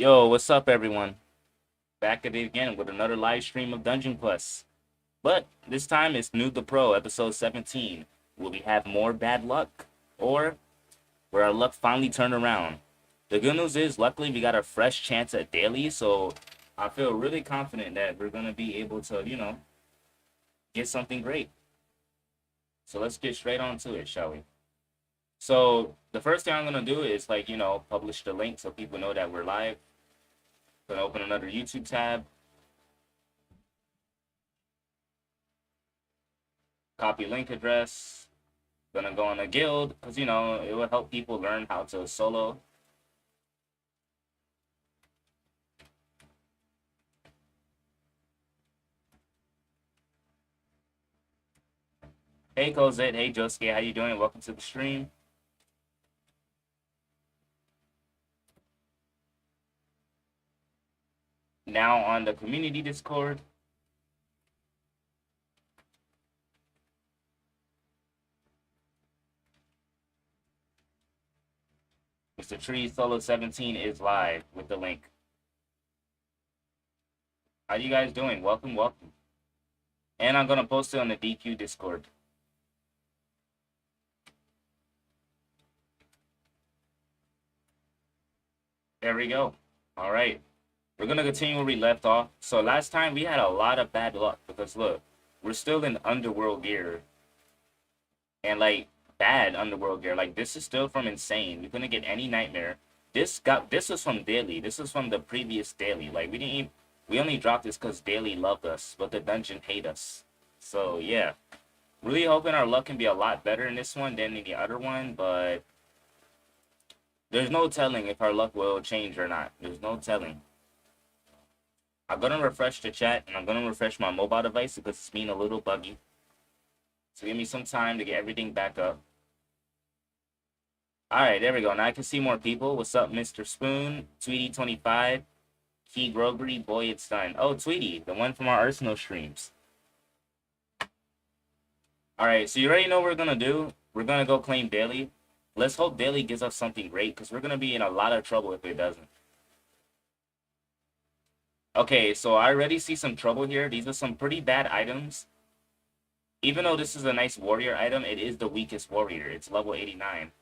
Yo, what's up, everyone? Back at it again with another live stream of Dungeon Quest. But this time it's Noob the Pro, episode 17. Will we have more bad luck? Or will our luck finally turn around? The good news is, luckily, we got a fresh chance at daily, so I feel really confident that we're going to be able to, get something great. So let's get straight on to it, shall we? So the first thing I'm going to do is, publish the link so people know that we're live. Gonna open another YouTube tab. Copy link address. Gonna go on a guild because it will help people learn how to solo. Hey Cosette, hey Josuke, how you doing? Welcome to the stream. Now on the community Discord. Mr. Tree Solo 17 is live with the link. How you guys doing? Welcome, welcome. And I'm gonna post it on the DQ Discord. There we go. All right. We're gonna continue where we left off. So last time we had a lot of bad luck because look, we're still in underworld gear. And bad underworld gear. Like this is still from insane. We couldn't get any nightmare. This was from daily. This was from the previous daily. Like we only dropped this because daily loved us, but the dungeon hate us. So yeah. Really hoping our luck can be a lot better in this one than in the other one, but there's no telling if our luck will change or not. There's no telling. I'm gonna refresh the chat and I'm gonna refresh my mobile device because it's being a little buggy. So give me some time to get everything back up. All right, there we go. Now I can see more people. What's up, Mr. Spoon, Tweety25, Key Grobery, Boy It's Done. Oh, Tweety, the one from our Arsenal streams. All right, so you already know what we're gonna do. We're gonna go claim daily. Let's hope daily gives us something great because we're gonna be in a lot of trouble if it doesn't. Okay, so I already see some trouble here. These are some pretty bad items. Even though this is a nice warrior item, it is the weakest warrior. It's level 89.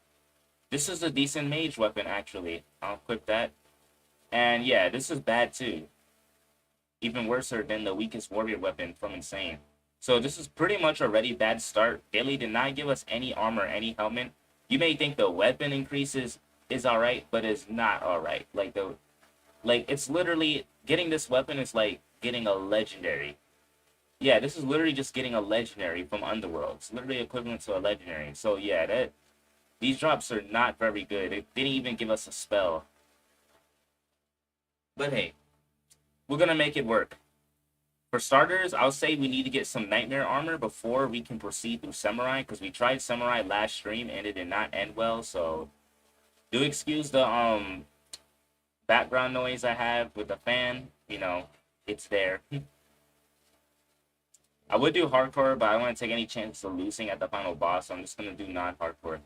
This is a decent mage weapon, actually. I'll equip that. And yeah, this is bad too. Even worse than the weakest warrior weapon from Insane. So this is pretty much already bad start. Daily did not give us any armor, any helmet. You may think the weapon increases is alright, but it's not alright. It's literally getting this weapon is like getting a legendary. Yeah, this is literally just getting a legendary from Underworld. It's literally equivalent to a legendary. So yeah, these drops are not very good. It didn't even give us a spell. But hey, we're gonna make it work. For starters, I'll say we need to get some nightmare armor before we can proceed through Samurai, because we tried Samurai last stream and it did not end well, so do excuse the background noise I have with the fan. It's there. I would do hardcore, but I don't want to take any chance of losing at the final boss, so I'm just going to do non-hardcore.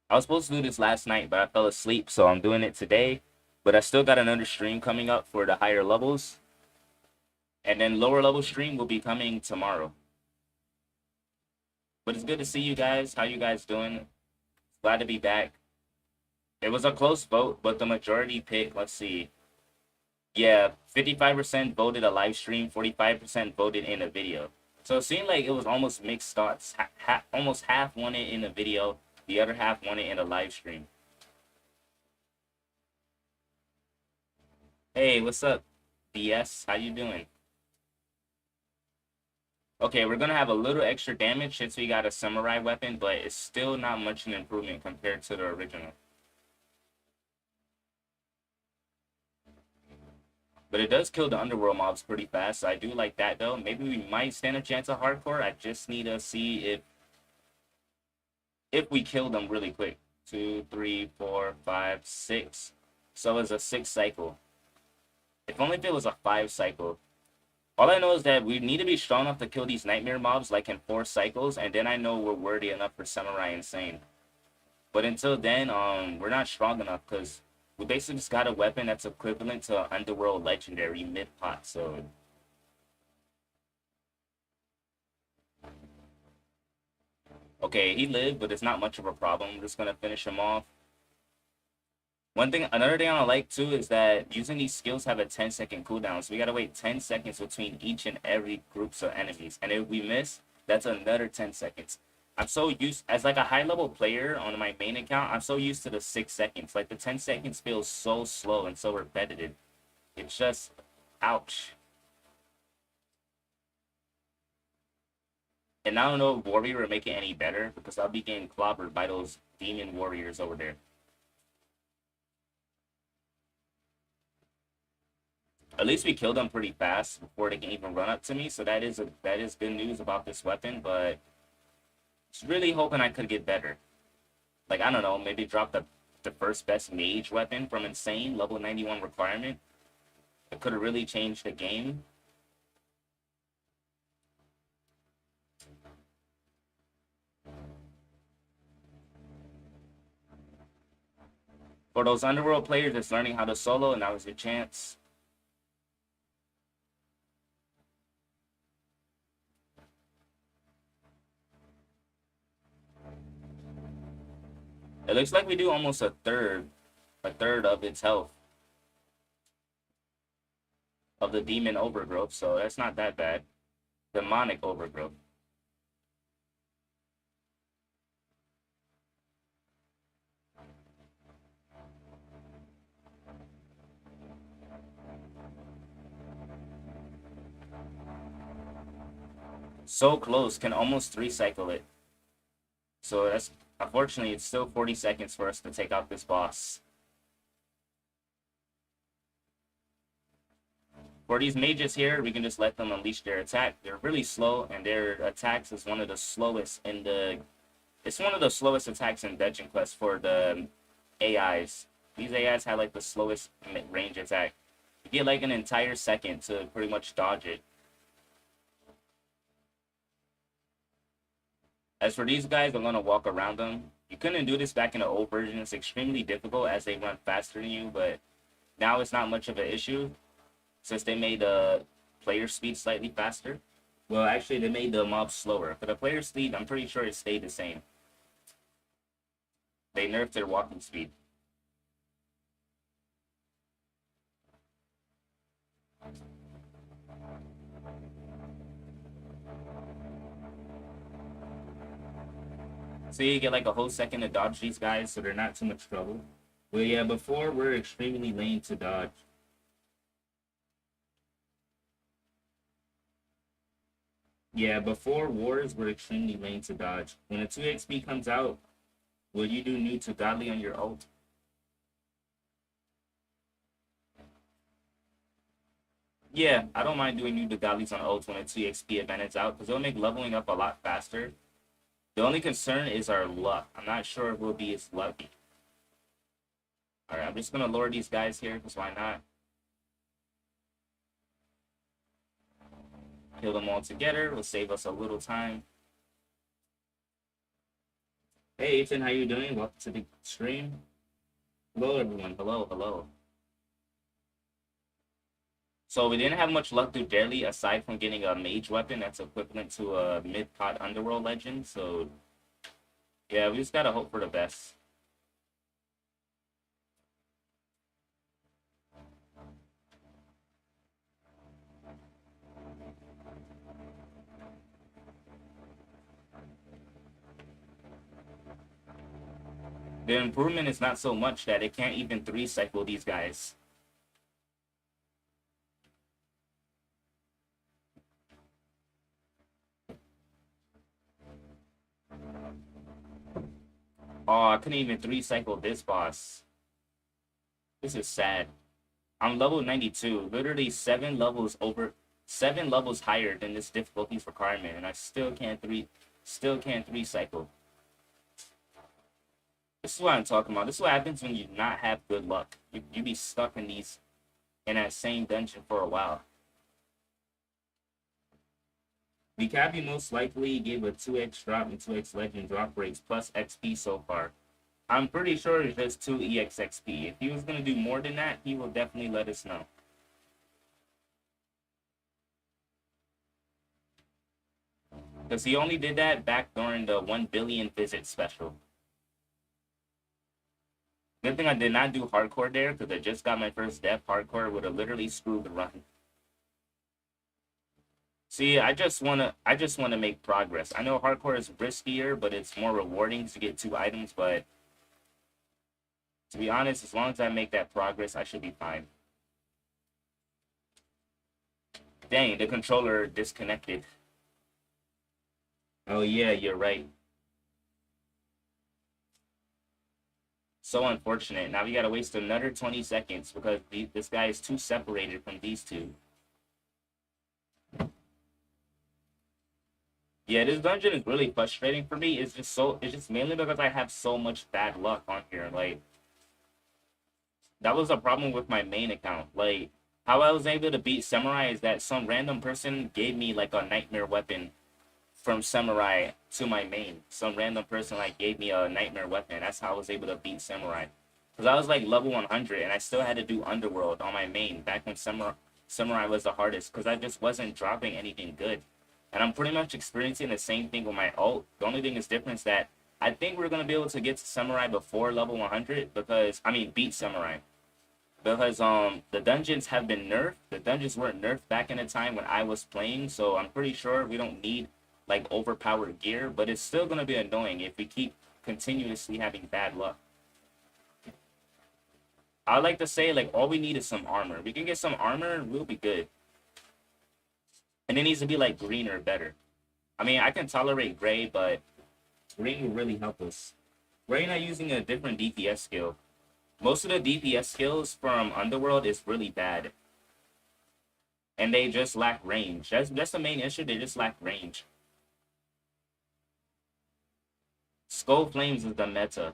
I was supposed to do this last night, but I fell asleep, so I'm doing it today. But I still got another stream coming up for the higher levels. And then lower level stream will be coming tomorrow. But it's good to see you guys. How you guys doing? Glad to be back. It was a close vote, but the majority picked, let's see. Yeah, 55% voted a live stream, 45% voted in a video. So it seemed like it was almost mixed thoughts. Almost half wanted in a video, the other half wanted in a live stream. Hey, what's up, BS? How you doing? Okay, we're gonna have a little extra damage since we got a samurai weapon, but it's still not much an improvement compared to the original. But it does kill the underworld mobs pretty fast, so I do like that though. Maybe we might stand a chance of hardcore. I just need to see if we kill them really quick. 2, 3, 4, 5, 6. So it's a 6 cycle. If only if it was a 5 cycle. All I know is that we need to be strong enough to kill these nightmare mobs like in 4 cycles, and then I know we're worthy enough for Samurai Insane. But until then, we're not strong enough because we basically just got a weapon that's equivalent to an Underworld Legendary mid-pot. So okay, he lived, but it's not much of a problem. I'm just gonna finish him off. Another thing I don't like too is that using these skills have a 10-second cooldown. So we gotta wait 10 seconds between each and every groups of enemies. And if we miss, that's another 10 seconds. I'm so used, as like a high level player on my main account, I'm so used to the 6 seconds. Like the 10 seconds feels so slow and so repetitive. It's just, ouch. And I don't know if Warrior will make it any better because I'll be getting clobbered by those demon warriors over there. At least we killed them pretty fast before they can even run up to me. So that is good news about this weapon. But just really hoping I could get better. Like I don't know, maybe drop the first best mage weapon from Insane level 91 requirement. It could have really changed the game. For those Underworld players that's learning how to solo, and that was your chance. It looks like we do almost a third of its health of the demon overgrowth, so that's not that bad. Demonic overgrowth. So close, can almost 3-cycle it. So that's, unfortunately, it's still 40 seconds for us to take out this boss. For these mages here, we can just let them unleash their attack. They're really slow, and their attacks is one of the slowest in the... It's one of the slowest attacks in Dungeon Quest for the AIs. These AIs have like the slowest range attack. You get like an entire second to pretty much dodge it. As for these guys, I'm going to walk around them. You couldn't do this back in the old version. It's extremely difficult as they run faster than you, but now it's not much of an issue since they made the player speed slightly faster. Well, actually, they made the mobs slower. For the player speed, I'm pretty sure it stayed the same. They nerfed their walking speed. So you get like a whole second to dodge these guys, so they're not too much trouble. Well, yeah, before we're extremely lame to dodge. Yeah, before wars, we're extremely lame to dodge. When a 2 XP comes out, will you do new to godly on your ult? Yeah, I don't mind doing new to godlies on ult when a 2 XP event is out, because it'll make leveling up a lot faster. The only concern is our luck. I'm not sure if we'll be as lucky. Alright, I'm just going to lure these guys here, because why not? Kill them all together. Will save us a little time. Hey, Ethan, how you doing? Welcome to the stream. Hello, everyone. Hello, hello. So we didn't have much luck through daily, aside from getting a mage weapon that's equivalent to a mid-pot Underworld Legend. So, yeah, we just gotta hope for the best. The improvement is not so much that it can't even 3-cycle these guys. Oh, I couldn't even 3-cycle this boss. This is sad. I'm level 92, literally 7 levels higher than this difficulties requirement, and I still can't 3-cycle. This is what I'm talking about. This is what happens when you not have good luck. You be stuck in that same dungeon for a while. The Cappy most likely gave a 2x drop and 2x legend drop rates plus XP so far. I'm pretty sure it's just 2 EXXP. If he was gonna do more than that, he will definitely let us know. Because he only did that back during the 1 billion visit special. Good thing I did not do hardcore there, because I just got my first death. Hardcore would have literally screwed the run. See, I just wanna make progress. I know hardcore is riskier, but it's more rewarding to get 2 items, but to be honest, as long as I make that progress, I should be fine. Dang, the controller disconnected. Oh yeah, you're right. So unfortunate. Now we gotta waste another 20 seconds because this guy is too separated from these two. Yeah, this dungeon is really frustrating for me. It's just mainly because I have so much bad luck on here. Like, that was a problem with my main account. Like, how I was able to beat Samurai is that some random person gave me like a nightmare weapon from Samurai to my main. Some random person like gave me a nightmare weapon. That's how I was able to beat Samurai. Because I was like level 100 and I still had to do Underworld on my main back when Samurai was the hardest because I just wasn't dropping anything good. And I'm pretty much experiencing the same thing with my ult. The only thing is different is that I think we're going to be able to get to Samurai before level 100 because, I mean, beat Samurai. Because the dungeons have been nerfed. The dungeons weren't nerfed back in the time when I was playing, so I'm pretty sure we don't need like overpowered gear, but it's still gonna be annoying if we keep continuously having bad luck. I like to say like all we need is some armor. We can get some armor, we'll be good. And it needs to be like green or better. I mean, I can tolerate gray, but green will really help us. Gray not using a different DPS skill. Most of the DPS skills from Underworld is really bad. And they just lack range. That's the main issue, they just lack range. Skull Flames is the meta.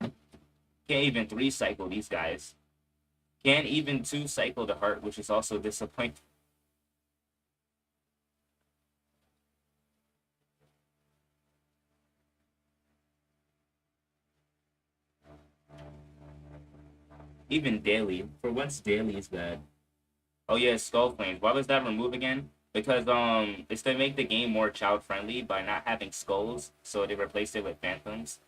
Can't even 3-cycle these guys. Can't even 2-cycle the heart, which is also disappointing. Even daily. For once, daily is bad. Oh yeah, Skull Flames. Why was that removed again? Because it's to make the game more child friendly by not having skulls, so they replaced it with phantoms.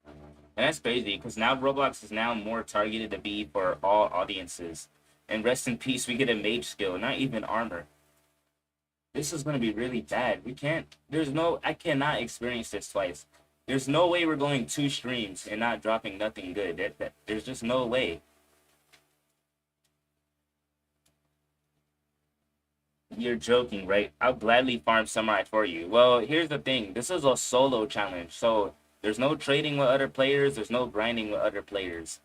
And that's crazy because now Roblox is now more targeted to be for all audiences. And rest in peace, we get a mage skill, not even armor. This is gonna be really bad. We can't. I cannot experience this twice. There's no way we're going 2 streams and not dropping nothing good. There's just no way. You're joking, right? I'll gladly farm Samurai for you. Well, here's the thing. This is a solo challenge, so there's no trading with other players. There's no grinding with other players.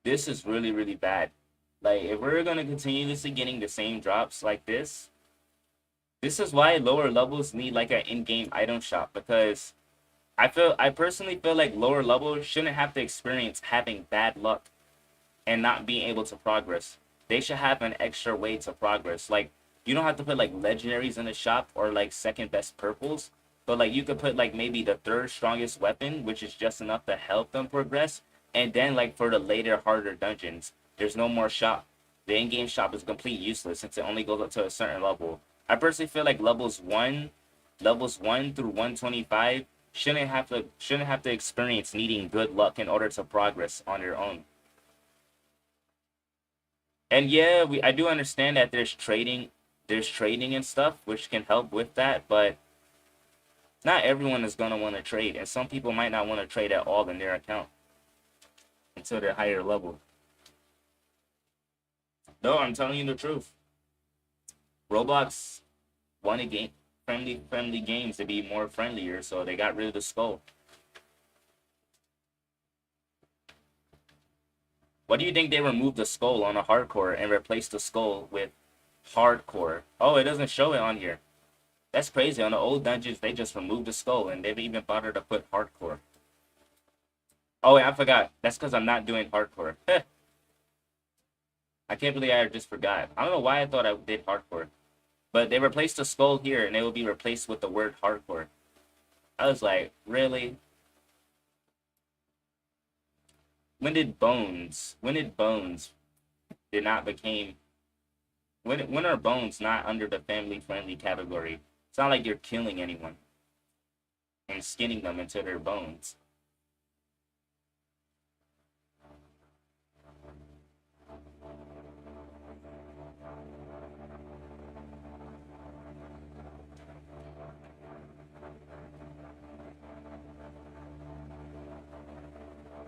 This is really, really bad. Like, if we're going to continuously getting the same drops like this is why lower levels need, like, an in-game item shop. Because I personally feel like lower levels shouldn't have to experience having bad luck and not being able to progress. They should have an extra way to progress. Like, you don't have to put, like, legendaries in the shop or, like, second best purples. But, like, you could put, like, maybe the 3rd strongest weapon, which is just enough to help them progress. And then, like, for the later, harder dungeons, there's no more shop. The in-game shop is complete useless since it only goes up to a certain level. I personally feel like levels 1 through 125 shouldn't have to experience needing good luck in order to progress on your own. And yeah, I do understand that there's trading and stuff which can help with that, but not everyone is gonna want to trade, and some people might not want to trade at all in their account until they're higher level. No, I'm telling you the truth. Roblox wanted friendly games to be more friendlier, so they got rid of the skull. What do you think they removed the skull on a hardcore and replaced the skull with hardcore? Oh, it doesn't show it on here. That's crazy. On the old dungeons, they just removed the skull and they didn't even bother to put hardcore. Oh, wait, I forgot. That's because I'm not doing hardcore. I can't believe I just forgot. I don't know why I thought I did hardcore. But they replaced the skull here, and it will be replaced with the word hardcore. I was like, really? When did bones did not became when are bones not under the family friendly category? It's not like you're killing anyone and skinning them into their bones.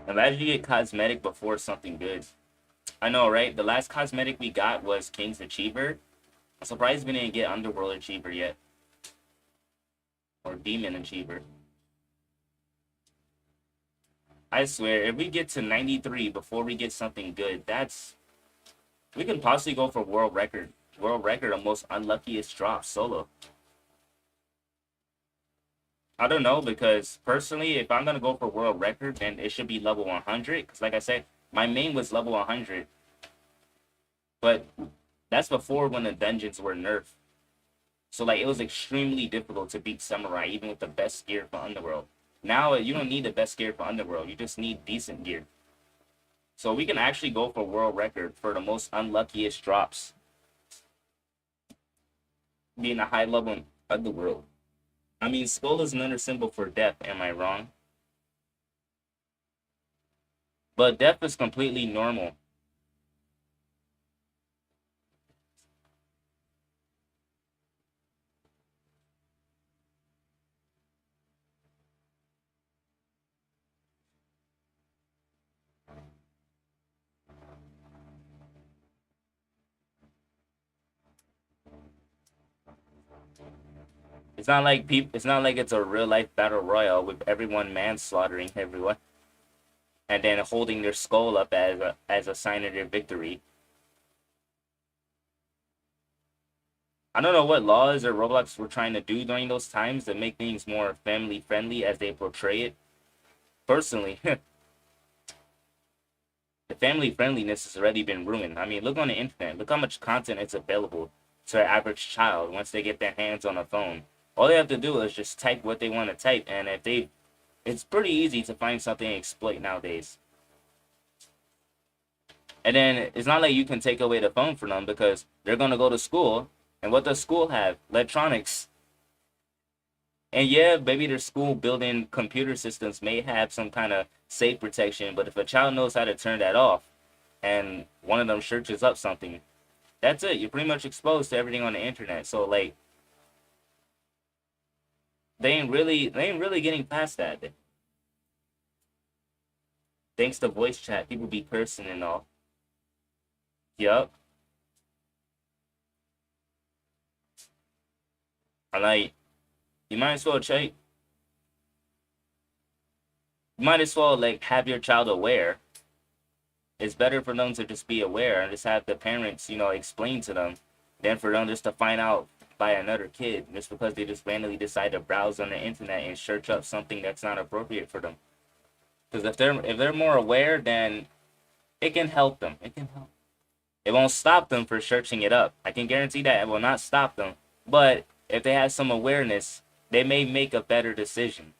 Imagine you get cosmetic before something good. I know, right? The last cosmetic we got was King's Achiever. I'm surprised we didn't get Underworld Achiever yet. Or Demon Achiever. I swear, if we get to 93 before we get something good, that's... We can possibly go for world record. World record of most unluckiest drops solo. I don't know, because personally, if I'm going to go for world record, then it should be level 100. Because like I said, my main was level 100. But that's before when the dungeons were nerfed. So like it was extremely difficult to beat Samurai, even with the best gear for Underworld. Now you don't need the best gear for Underworld, you just need decent gear. So we can actually go for world record for the most unluckiest drops. Being a high level Underworld. I mean, skull is another symbol for death, am I wrong? But death is completely normal. It's not like it's a real life battle royale with everyone manslaughtering everyone and then holding their skull up as a sign of their victory. I don't know what laws or Roblox were trying to do during those times to make things more family friendly as they portray it. Personally, the family friendliness has already been ruined. I mean, look on the internet. Look how much content is available to an average child once they get their hands on a phone. All they have to do is just type what they want to type, and it's pretty easy to find something to exploit nowadays. And then it's not like you can take away the phone from them because they're gonna go to school, and what does school have? Electronics. And yeah, maybe their school building computer systems may have some kind of safe protection, but if a child knows how to turn that off and one of them searches up something, that's it. You're pretty much exposed to everything on the internet. So like they ain't really getting past that. Thanks to voice chat, people be cursing and all. Yup. I like you might as well check you might as well like have your child aware. It's better for them to just be aware and just have the parents, explain to them than for them just to find out by another kid just because they just randomly decide to browse on the internet and search up something that's not appropriate for them. Because if they're more aware, then it can help them. It can help. It won't stop them for searching it up. I can guarantee that it will not stop them. But if they have some awareness, they may make a better decision.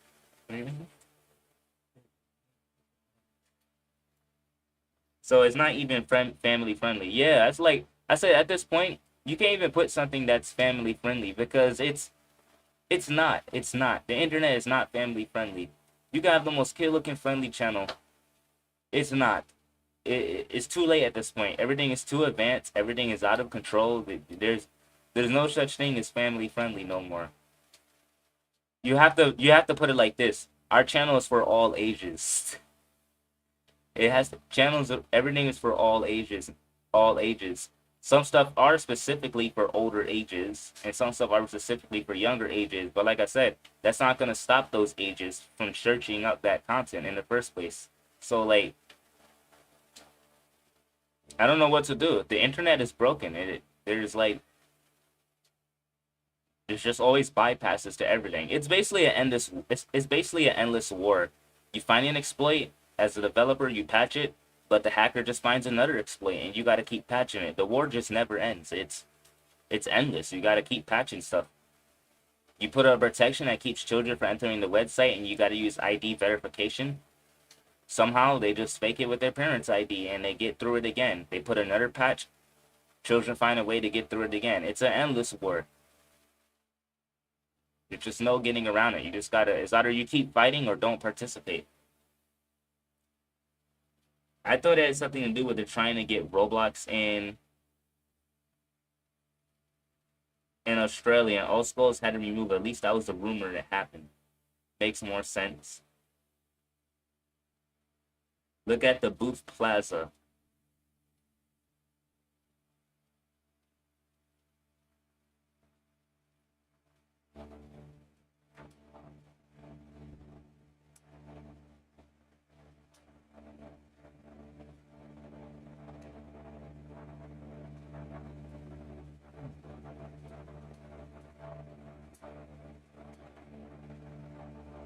So it's not even family friendly. Yeah, it's like I said at this point, you can't even put something that's family friendly because it's not. It's not. The internet is not family friendly. You can have the most kid looking friendly channel. It's not. It's too late at this point. Everything is too advanced. Everything is out of control. There's no such thing as family friendly no more. You have to put it like this. Our channel is for all ages. It has channels. Everything is for all ages. All ages. Some stuff are specifically for older ages, and some stuff are specifically for younger ages. But like I said, that's not gonna stop those ages from searching up that content in the first place. So like, I don't know what to do. The internet is broken. There's just always bypasses to everything. It's basically an endless war. You find an exploit, As a developer, you patch it, but the hacker just finds another exploit, and you got to keep patching it. The war just never ends. It's endless. You got to keep patching stuff. You put a protection that keeps children from entering the website, and you got to use ID verification. Somehow they just fake it with their parents' ID, and they get through it again. They put another patch. Children find a way to get through it again. It's an endless war. There's just no getting around it. You just gotta, it's either you keep fighting or don't participate. I thought it had something to do with it trying to get Roblox in Australia, and all schools had to remove. At least that was the rumor that happened. Makes more sense. Look at the Booth Plaza.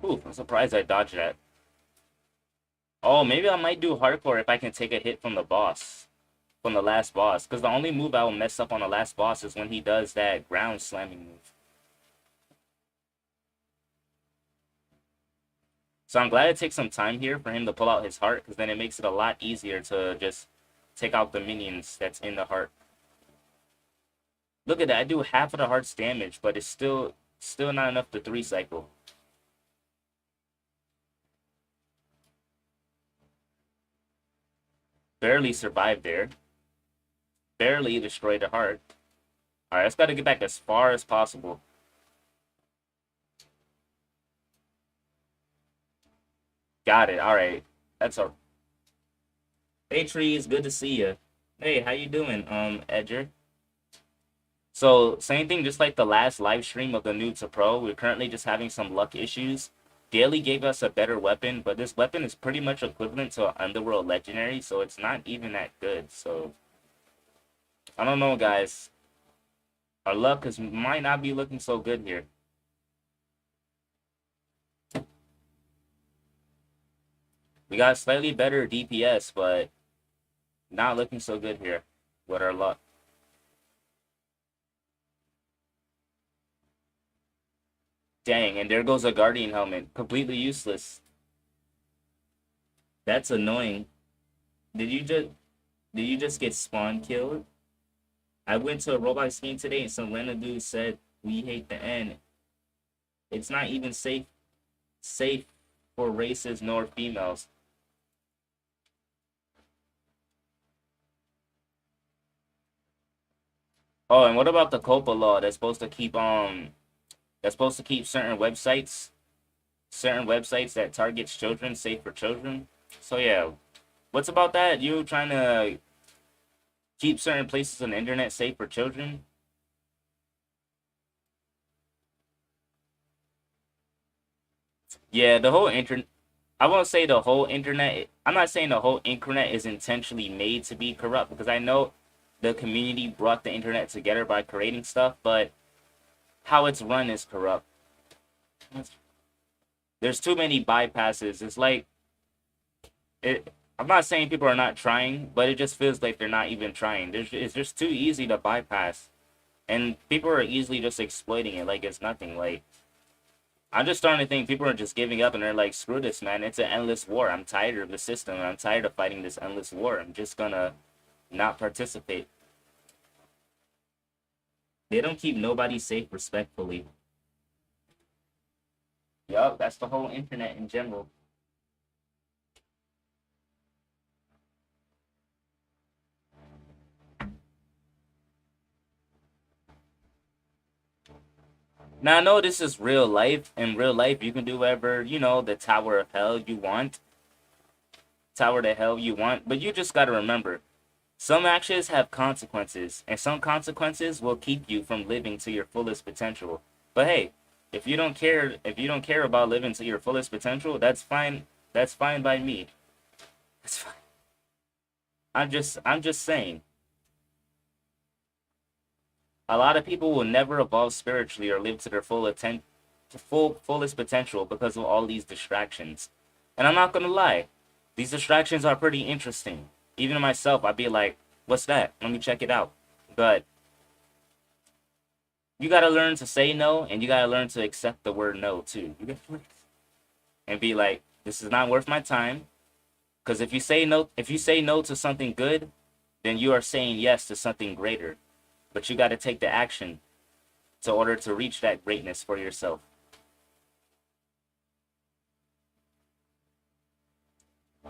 Ooh, I'm surprised I dodged that. Oh, maybe I might do hardcore if I can take a hit from the boss. From the last boss. Because the only move I will mess up on the last boss is when he does that ground slamming move. So I'm glad it takes some time here for him to pull out his heart, because then it makes it a lot easier to just take out the minions that's in the heart. Look at that. I do half of the heart's damage, but it's still not enough to 3-cycle. Barely survived there. Barely destroyed the heart. Alright, let's got to get back as far as possible. Got it. Alright. That's all. Hey, Trees. Good to see you. Hey, how you doing, Edger? So, same thing, just like the last live stream of the Noob to Pro, we're currently just having some luck issues. Daily gave us a better weapon, but this weapon is pretty much equivalent to an Underworld Legendary, so it's not even that good. So, I don't know, guys. Our luck might not be looking so good here. We got slightly better DPS, but not looking so good here with our luck. Dang, and there goes a Guardian helmet. Completely useless. That's annoying. Did you just get spawn killed? I went to a Roblox game today and some random dude said, "We hate the end. It's not even safe for races nor females." Oh, and what about the COPA law that's supposed to keep certain websites that targets children safe for children? So yeah, what's about that? You trying to keep certain places on the internet safe for children? Yeah, the whole internet. I won't say the whole internet. I'm not saying the whole internet is intentionally made to be corrupt, because I know the community brought the internet together by creating stuff, but how it's run is corrupt. There's too many bypasses. It's like it. I'm not saying people are not trying, but it just feels like they're not even trying. It's just too easy to bypass, and people are easily just exploiting it like it's nothing. Like, I'm just starting to think people are just giving up and they're like, screw this, man. It's an endless war. I'm tired of the system. I'm tired of fighting this endless war. I'm just gonna not participate. They don't keep nobody safe respectfully. Yup, that's the whole internet in general. Now, I know this is real life. In real life, you can do whatever, the Tower of Hell you want. Tower to Hell you want. But you just gotta remember, some actions have consequences, and some consequences will keep you from living to your fullest potential. But hey, if you don't care about living to your fullest potential, that's fine. That's fine by me. That's fine. I'm just saying. A lot of people will never evolve spiritually or live to their fullest potential because of all these distractions. And I'm not gonna lie, These distractions are pretty interesting. Even myself, I'd be like, what's that? Let me check it out. But you gotta learn to say no, and you gotta learn to accept the word no too. And be like, this is not worth my time. Because if you say no to something good, then you are saying yes to something greater. But you gotta take the action to order to reach that greatness for yourself.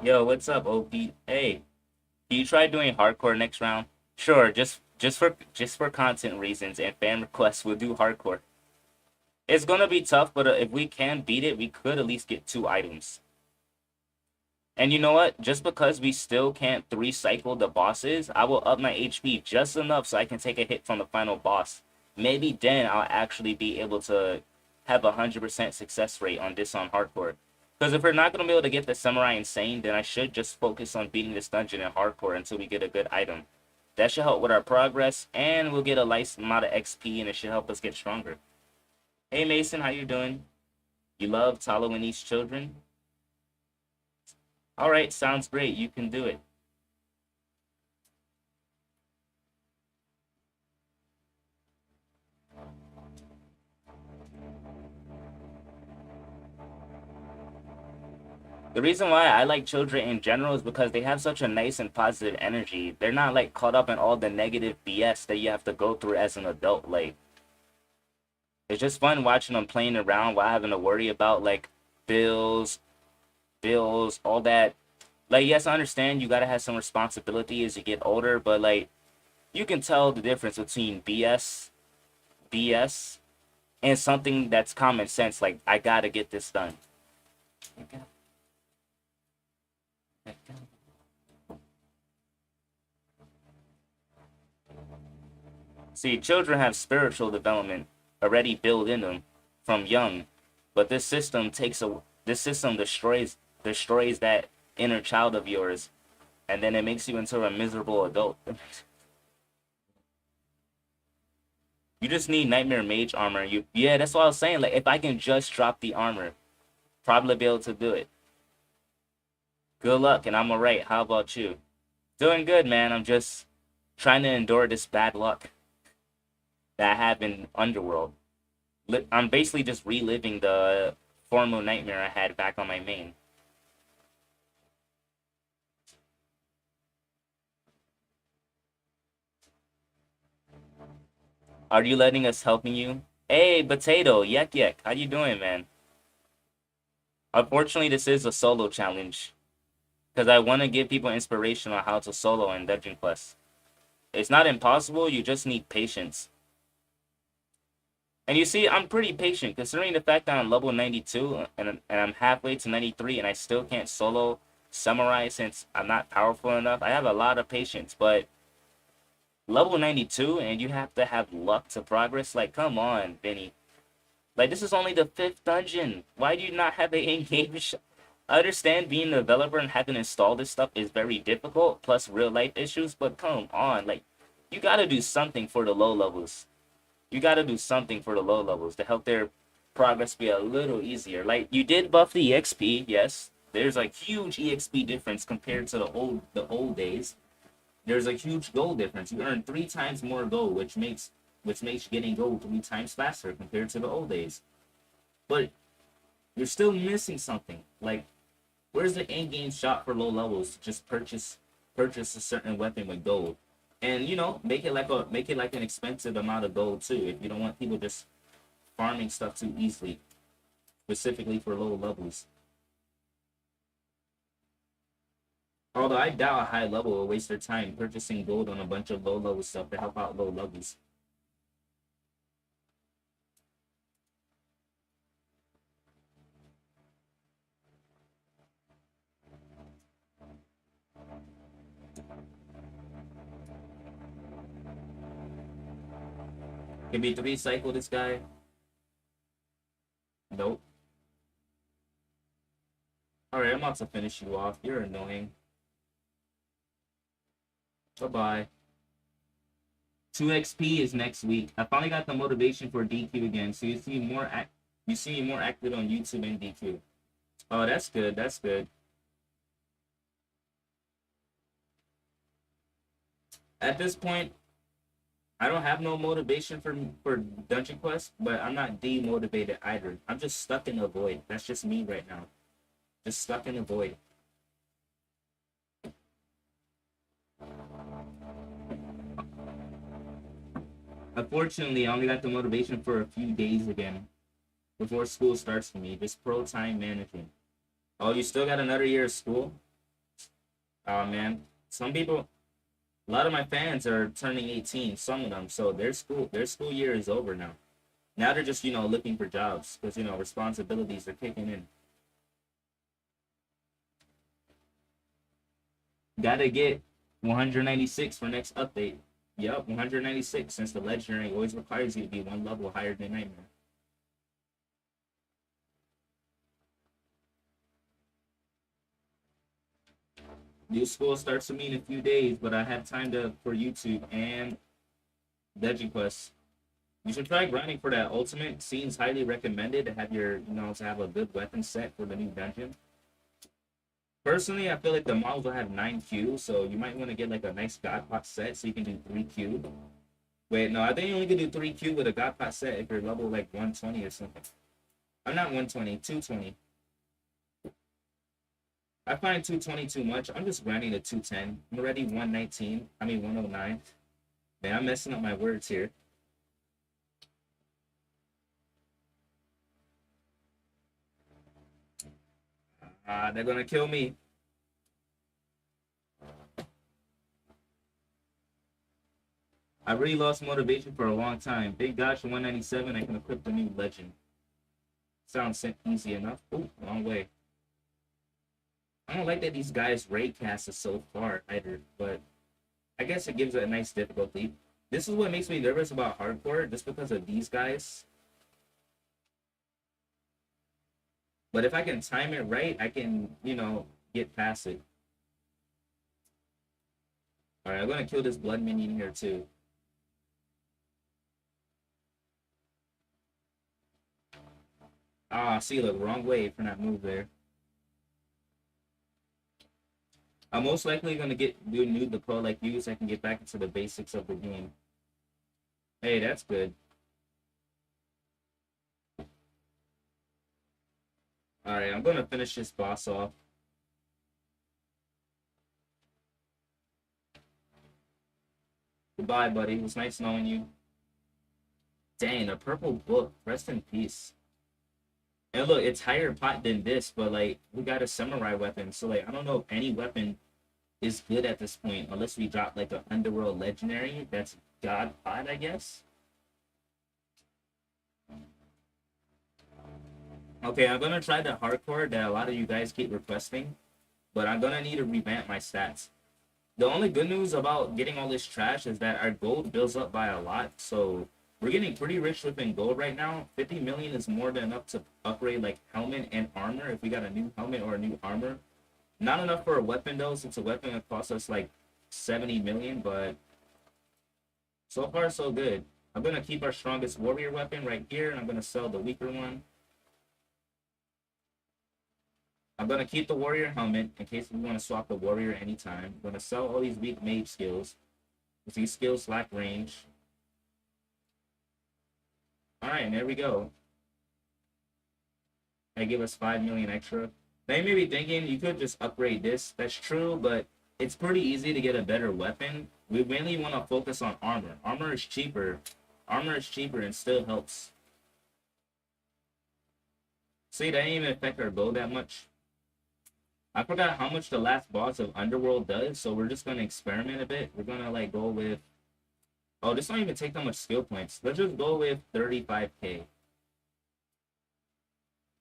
Yo, what's up, OP? Hey, can you try doing hardcore next round? Sure, just for content reasons and fan requests, we'll do hardcore. It's gonna be tough, but if we can beat it, we could at least get 2 items. And you know what? Just because we still can't 3-cycle the bosses, I will up my HP just enough so I can take a hit from the final boss. Maybe then I'll actually be able to have 100% success rate on this on hardcore. Because if we're not going to be able to get the Samurai Insane, then I should just focus on beating this dungeon in hardcore until we get a good item. That should help with our progress, and we'll get a nice amount of XP, and it should help us get stronger. Hey Mason, how you doing? You love Taiwanese children? Alright, sounds great. You can do it. The reason why I like children in general is because they have such a nice and positive energy. They're not like caught up in all the negative BS that you have to go through as an adult. Like, it's just fun watching them playing around while having to worry about like bills, all that. Like, yes, I understand you gotta have some responsibility as you get older, but like, you can tell the difference between BS, and something that's common sense. Like, I gotta get this done. See, children have spiritual development already built in them from young, but this system destroys that inner child of yours, and then it makes you into a miserable adult. You just need Nightmare Mage armor. Yeah, that's what I was saying. Like, if I can just drop the armor, probably be able to do it. Good luck, and I'm alright. How about you? Doing good, man. I'm just trying to endure this bad luck that I have in Underworld. I'm basically just reliving the formal nightmare I had back on my main. Are you letting us helping you? Hey, Potato, Yek. How you doing, man? Unfortunately, this is a solo challenge. Because I want to give people inspiration on how to solo in Dungeon Quest. It's not impossible, you just need patience. And you see, I'm pretty patient, considering the fact that I'm level 92, and I'm halfway to 93, and I still can't solo Samurai since I'm not powerful enough. I have a lot of patience, but level 92, and you have to have luck to progress? Like, come on, Vinny. Like, this is only the 5th dungeon. Why do you not have an in-game shot? I understand being a developer and having to install this stuff is very difficult, plus real-life issues, but come on. Like, you gotta do something for the low levels. You gotta do something for the low levels to help their progress be a little easier. Like, you did buff the EXP, yes. There's a huge EXP difference compared to the old days. There's a huge gold difference. You earn 3 times more gold, which makes getting gold 3 times faster compared to the old days. But you're still missing something. Like, where's the in-game shop for low levels to just purchase a certain weapon with gold? And you know, make it like an expensive amount of gold too, if you don't want people just farming stuff too easily, specifically for low levels. Although I doubt a high level will waste their time purchasing gold on a bunch of low level stuff to help out low levels. Can be 3-cycle this guy. Nope. Alright, I'm about to finish you off. You're annoying. Bye-bye. 2 XP is next week. I finally got the motivation for DQ again, so you see me more active on YouTube and DQ. Oh, that's good. That's good. At this point, I don't have no motivation for Dungeon Quest, but I'm not demotivated either. I'm just stuck in the void. That's just me right now. Just stuck in the void. Unfortunately, I only got the motivation for a few days again before school starts for me. Just pro time management. Oh, you still got another year of school? Oh man, some people, a lot of my fans are turning 18. Some of them, so their school year is over now. Now they're just looking for jobs because responsibilities are kicking in. Gotta get 196 for next update. Yep, 196 since the legendary always requires you to be one level higher than Nightmare. New school starts for me in a few days, but I have time for YouTube and Dungeon Quest. You should try grinding for that ultimate. Seems highly recommended to have to have a good weapon set for the new dungeon. Personally, I feel like the models will have 9Q, so you might want to get like a nice God Pot set so you can do 3Q. Wait, no, I think you only can do 3Q with a God Pot set if you're level like 120 or something. I'm not 120, 220. I find 220 too much. I'm just grinding to 210. I'm already 119. I mean 109. Man, I'm messing up my words here. They're gonna kill me. I really lost motivation for a long time. Big Dodge 197. I can equip the new legend. Sounds easy enough. Ooh, wrong way. I don't like that these guys rate cast us so far either, but I guess it gives it a nice difficulty. This is what makes me nervous about hardcore, just because of these guys. But if I can time it right, I can, get past it. Alright, I'm gonna kill this blood minion here too. Ah, see, look, wrong way for that move there. I'm most likely gonna do Noob the pro like you so I can get back into the basics of the game. Hey, that's good. Alright, I'm gonna finish this boss off. Goodbye, buddy. It was nice knowing you. Dang, a purple book. Rest in peace. And look, it's higher pot than this, but like we got a samurai weapon, so like I don't know if any weapon is good at this point unless we drop like an underworld legendary that's god pot, I guess. Okay, I'm gonna try the hardcore that a lot of you guys keep requesting, but I'm gonna need to revamp my stats. The only good news about getting all this trash is that our gold builds up by a lot, so we're getting pretty rich within gold right now. 50 million is more than enough to upgrade like helmet and armor if we got a new helmet or a new armor. Not enough for a weapon though, since a weapon would cost us like 70 million, but so far so good. I'm gonna keep our strongest warrior weapon right here, and I'm gonna sell the weaker one. I'm gonna keep the warrior helmet in case we want to swap the warrior anytime. I'm gonna sell all these weak mage skills. These skills lack range. Alright, there we go. They give us 5 million extra. They may be thinking you could just upgrade this. That's true, but it's pretty easy to get a better weapon. We mainly want to focus on armor. Armor is cheaper. Armor is cheaper and still helps. See, that didn't even affect our bow that much. I forgot how much the last boss of Underworld does, so we're just going to experiment a bit. We're going to like go with... Oh, this don't even take that much skill points. Let's just go with 35k.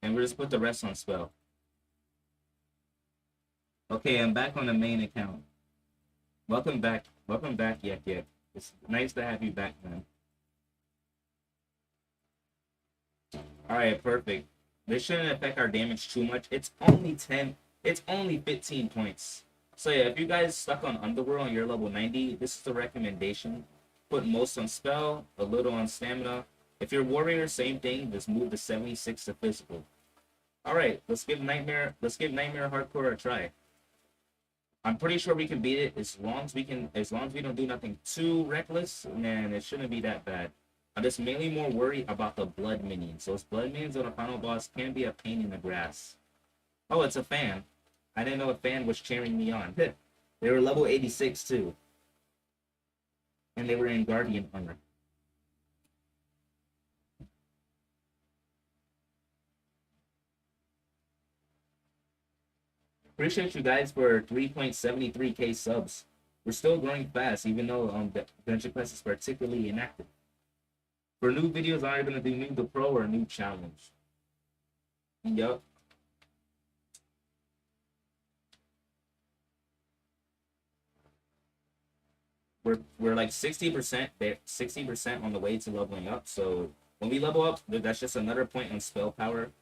And we'll just put the rest on spell. Okay, I'm back on the main account. Welcome back. Welcome back, Yek Yek. It's nice to have you back, man. Alright, perfect. This shouldn't affect our damage too much. It's only 10. It's only 15 points. So yeah, if you guys stuck on Underworld and you're level 90, this is the recommendation. Put most on spell, a little on stamina. If you're warrior, same thing. Just move the 76 to physical. Alright, let's give Nightmare Hardcore a try. I'm pretty sure we can beat it as long as we don't do nothing too reckless, man, it shouldn't be that bad. I'm just mainly more worried about the blood minions. Those blood minions on the final boss can be a pain in the grass. Oh, it's a fan. I didn't know a fan was cheering me on. They were level 86 too. And they were in Guardian armor. Appreciate you guys for 3.73k subs. We're still growing fast, even though the Dungeon Quest is particularly inactive. For new videos, I'm gonna do Noob the Pro or a new challenge. Yup. We're like 60%, 60% on the way to leveling up. So when we level up, that's just another point on spell power.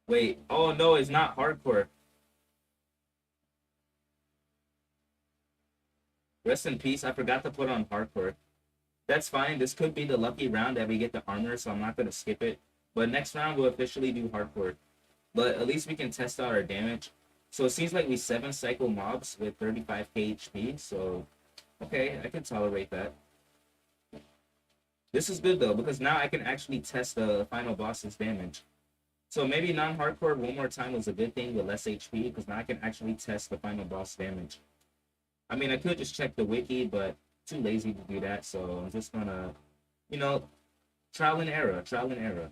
Wait, oh no, it's not hardcore. Rest in peace. I forgot to put on hardcore. That's fine. This could be the lucky round that we get the armor, so I'm not gonna skip it. But next round we'll officially do hardcore. But at least we can test out our damage. So it seems like we 7-cycle mobs with 35k HP. So okay, I can tolerate that. This is good though, because now I can actually test the final boss's damage. So maybe non-hardcore one more time was a good thing with less HP, because now I can actually test the final boss damage. I mean, I could just check the wiki, but too lazy to do that, so I'm just gonna, you know, trial and error, trial and error.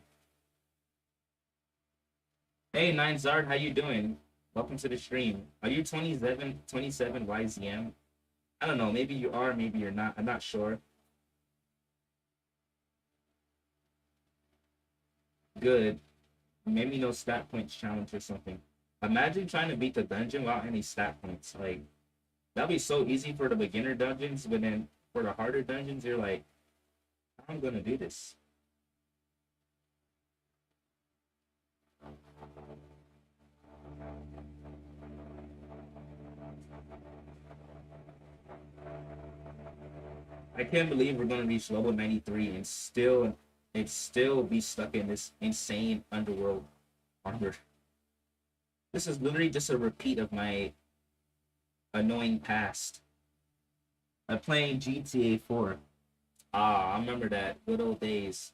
Hey, Nine Zard, how you doing? Welcome to the stream. Are you 27 YZM? I don't know, maybe you are, maybe you're not. I'm not sure. Good. Maybe no stat points challenge or something. Imagine trying to beat the dungeon without any stat points. Like, that'd be so easy for the beginner dungeons, but then for the harder dungeons, you're like, I'm gonna do this. I can't believe we're gonna reach level 93 and still be stuck in this insane underworld armor. This is literally just a repeat of my annoying past. I'm playing GTA 4. Ah, I remember that. Good old days.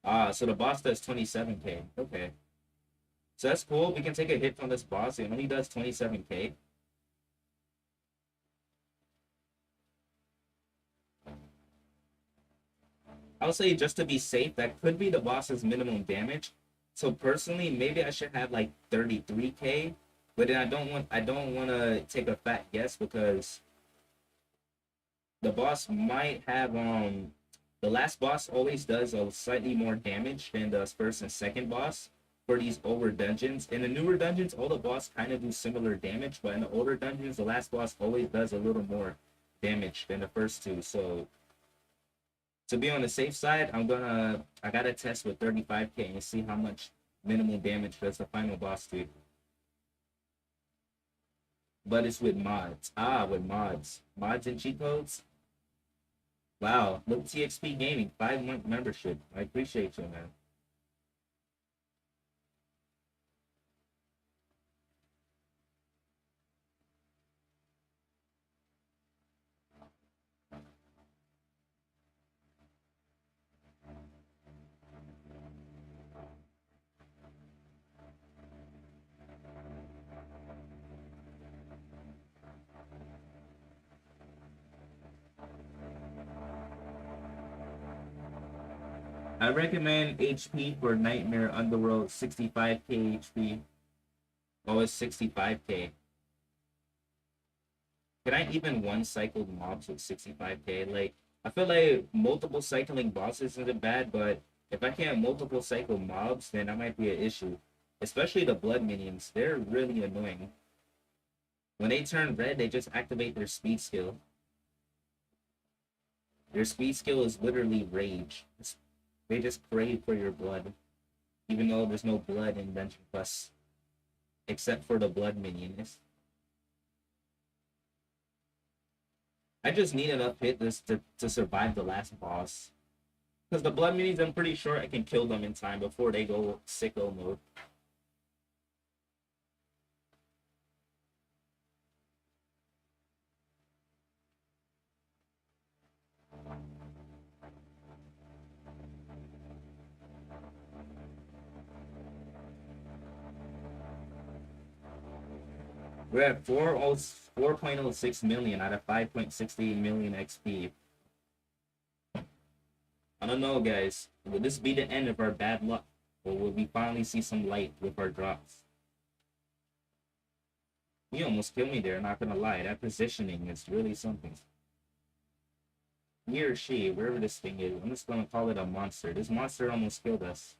Ah, so the boss does 27k. Okay. So that's cool. We can take a hit from this boss. It only does 27k. I'll say just to be safe, that could be the boss's minimum damage. So personally, maybe I should have like 33k, but then I don't want to take a fat guess, because the boss might have the last boss always does a slightly more damage than the first and second boss for these older dungeons. In the newer dungeons, all the boss kind of do similar damage, but in the older dungeons, the last boss always does a little more damage than the first two. So to be on the safe side, I gotta test with 35k and see how much minimal damage does the final boss do. But it's with mods. Ah, with mods. Mods and cheat codes? Wow. Look, TXP Gaming, 5-month membership. I appreciate you, man. I recommend HP for Nightmare Underworld, 65k HP. Oh, it's 65k. Can I even one cycle mobs with 65k? Like, I feel like multiple cycling bosses isn't bad, but if I can't multiple cycle mobs, then that might be an issue. Especially the blood minions. They're really annoying. When they turn red, they just activate their speed skill. Their speed skill is literally rage. They just crave for your blood. Even though there's no blood in Dungeon Quest. Except for the blood minions. I just need enough hit this to survive the last boss. Because the blood minis, I'm pretty sure I can kill them in time before they go sicko mode. We're at 4.06 million out of 5.68 million XP. I don't know, guys. Will this be the end of our bad luck? Or will we finally see some light with our drops? You almost killed me there, not gonna lie. That positioning is really something. He or she, wherever this thing is, I'm just gonna call it a monster. This monster almost killed us.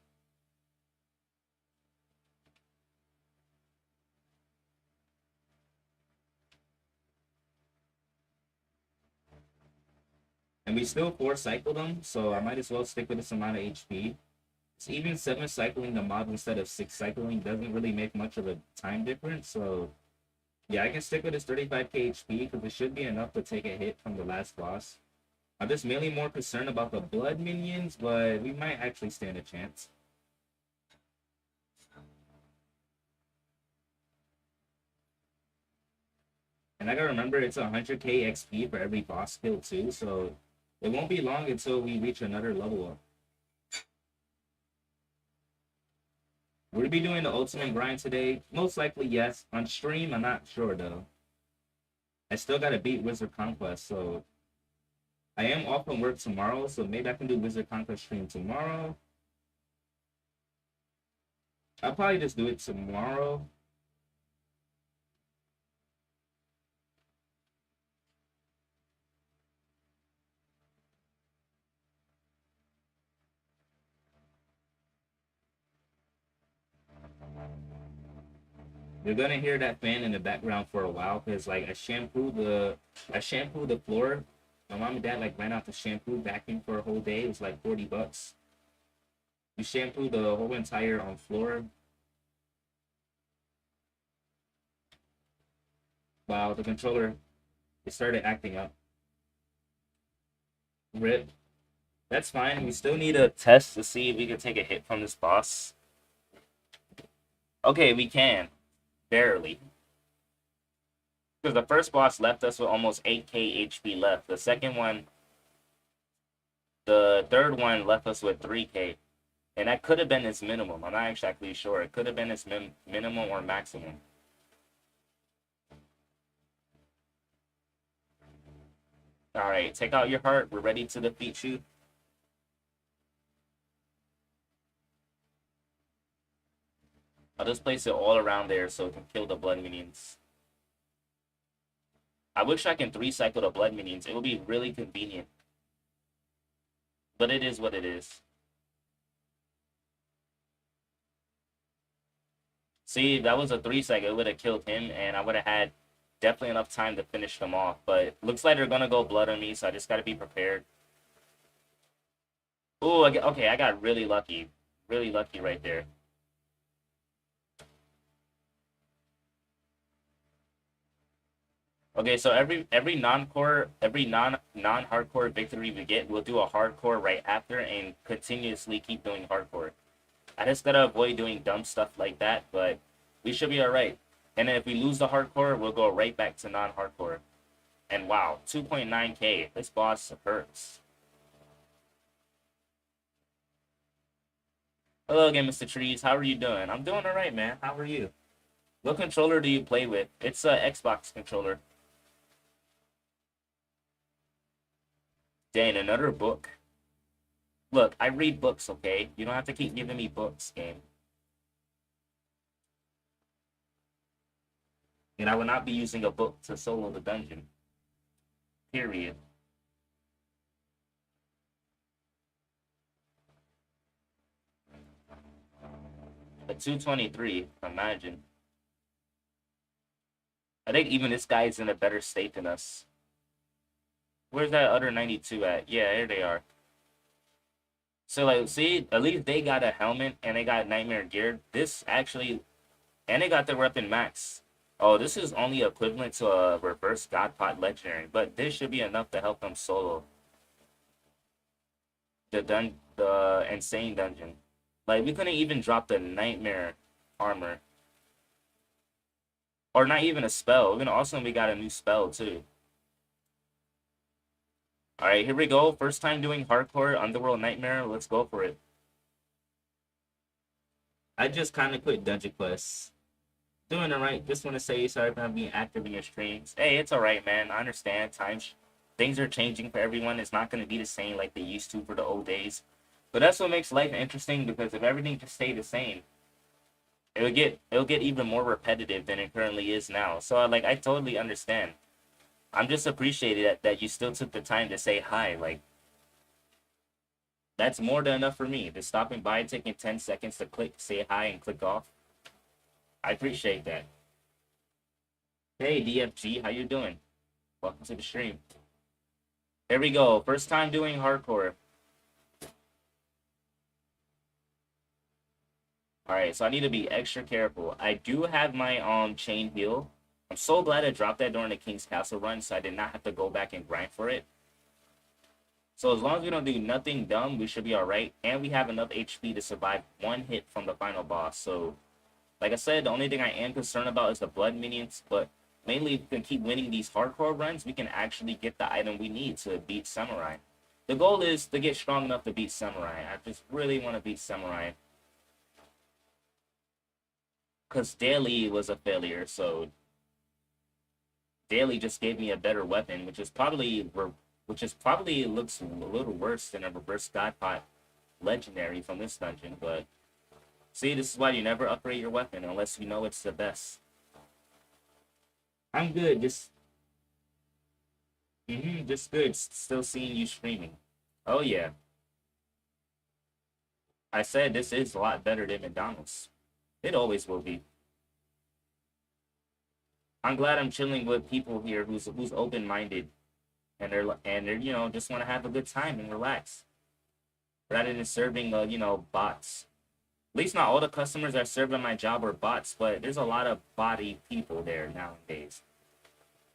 And we still 4-cycle them, so I might as well stick with this amount of HP. So even 7-cycling the mob instead of 6-cycling doesn't really make much of a time difference, so yeah, I can stick with this 35k HP because it should be enough to take a hit from the last boss. I'm just mainly more concerned about the blood minions, but we might actually stand a chance. And I gotta remember it's 100k XP for every boss kill too, so it won't be long until we reach another level up. Will we be doing the ultimate grind today? Most likely yes. On stream, I'm not sure though. I still gotta beat Wizard Conquest, so I am off from work tomorrow, so maybe I can do Wizard Conquest stream tomorrow. I'll probably just do it tomorrow. You're gonna hear that fan in the background for a while because like I shampooed the floor. My mom and dad like ran out the shampoo vacuum for a whole day. It was like $40. We shampooed the whole entire floor. Wow, the controller it started acting up. Rip. That's fine. We still need a test to see if we can take a hit from this boss. Okay, we can. Barely. Because the first boss left us with almost 8k HP left. The third one left us with 3k. And that could have been its minimum. I'm not exactly sure. It could have been its minimum or maximum. Alright, take out your heart. We're ready to defeat you. I'll just place it all around there so it can kill the blood minions. I wish I can 3-cycle the blood minions. It would be really convenient. But it is what it is. See, that was a 3-cycle. It would have killed him, and I would have had definitely enough time to finish them off. But looks like they're going to go blood on me, so I just got to be prepared. Ooh, okay, I got really lucky. Really lucky right there. Okay, so every non-hardcore victory we get, we'll do a hardcore right after and continuously keep doing hardcore. I just gotta avoid doing dumb stuff like that, but we should be alright. And then if we lose the hardcore, we'll go right back to non-hardcore. And wow, 2.9k. This boss hurts. Hello again, Mr. Trees. How are you doing? I'm doing alright, man. How are you? What controller do you play with? It's a Xbox controller. Dang, another book. Look, I read books, okay? You don't have to keep giving me books, game. And I will not be using a book to solo the dungeon. Period. A 223, imagine. I think even this guy is in a better state than us. Where's that other 92 at? Yeah, here they are. So, like, see, at least they got a helmet and they got nightmare gear. This actually, and they got their weapon max. Oh, this is only equivalent to a reverse Godpot legendary, but this should be enough to help them solo the insane dungeon. Like we couldn't even drop the nightmare armor, or not even a spell. Even also we got a new spell too. All right, here we go. First time doing hardcore Underworld Nightmare. Let's go for it. I just kind of quit Dungeon Quest. Doing it right. Just want to say sorry for not being active in your streams. Hey, it's all right, man. I understand. Things are changing for everyone. It's not going to be the same like they used to for the old days. But that's what makes life interesting, because if everything just stayed the same, it'll get even more repetitive than it currently is now. So like I totally understand. I'm just appreciated that you still took the time to say hi. Like that's more than enough for me. Just stopping by, taking 10 seconds to click, say hi, and click off. I appreciate that. Hey DFG, how you doing? Welcome to the stream. Here we go. First time doing hardcore. All right, so I need to be extra careful. I do have my chain heal. I'm so glad I dropped that during the King's Castle run, so I did not have to go back and grind for it. So as long as we don't do nothing dumb, we should be all right. And we have enough HP to survive one hit from the final boss. So, like I said, the only thing I am concerned about is the blood minions. But mainly, if we can keep winning these hardcore runs, we can actually get the item we need to beat Samurai. The goal is to get strong enough to beat Samurai. I just really want to beat Samurai. Because Daily was a failure, so Daily just gave me a better weapon, which is probably looks a little worse than a reverse Godpot legendary from this dungeon. But see, this is why you never upgrade your weapon unless you know it's the best. I'm good, just just good. Still seeing you streaming. Oh yeah, I said this is a lot better than McDonald's. It always will be. I'm glad I'm chilling with people here who's open minded, and they're just want to have a good time and relax rather than serving bots. At least not all the customers that serve at my job are bots, but there's a lot of body people there nowadays.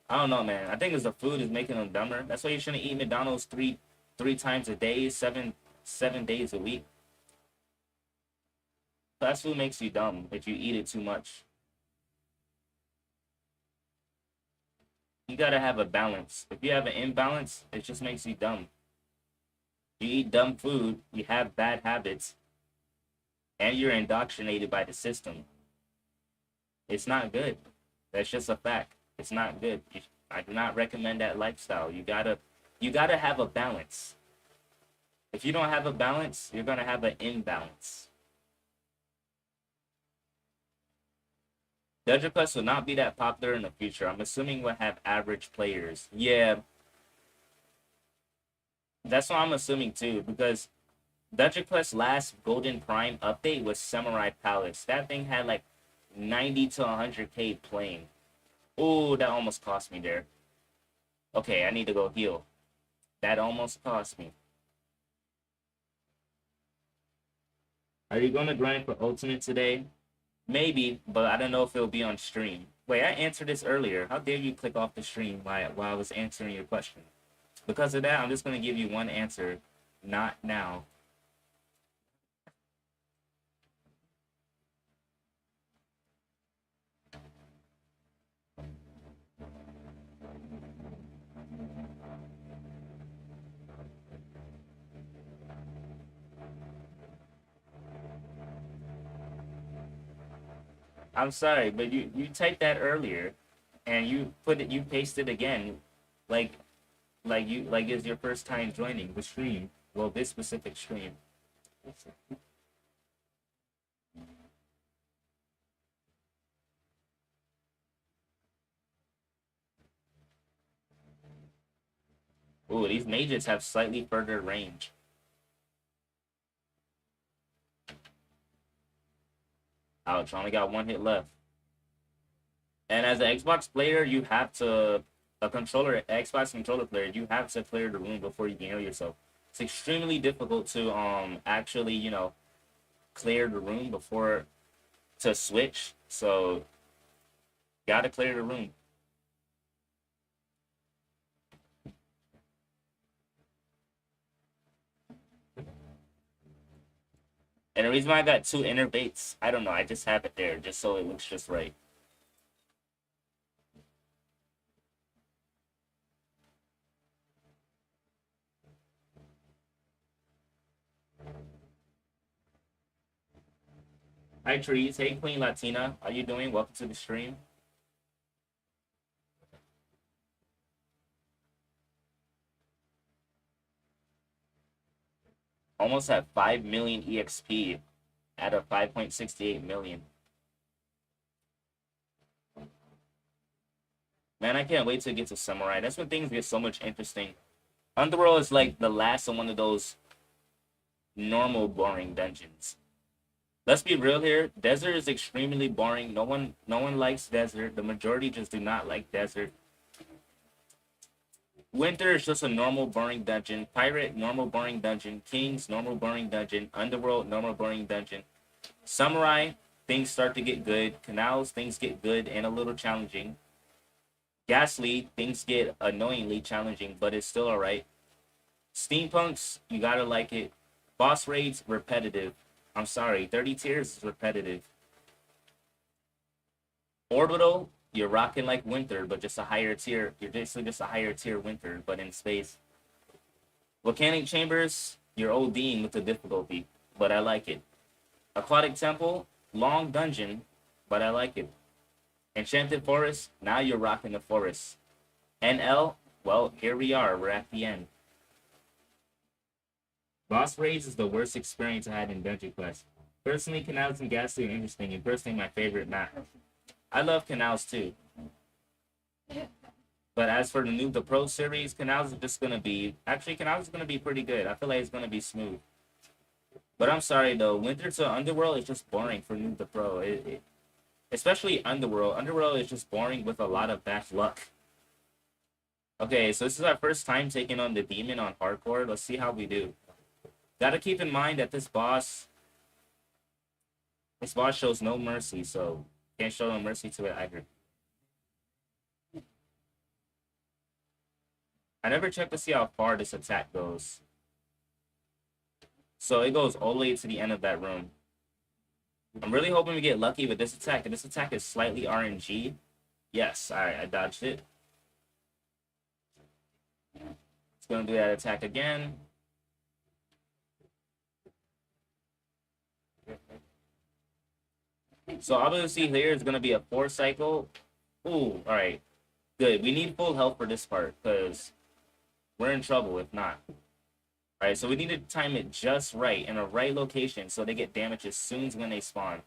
I don't know, man. I think it's the food is making them dumber. That's why you shouldn't eat McDonald's three times a day, seven days a week. Fast food makes you dumb if you eat it too much. You gotta have a balance. If you have an imbalance, it just makes you dumb. You eat dumb food, you have bad habits, and you're indoctrinated by the system. It's not good. That's just a fact. It's not good. I do not recommend that lifestyle. You gotta have a balance. If you don't have a balance, you're gonna have an imbalance. Dungeon Quest will not be that popular in the future. I'm assuming we'll have average players. Yeah, that's what I'm assuming too, because Dungeon Quest last Golden Prime update was Samurai Palace. That thing had like 90 to 100k playing. Oh, that almost cost me there. Okay, I need to go heal. That almost cost me. Are you going to grind for Ultimate today? Maybe, but I don't know if it'll be on stream. Wait, I answered this earlier. How dare you click off the stream while I was answering your question? Because of that, I'm just going to give you one answer. Not now. I'm sorry, but you typed that earlier, and you pasted again, like it's your first time joining the stream. Well, this specific stream. Ooh, these mages have slightly further range. Ouch, I only got one hit left. And as an Xbox player, you have to Xbox controller player, you have to clear the room before you can heal yourself. It's extremely difficult to actually, clear the room before to switch. So Gotta clear the room. And the reason why I got 2 inner baits, I don't know. I just have it there just so it looks just right. Hi, Trees. Hey, Queen Latina. How you doing? Welcome to the stream. Almost at 5 million EXP out of 5.68 million. Man, I can't wait to get to Samurai. That's when things get so much interesting. Underworld is like the last of one of those normal boring dungeons. Let's be real here. Desert is extremely boring. No one likes desert. The majority just do not like desert. Winter is just a normal boring dungeon. Pirate, normal boring dungeon. Kings, normal boring dungeon. Underworld, normal boring dungeon. Samurai, things start to get good. Canals, things get good and a little challenging. Ghastly, things get annoyingly challenging, but it's still alright. Steampunks, you gotta like it. Boss raids, repetitive. I'm sorry, 30 tiers is repetitive. Orbital, you're rocking like Winter, but just a higher tier. You're basically just a higher tier Winter, but in space. Volcanic Chambers, you're ODing with the difficulty, but I like it. Aquatic Temple, long dungeon, but I like it. Enchanted Forest, now you're rocking the forest. NL, well, here we are. We're at the end. Boss raids is the worst experience I had in Dungeon Quest. Personally, Canals and Ghastly are interesting, and personally, my favorite map. I love Canals too. But as for the Noob the Pro series, Canals is just gonna be Canals is gonna be pretty good. I feel like it's gonna be smooth. But I'm sorry though, Winter to Underworld is just boring for Noob the Pro. Especially Underworld. Underworld is just boring with a lot of bad luck. Okay, so this is our first time taking on the demon on hardcore. Let's see how we do. Gotta keep in mind that this boss shows no mercy, so can't show no mercy to it either. I never checked to see how far this attack goes. So it goes all the way to the end of that room. I'm really hoping we get lucky with this attack. And this attack is slightly RNG. Yes, alright, I dodged it. It's gonna do that attack again. So obviously here is gonna be a 4 cycle. Ooh, alright. Good. We need full health for this part, because we're in trouble if not. Alright, so we need to time it just right, in a right location, so they get damage as soon as when they spawn.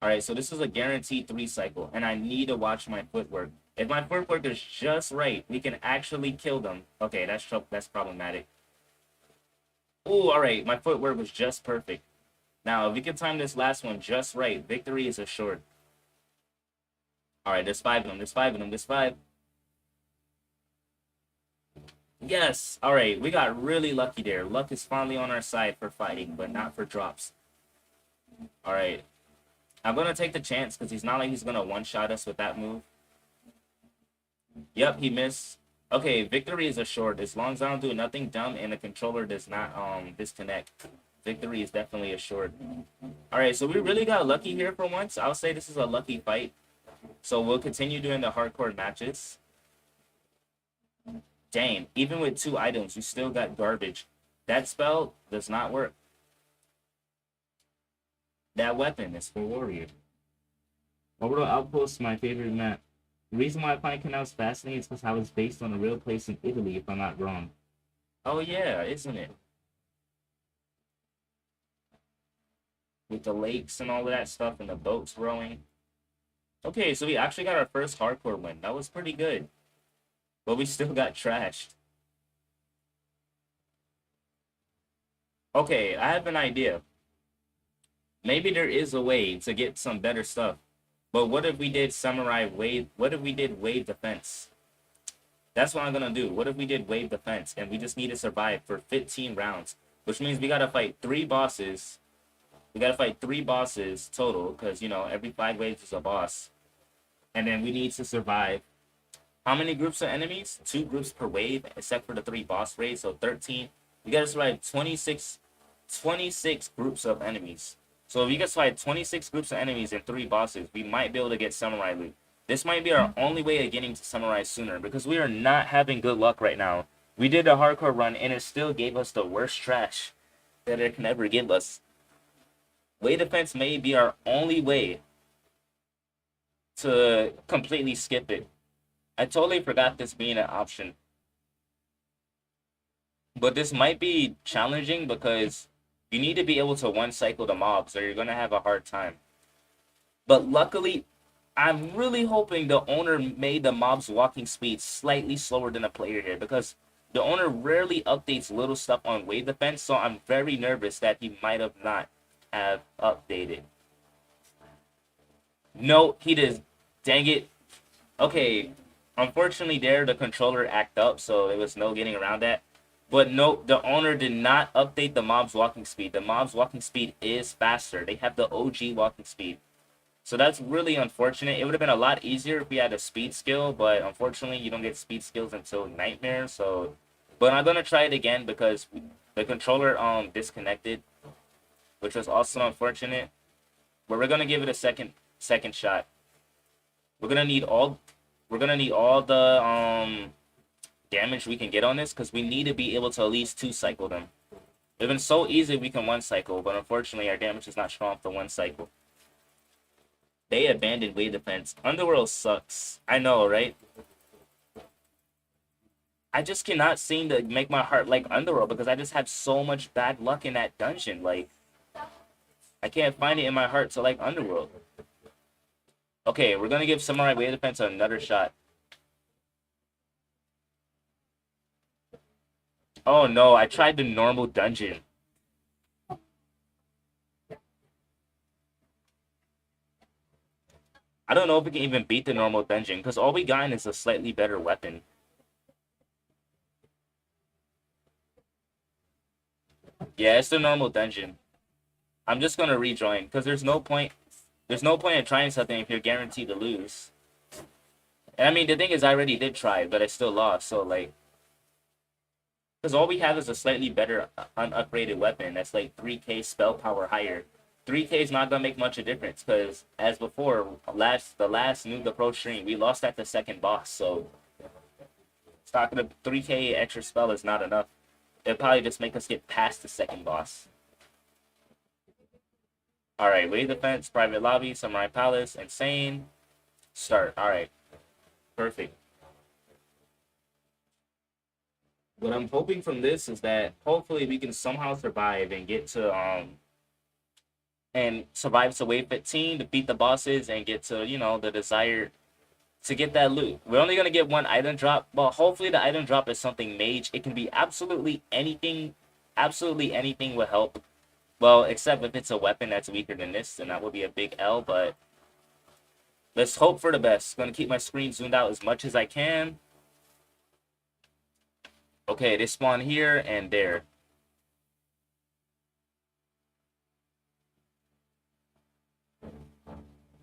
Alright, so this is a guaranteed 3 cycle, and I need to watch my footwork. If my footwork is just right, we can actually kill them. Okay, that's problematic. Ooh, alright, my footwork was just perfect. Now, if we can time this last one just right, victory is assured. Alright, there's 5 of them, there's 5. Yes! Alright, we got really lucky there. Luck is finally on our side for fighting, but not for drops. Alright. I'm gonna take the chance, because he's not like he's gonna one-shot us with that move. Yep, he missed. Okay, victory is assured. As long as I don't do nothing dumb and the controller does not disconnect. Victory is definitely assured. Alright, so we really got lucky here for once. I'll say this is a lucky fight. So we'll continue doing the hardcore matches. Dang, even with 2 items, we still got garbage. That spell does not work. That weapon is for warrior. Orbital Outpost is my favorite map. The reason why I find Canals fascinating is because how it's based on a real place in Italy, if I'm not wrong. Oh yeah, isn't it? With the lakes and all of that stuff and the boats rowing. Okay, so we actually got our first hardcore win. That was pretty good. But we still got trashed. Okay, I have an idea. Maybe there is a way to get some better stuff. But what if we did samurai wave? What if we did wave defense? That's what I'm gonna do. What if we did wave defense and we just need to survive for 15 rounds? Which means we gotta fight 3 bosses. We gotta fight 3 bosses total, because, you know, every 5 waves is a boss. And then we need to survive. How many groups of enemies? 2 groups per wave, except for the 3 boss raids, so 13. We gotta survive 26 groups of enemies. So if we can survive 26 groups of enemies and 3 bosses, we might be able to get Samurai loot. This might be our only way of getting to Samurai sooner, because we are not having good luck right now. We did a hardcore run, and it still gave us the worst trash that it can ever give us. Wave defense may be our only way to completely skip it. I totally forgot this being an option. But this might be challenging because you need to be able to one cycle the mobs or you're going to have a hard time. But luckily, I'm really hoping the owner made the mob's walking speed slightly slower than a player here, because the owner rarely updates little stuff on wave defense, so I'm very nervous that he might have not have updated. No, he does. Dang it. Okay, unfortunately there the controller act up, so there was no getting around that. But no, the owner did not update the mob's walking speed. The mob's walking speed is faster. They have the OG walking speed. So that's really unfortunate. It would have been a lot easier if we had a speed skill, but unfortunately you don't get speed skills until Nightmare. So, but I'm gonna try it again because the controller disconnected, which was also unfortunate. But we're gonna give it a second shot. We're gonna need all the damage we can get on this, because we need to be able to at least 2 cycle them. It's been so easy we can 1 cycle, but unfortunately our damage is not strong for 1 cycle. They abandoned wave defense. Underworld sucks. I know, right? I just cannot seem to make my heart like Underworld because I just have so much bad luck in that dungeon. Like, I can't find it in my heart to like Underworld. Okay, we're gonna give Samurai wave defense another shot. Oh no, I tried the normal dungeon. I don't know if we can even beat the normal dungeon, because all we got is a slightly better weapon. Yeah, it's the normal dungeon. I'm just gonna rejoin, because there's no point in trying something if you're guaranteed to lose. And I mean, the thing is, I already did try it, but I still lost, so like, because all we have is a slightly better unupgraded weapon that's like 3k spell power higher. 3k is not gonna make much of a difference, because as before, the last Noob the Pro stream, we lost at the second boss, so stocking a 3k extra spell is not enough. It'll probably just make us get past the second boss. Alright, wave defense, private lobby, samurai palace, insane. Start. Alright. Perfect. What I'm hoping from this is that hopefully we can somehow survive and get to and survive to wave 15, defeat the bosses, and get to, you know, the desired to get that loot. We're only gonna get 1 item drop, but hopefully the item drop is something mage. It can be absolutely anything. Absolutely anything will help. Well, except if it's a weapon that's weaker than this, then that would be a big L, but let's hope for the best. Gonna keep my screen zoomed out as much as I can. Okay, they spawn here and there.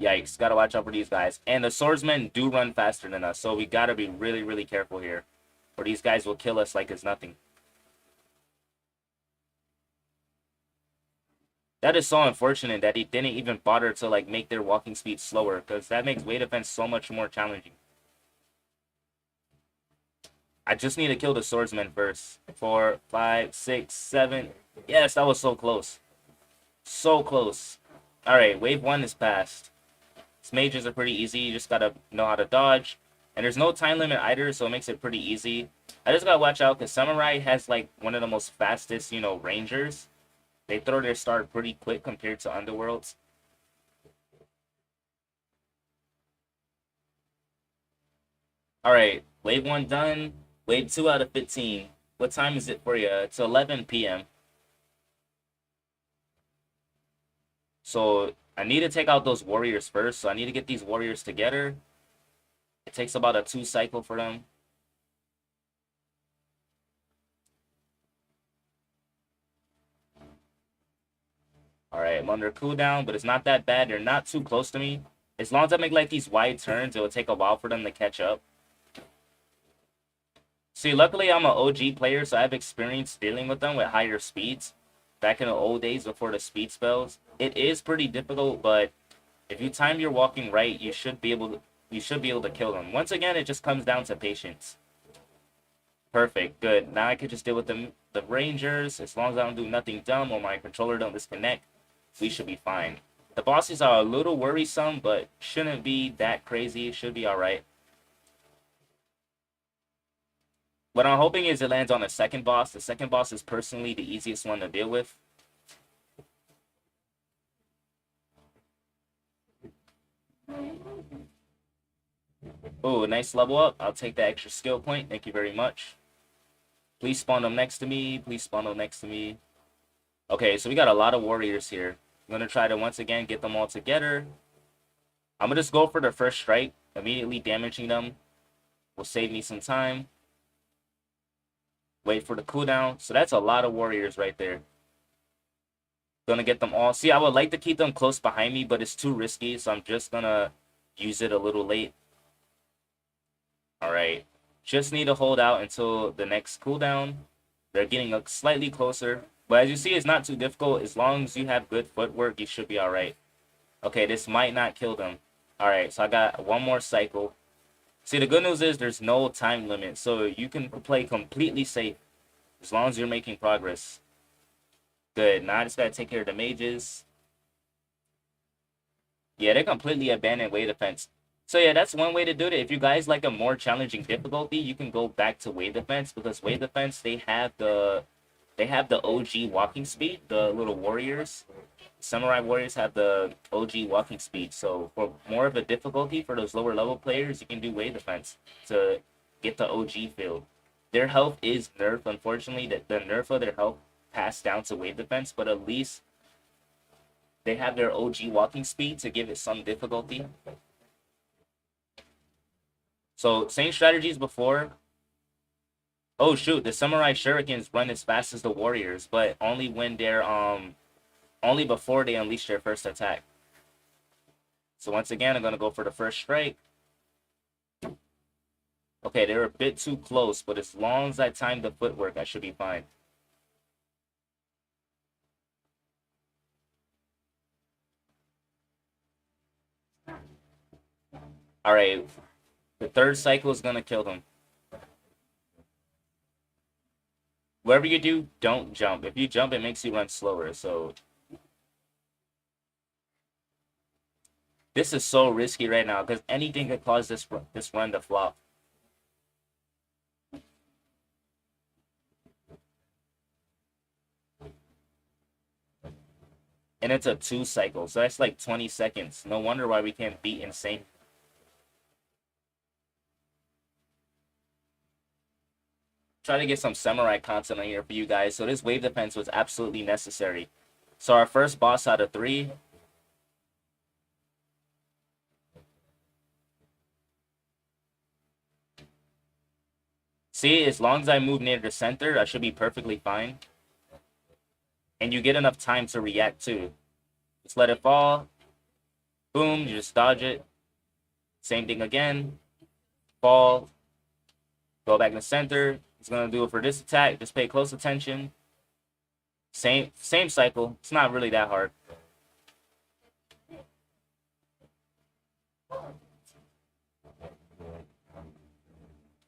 Yikes, gotta watch out for these guys. And the swordsmen do run faster than us, so we gotta be really, really careful here, or these guys will kill us like it's nothing. That is so unfortunate that he didn't even bother to like make their walking speed slower, because that makes wave defense so much more challenging. I just need to kill the swordsman first. 4, 5, 6, 7. Yes, that was so close. So close. Alright, wave 1 is passed. These mages are pretty easy. You just gotta know how to dodge. And there's no time limit either, so it makes it pretty easy. I just gotta watch out because Samurai has like one of the most fastest, you know, rangers. They throw their start pretty quick compared to Underworlds. Alright, wave 1 done. Wave 2 out of 15. What time is it for you? It's 11 p.m. So I need to take out those warriors first. So I need to get these warriors together. It takes about a 2 cycle for them. Alright, I'm under cooldown, but it's not that bad. They're not too close to me. As long as I make like these wide turns, it will take a while for them to catch up. See, luckily I'm an OG player, so I have experience dealing with them with higher speeds. Back in the old days before the speed spells, it is pretty difficult, but if you time your walking right, you should be able to kill them. Once again, it just comes down to patience. Perfect, good. Now I can just deal with the rangers. As long as I don't do nothing dumb or my controller don't disconnect, we should be fine. The bosses are a little worrisome, but shouldn't be that crazy. It should be alright. What I'm hoping is it lands on the second boss. The second boss is personally the easiest one to deal with. Oh, nice level up. I'll take that extra skill point. Thank you very much. Please spawn them next to me. Please spawn them next to me. Okay, so we got a lot of warriors here. I'm going to try to once again get them all together. I'm going to just go for the first strike. Immediately damaging them will save me some time. Wait for the cooldown. So that's a lot of warriors right there. Gonna get them all. See, I would like to keep them close behind me, but it's too risky, so I'm just gonna use it a little late. Alright. Just need to hold out until the next cooldown. They're getting slightly closer. But as you see, it's not too difficult. As long as you have good footwork, you should be alright. Okay, this might not kill them. Alright, so I got one more cycle. See, the good news is there's no time limit, so you can play completely safe as long as you're making progress. Good. Now I just gotta take care of the mages. Yeah, they completely abandoned wave defense. So yeah, that's one way to do it. If you guys like a more challenging difficulty, you can go back to wave defense, because wave defense they have the OG walking speed, the little warriors. Samurai warriors have the OG walking speed. So for more of a difficulty for those lower level players, you can do wave defense to get the OG feel. Their health is nerfed, unfortunately. The nerf of their health passed down to wave defense, but at least they have their OG walking speed to give it some difficulty. So same strategies before. Oh shoot, the samurai shurikens run as fast as the warriors, but only when they're only before they unleash their first attack. So once again, I'm gonna go for the first strike. Okay, they're a bit too close, but as long as I time the footwork, I should be fine. Alright, the third cycle is gonna kill them. Whatever you do, don't jump. If you jump, it makes you run slower, so... This is so risky right now, because anything could cause this run to flop. And it's a 2 cycle, so that's like 20 seconds. No wonder why we can't beat Insane. Try to get some samurai content on here for you guys. So this wave defense was absolutely necessary. So our first boss out of 3. See, as long as I move near the center, I should be perfectly fine. And you get enough time to react too. Just let it fall. Boom, you just dodge it. Same thing again. Fall. Go back in the center. It's gonna do it for this attack. Just pay close attention. Same cycle. It's not really that hard.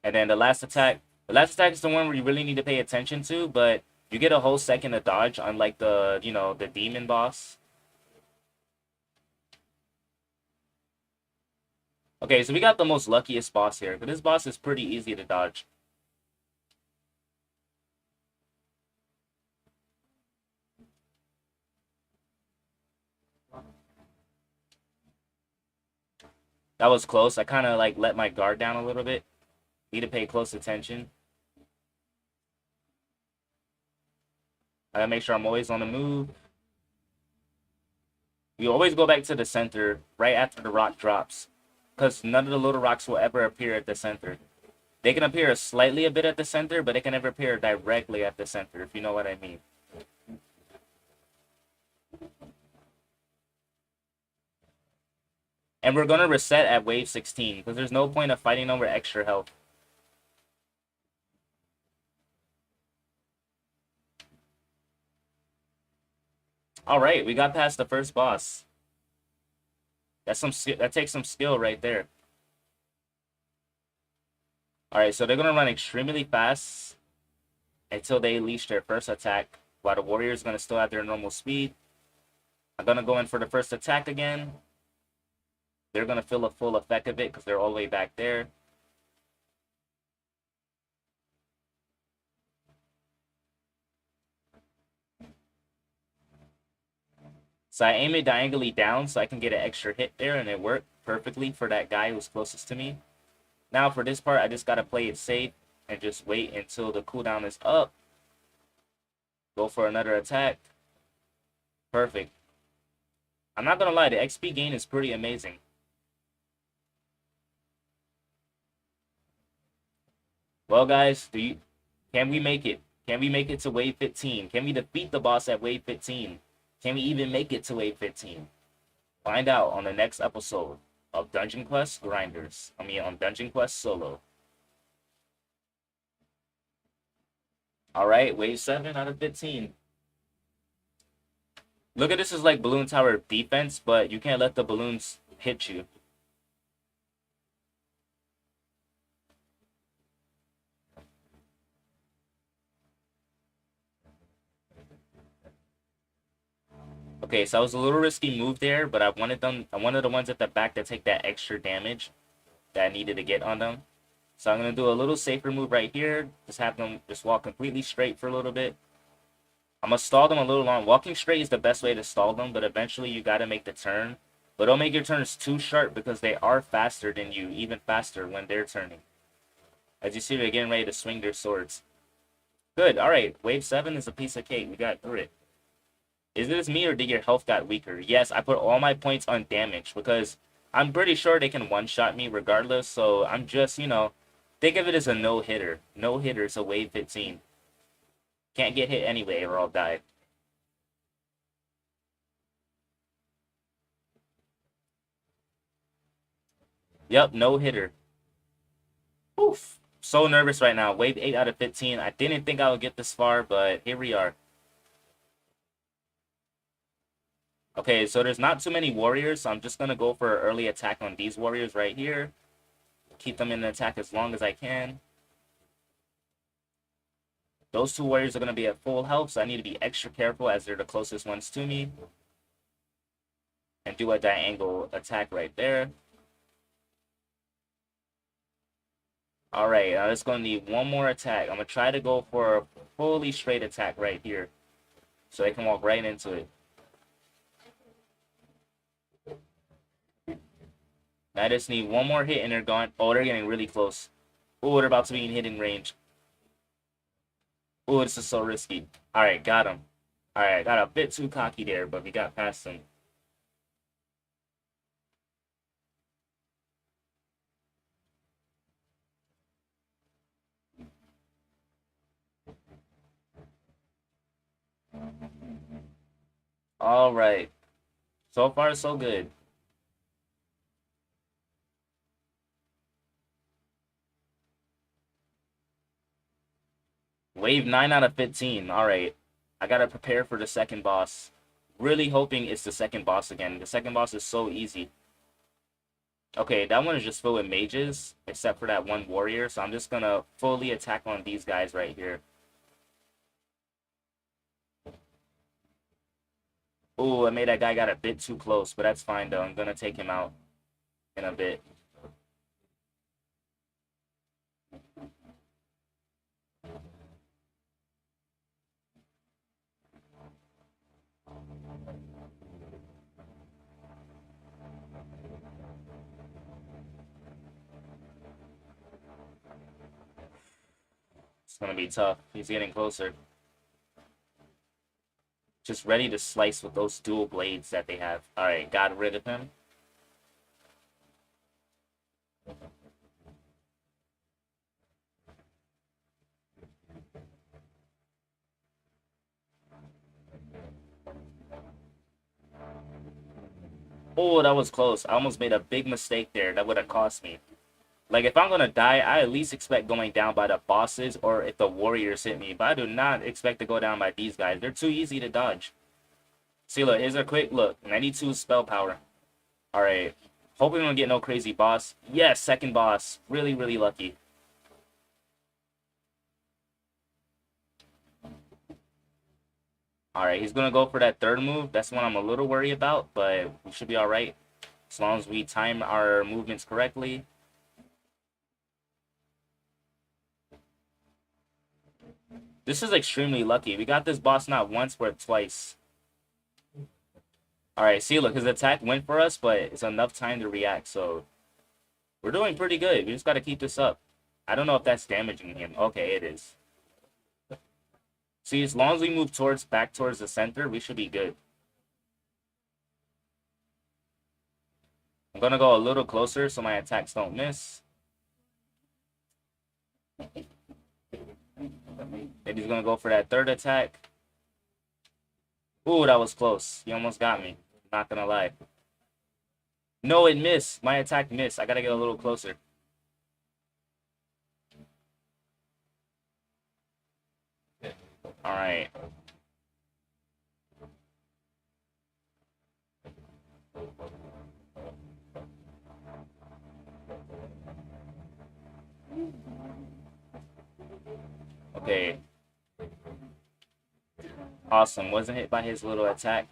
And then the last attack is the one where you really need to pay attention to, but you get a whole second to dodge, unlike the, the demon boss. Okay, so we got the most luckiest boss here, but this boss is pretty easy to dodge. That was close. I kind of like let my guard down a little bit. Need to pay close attention. I gotta make sure I'm always on the move. You always go back to the center right after the rock drops, because none of the little rocks will ever appear at the center. They can appear slightly a bit at the center, but they can never appear directly at the center, if you know what I mean. And we're going to reset at wave 16 because there's no point of fighting over extra health. All right, we got past the first boss. That takes some skill right there. All right, so they're going to run extremely fast until they unleash their first attack, while the warrior is going to still have their normal speed. I'm going to go in for the first attack again. They're going to feel the full effect of it because they're all the way back there. So I aim it diagonally down so I can get an extra hit there, and it worked perfectly for that guy who's closest to me. Now for this part, I just got to play it safe and just wait until the cooldown is up. Go for another attack. Perfect. I'm not going to lie, the XP gain is pretty amazing. Well, guys, can we make it? Can we make it to wave 15? Can we defeat the boss at wave 15? Can we even make it to wave 15? Find out on the next episode of Dungeon Quest Grinders. On Dungeon Quest Solo. Alright, wave 7 out of 15. Look at this as like balloon tower defense, but you can't let the balloons hit you. Okay, so I was a little risky move there, but I wanted the ones at the back that take that extra damage that I needed to get on them. So I'm gonna do a little safer move right here. Just have them just walk completely straight for a little bit. I'm gonna stall them a little long. Walking straight is the best way to stall them, but eventually you gotta make the turn. But don't make your turns too sharp because they are faster than you, even faster when they're turning. As you see, they're getting ready to swing their swords. Good, alright. Wave 7 is a piece of cake. We got through it. Is this me or did your health got weaker? Yes, I put all my points on damage because I'm pretty sure they can one-shot me regardless. So I'm just, think of it as a no-hitter. No-hitter, so wave 15. Can't get hit anyway or I'll die. Yep, no-hitter. Oof. So nervous right now. Wave 8 out of 15. I didn't think I would get this far, but here we are. Okay, so there's not too many warriors, so I'm just going to go for an early attack on these warriors right here. Keep them in the attack as long as I can. Those two warriors are going to be at full health, so I need to be extra careful as they're the closest ones to me. And do a diagonal attack right there. Alright, now it's going to need one more attack. I'm going to try to go for a fully straight attack right here. So they can walk right into it. I just need one more hit and they're gone. Oh, they're getting really close. Oh, they're about to be in hitting range. Oh, this is so risky. Alright, got him. Alright, got a bit too cocky there, but we got past him. Alright. So far, so good. Wave 9 out of 15. Alright. I gotta prepare for the second boss. Really hoping it's the second boss again. The second boss is so easy. Okay, that one is just filled with mages, except for that one warrior. So I'm just gonna fully attack on these guys right here. Oh, I made that guy got a bit too close, but that's fine though. I'm gonna take him out in a bit. It's gonna be tough. He's getting closer. Just ready to slice with those dual blades that they have. Alright, got rid of him. Oh, that was close. I almost made a big mistake there. That would have cost me. Like, if I'm gonna die, I at least expect going down by the bosses or if the warriors hit me. But I do not expect to go down by these guys. They're too easy to dodge. See, look, here's a quick look. 92 spell power. All right. Hoping we don't get no crazy boss. Yes, second boss. Really, really lucky. All right, he's going to go for that third move. That's one I'm a little worried about, but we should be all right. As long as we time our movements correctly. This is extremely lucky. We got this boss not once, but twice. All right, see, look, his attack went for us, but it's enough time to react, so we're doing pretty good. We just got to keep this up. I don't know if that's damaging him. Okay, it is. See, as long as we move back towards the center, we should be good. I'm going to go a little closer so my attacks don't miss. Maybe he's going to go for that third attack. Ooh, that was close. He almost got me. Not going to lie. No, it missed. My attack missed. I got to get a little closer. All right. Okay. Awesome. Wasn't hit by his little attack.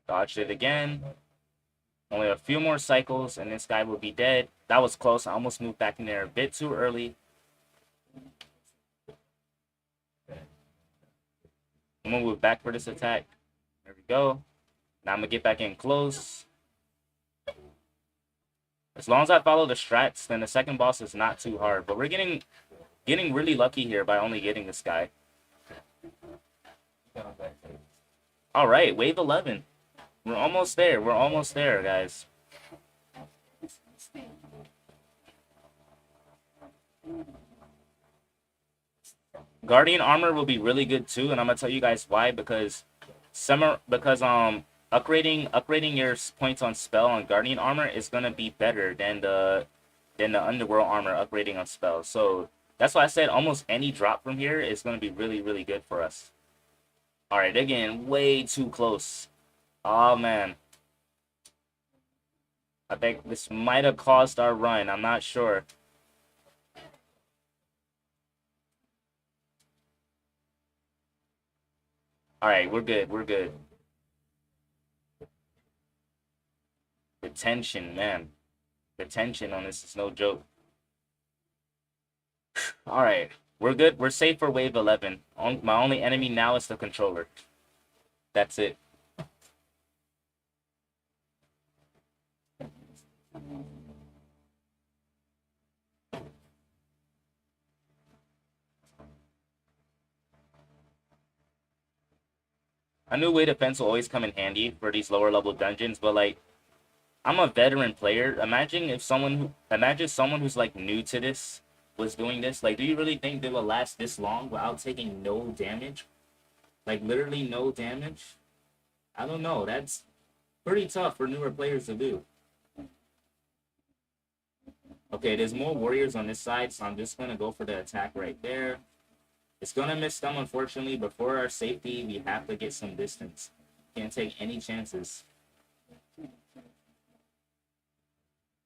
Dodged it again. Only a few more cycles, and this guy will be dead. That was close. I almost moved back in there a bit too early. I'm going to move back for this attack. There we go. Now I'm going to get back in close. As long as I follow the strats, then the second boss is not too hard. But we're getting really lucky here by only getting this guy. All right, wave 11. We're almost there. We're almost there, guys. Guardian armor will be really good too, and I'm gonna tell you guys why. Because upgrading your points on spell on Guardian armor is gonna be better than the Underworld armor upgrading on spell. So that's why I said almost any drop from here is gonna be really, really good for us. All right, again, way too close. Oh man, I think this might have caused our run. I'm not sure. All right, we're good. We're good. The tension, man. The tension on this is no joke. All right, we're good. We're safe for wave 11. My only enemy now is the controller. That's it. I knew way defense will always come in handy for these lower level dungeons, but like, I'm a veteran player. Imagine someone who's like new to this was doing this. Like, do you really think they will last this long without taking no damage? Like, literally no damage? I don't know. That's pretty tough for newer players to do. Okay, there's more warriors on this side, so I'm just gonna go for the attack right there. It's gonna miss them, unfortunately, but for our safety, we have to get some distance. Can't take any chances.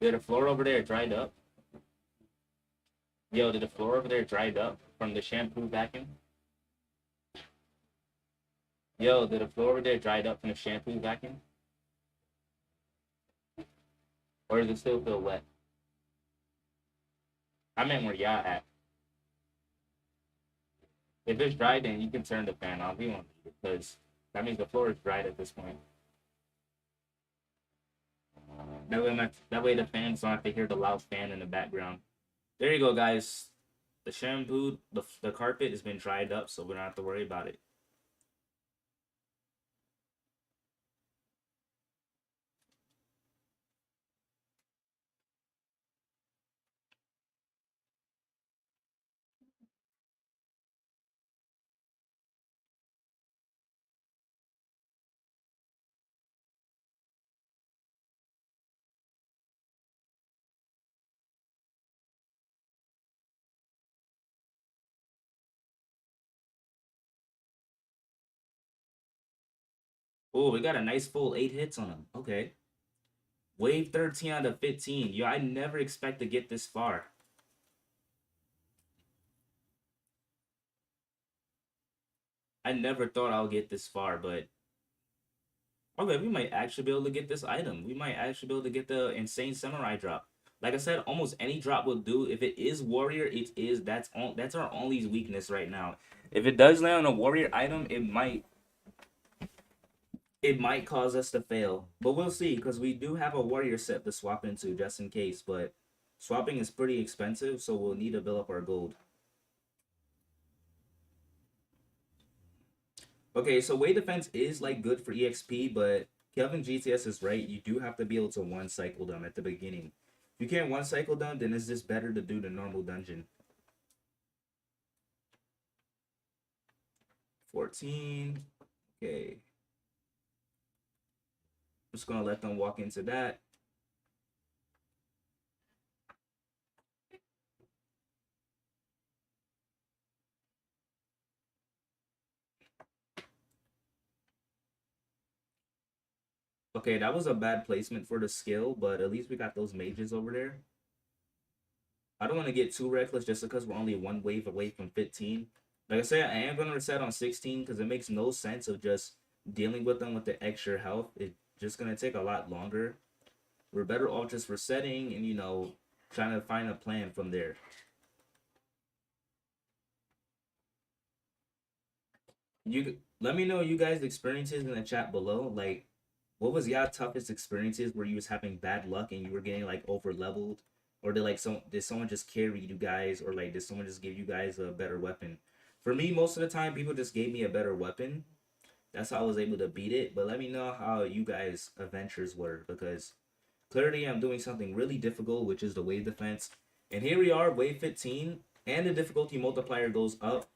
Did the floor over there dried up? Yo, did the floor over there dried up from the shampoo vacuum? Yo, did the floor over there dried up from the shampoo vacuum? Or does it still feel wet? I meant where y'all at. If it's dry, then you can turn the fan off. We won't need it, because that means the floor is dried at this point. That way the fans don't have to hear the loud fan in the background. There you go, guys. The shampoo, the carpet has been dried up, so we don't have to worry about it. Oh, we got a nice full 8 hits on him. Okay. Wave 13 out of 15. Yo, I never expect to get this far. I never thought I'll get this far, but okay, we might actually be able to get this item. We might actually be able to get the insane samurai drop. Like I said, almost any drop will do. If it is warrior, it is that's our only weakness right now. If it does land on a warrior item, it might cause us to fail. But we'll see, because we do have a warrior set to swap into just in case. But swapping is pretty expensive, so we'll need to build up our gold. Okay, so wave defense is like good for EXP, but Kelvin GTS is right. You do have to be able to one cycle them at the beginning. If you can't one cycle them, then it's just better to do the normal dungeon. 14. Okay. Just gonna let them walk into that. Okay, that was a bad placement for the skill, but at least we got those mages over there. I don't want to get too reckless just because we're only one wave away from 15. Like I said, I am going to reset on 16 because it makes no sense of just dealing with them with the extra health. It's just going to take a lot longer. We're better off just resetting and, trying to find a plan from there. You let me know you guys' experiences in the chat below. Like, what was y'all toughest experiences where you was having bad luck and you were getting like over leveled, or did someone just carry you guys, or like did someone just give you guys a better weapon? For me, most of the time, people just gave me a better weapon. That's how I was able to beat it. But let me know how you guys' adventures were, because clearly I'm doing something really difficult, which is the wave defense. And here we are, wave 15, and the difficulty multiplier goes up,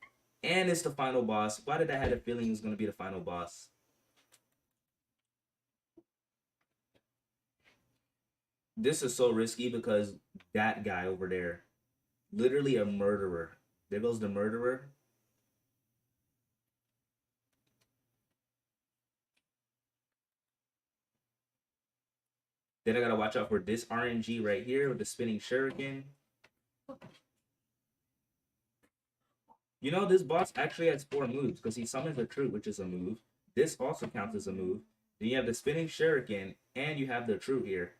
and it's the final boss. Why did I have a feeling it was going to be the final boss? This is so risky because that guy over there, literally a murderer. There goes the murderer. Then I gotta watch out for this RNG right here with the spinning shuriken. This boss actually has 4 moves because he summons a troop, which is a move. This also counts as a move. Then you have the spinning shuriken, and you have the troop here.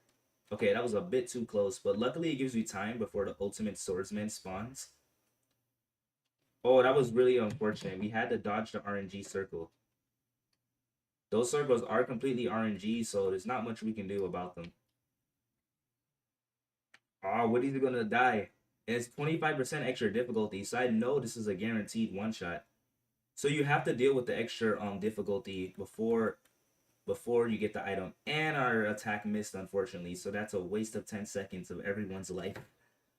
Okay, that was a bit too close, but luckily it gives you time before the ultimate swordsman spawns. Oh, that was really unfortunate. We had to dodge the RNG circle. Those circles are completely RNG, so there's not much we can do about them. Oh, Woody's gonna die. And it's 25% extra difficulty, so I know this is a guaranteed one-shot. So you have to deal with the extra difficulty before you get the item. And our attack missed, unfortunately, so that's a waste of 10 seconds of everyone's life.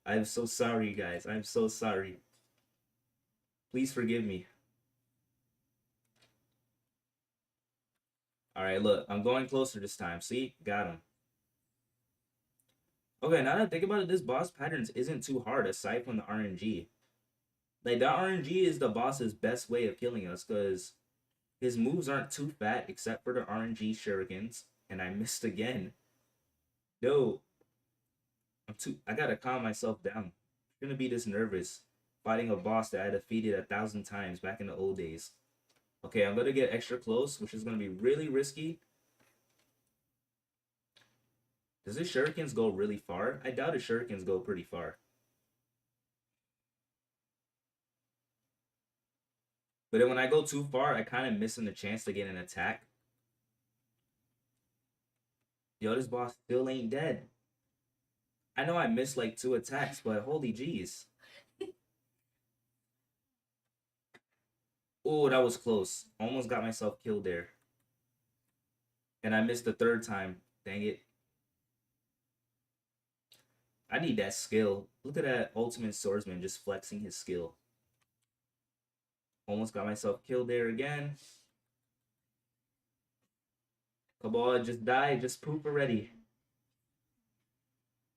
I'm so sorry, guys. I'm so sorry. Please forgive me. Alright, look. I'm going closer this time. See? Got him. Okay, now that I think about it, this boss patterns isn't too hard aside from the RNG. Like, the RNG is the boss's best way of killing us because his moves aren't too fat except for the RNG shurikens. And I missed again. No. I gotta calm myself down. I'm gonna be this nervous fighting a boss that I defeated 1,000 times back in the old days. Okay, I'm gonna get extra close, which is gonna be really risky. Does his shurikens go really far? I doubt his shurikens go pretty far. But then when I go too far, I kind of missing the chance to get an attack. Yo, this boss still ain't dead. I know I missed like 2 attacks, but holy jeez. Oh, that was close. Almost got myself killed there. And I missed the 3rd time. Dang it. I need that skill. Look at that ultimate swordsman just flexing his skill. Almost got myself killed there again. Come on, just die. Just poop already.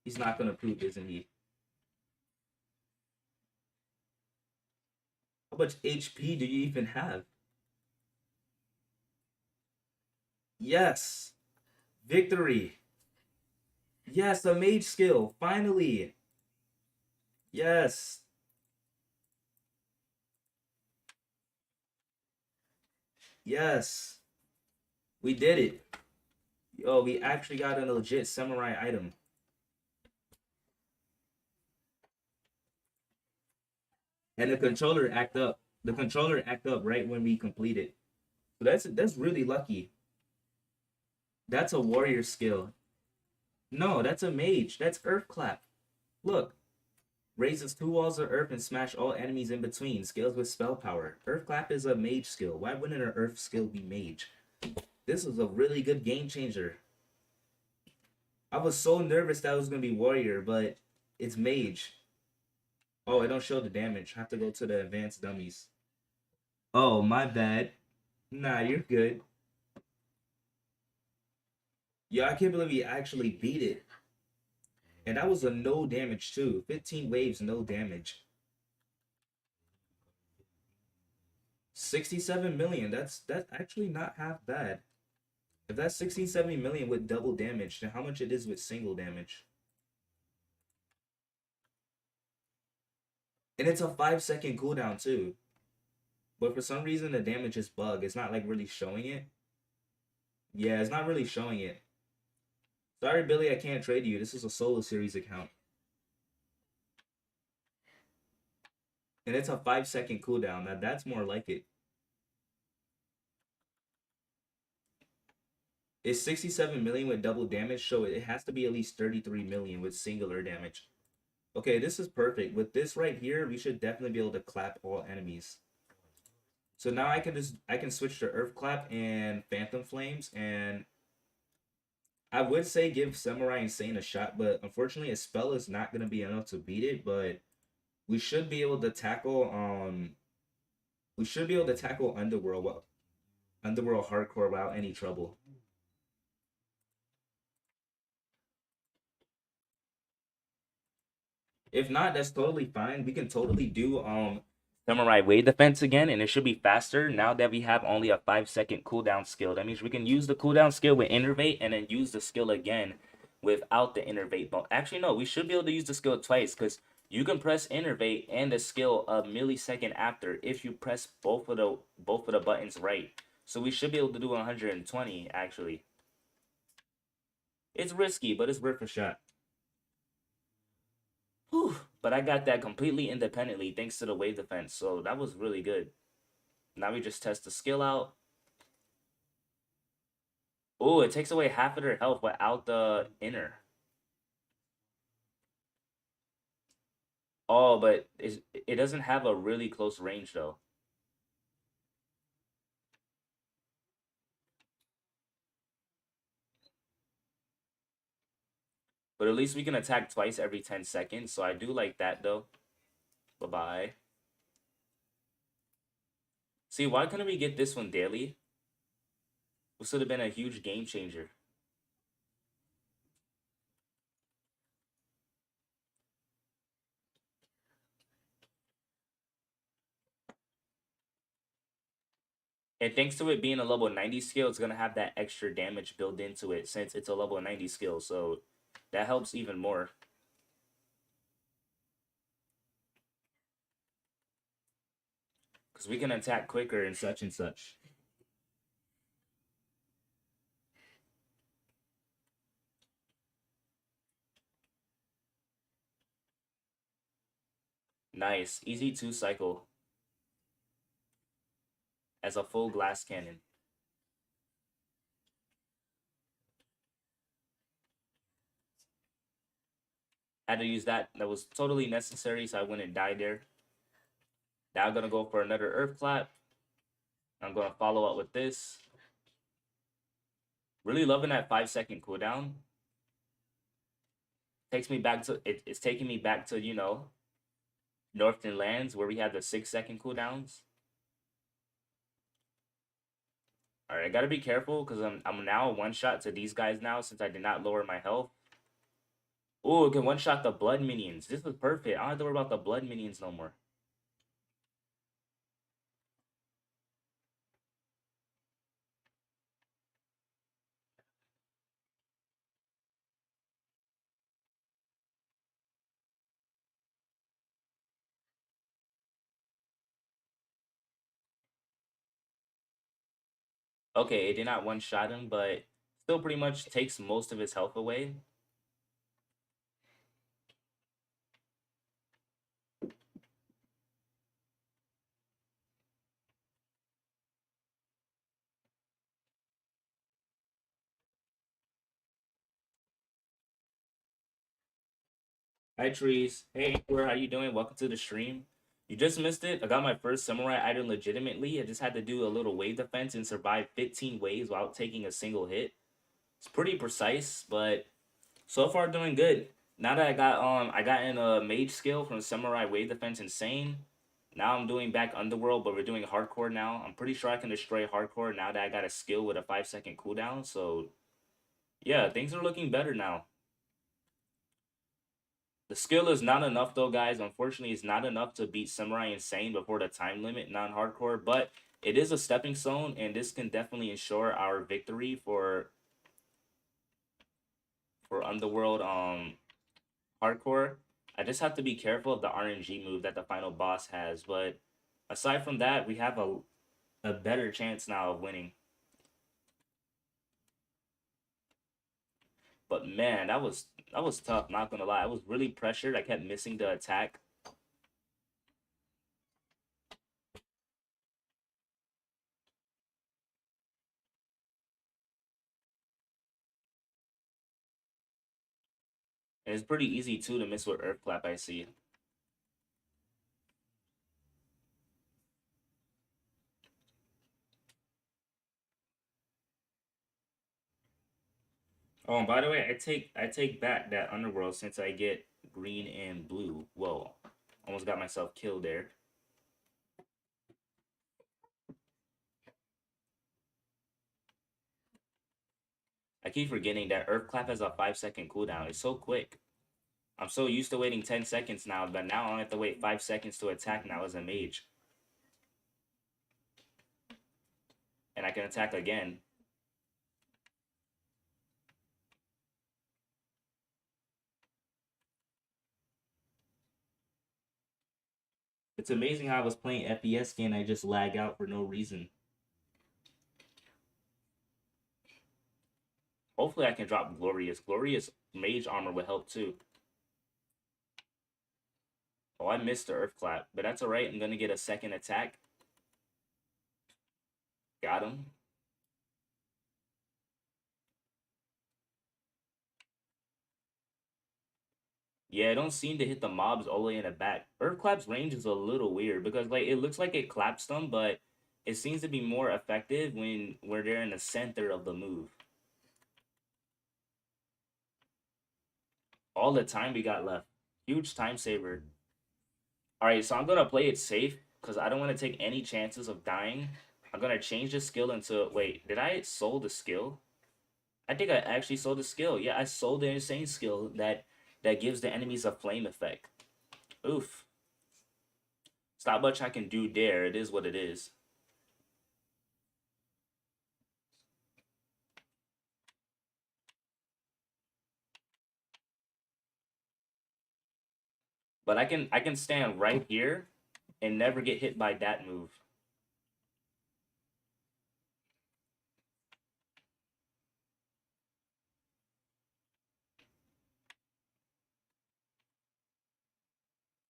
He's not gonna poop, isn't he? How much HP do you even have? Yes. Victory. Yes, a mage skill. Finally. Yes. Yes. We did it. Oh, we actually got a legit samurai item. And the controller act up. The controller act up right when we complete it. So that's really lucky. That's a warrior skill. No, that's a mage. That's earth clap. Look. Raises two walls of earth and smash all enemies in between. Scales with spell power. Earth clap is a mage skill. Why wouldn't an earth skill be mage? This is a really good game changer. I was so nervous that it was gonna be warrior, but it's mage. Oh, I don't show the damage. I have to go to the advanced dummies. Oh, my bad. Nah, you're good. Yeah, I can't believe he actually beat it. And that was a no damage too. 15 waves, no damage. 67 million. That's actually not half bad. If that's 16, 70 million with double damage, then how much it is with single damage? And it's a 5 second cooldown too. But for some reason the damage is bug. It's not like really showing it. Yeah, it's not really showing it. Sorry, Billy, I can't trade you. This is a solo series account. And it's a 5 second cooldown. Now that's more like it. It's 67 million with double damage, so it has to be at least 33 million with singular damage. Okay, this is perfect. With this right here, we should definitely be able to clap all enemies. So now I can switch to Earth Clap and Phantom Flames, and I would say give Samurai Insane a shot, but unfortunately a spell is not gonna be enough to beat it, but we should be able to tackle Underworld Hardcore without any trouble. If not, that's totally fine. We can totally do Samurai Wave Defense again, and it should be faster now that we have only a 5 second cooldown skill. That means we can use the cooldown skill with Innervate and then use the skill again without the Innervate. But actually, no, we should be able to use the skill twice because you can press Innervate and the skill a millisecond after if you press both of the buttons right. So we should be able to do 120 actually. It's risky, but it's worth a shot. Whew. But I got that completely independently thanks to the wave defense, so that was really good. Now we just test the skill out. Oh, it takes away half of their health without the inner. Oh, but it doesn't have a really close range though. But at least we can attack twice every 10 seconds, so I do like that though. Bye-bye. See, why couldn't we get this one daily? This would have been a huge game changer. And thanks to it being a level 90 skill, it's going to have that extra damage built into it since it's a level 90 skill. So that helps even more. Because we can attack quicker and such and such. Nice. Easy 2 cycle as a full glass cannon. Had to use that. That was totally necessary so I wouldn't die there. Now I'm going to go for another Earth Clap. I'm going to follow up with this. Really loving that 5 second cooldown. Takes me back to it's taking me back to, Northern Lands where we had the 6 second cooldowns. All right, I gotta be careful because I'm now one shot to these guys now since I did not lower my health. Oh, it can one shot the blood minions. This is perfect. I don't have to worry about the blood minions no more. Okay, it did not one-shot him, but still pretty much takes most of his health away. Hi, Trees. Hey, Amber, how you doing? Welcome to the stream. You just missed it. I got my first samurai item legitimately. I just had to do a little wave defense and survive 15 waves without taking a single hit. It's pretty precise, but so far doing good. Now that I got in a mage skill from samurai wave defense insane. Now I'm doing back underworld, but we're doing hardcore now. I'm pretty sure I can destroy hardcore now that I got a skill with a 5-second cooldown. So yeah, things are looking better now. The skill is not enough though, guys. Unfortunately, it's not enough to beat Samurai Insane before the time limit non-hardcore, but it is a stepping stone, and this can definitely ensure our victory for Underworld hardcore. I just have to be careful of the RNG move that the final boss has, but aside from that, we have a better chance now of winning. But man, that was tough, not gonna lie. I was really pressured. I kept missing the attack. And it's pretty easy too to miss with Earth Clap, I see. Oh, and by the way, I take back that Underworld since I get green and blue. Whoa. Almost got myself killed there. I keep forgetting that Earth Clap has a 5-second cooldown. It's so quick. I'm so used to waiting 10 seconds now, but now I only have to wait 5 seconds to attack now as a mage. And I can attack again. It's amazing how I was playing FPS game and I just lag out for no reason. Hopefully I can drop Glorious. Glorious mage armor will help too. Oh, I missed the Earth Clap, but that's alright. I'm gonna get a second attack. Got him. Yeah, it don't seem to hit the mobs all the way in the back. Earth Clap's range is a little weird because like it looks like it claps them, but it seems to be more effective when they're in the center of the move. All the time we got left. Huge time saver. Alright, so I'm gonna play it safe because I don't want to take any chances of dying. I'm gonna change the skill into wait, did I sold the skill? I think I actually sold the skill. Yeah, I sold the insane skill that gives the enemies a flame effect. Oof. It's not much I can do there. It is what it is. But I can stand right here and never get hit by that move.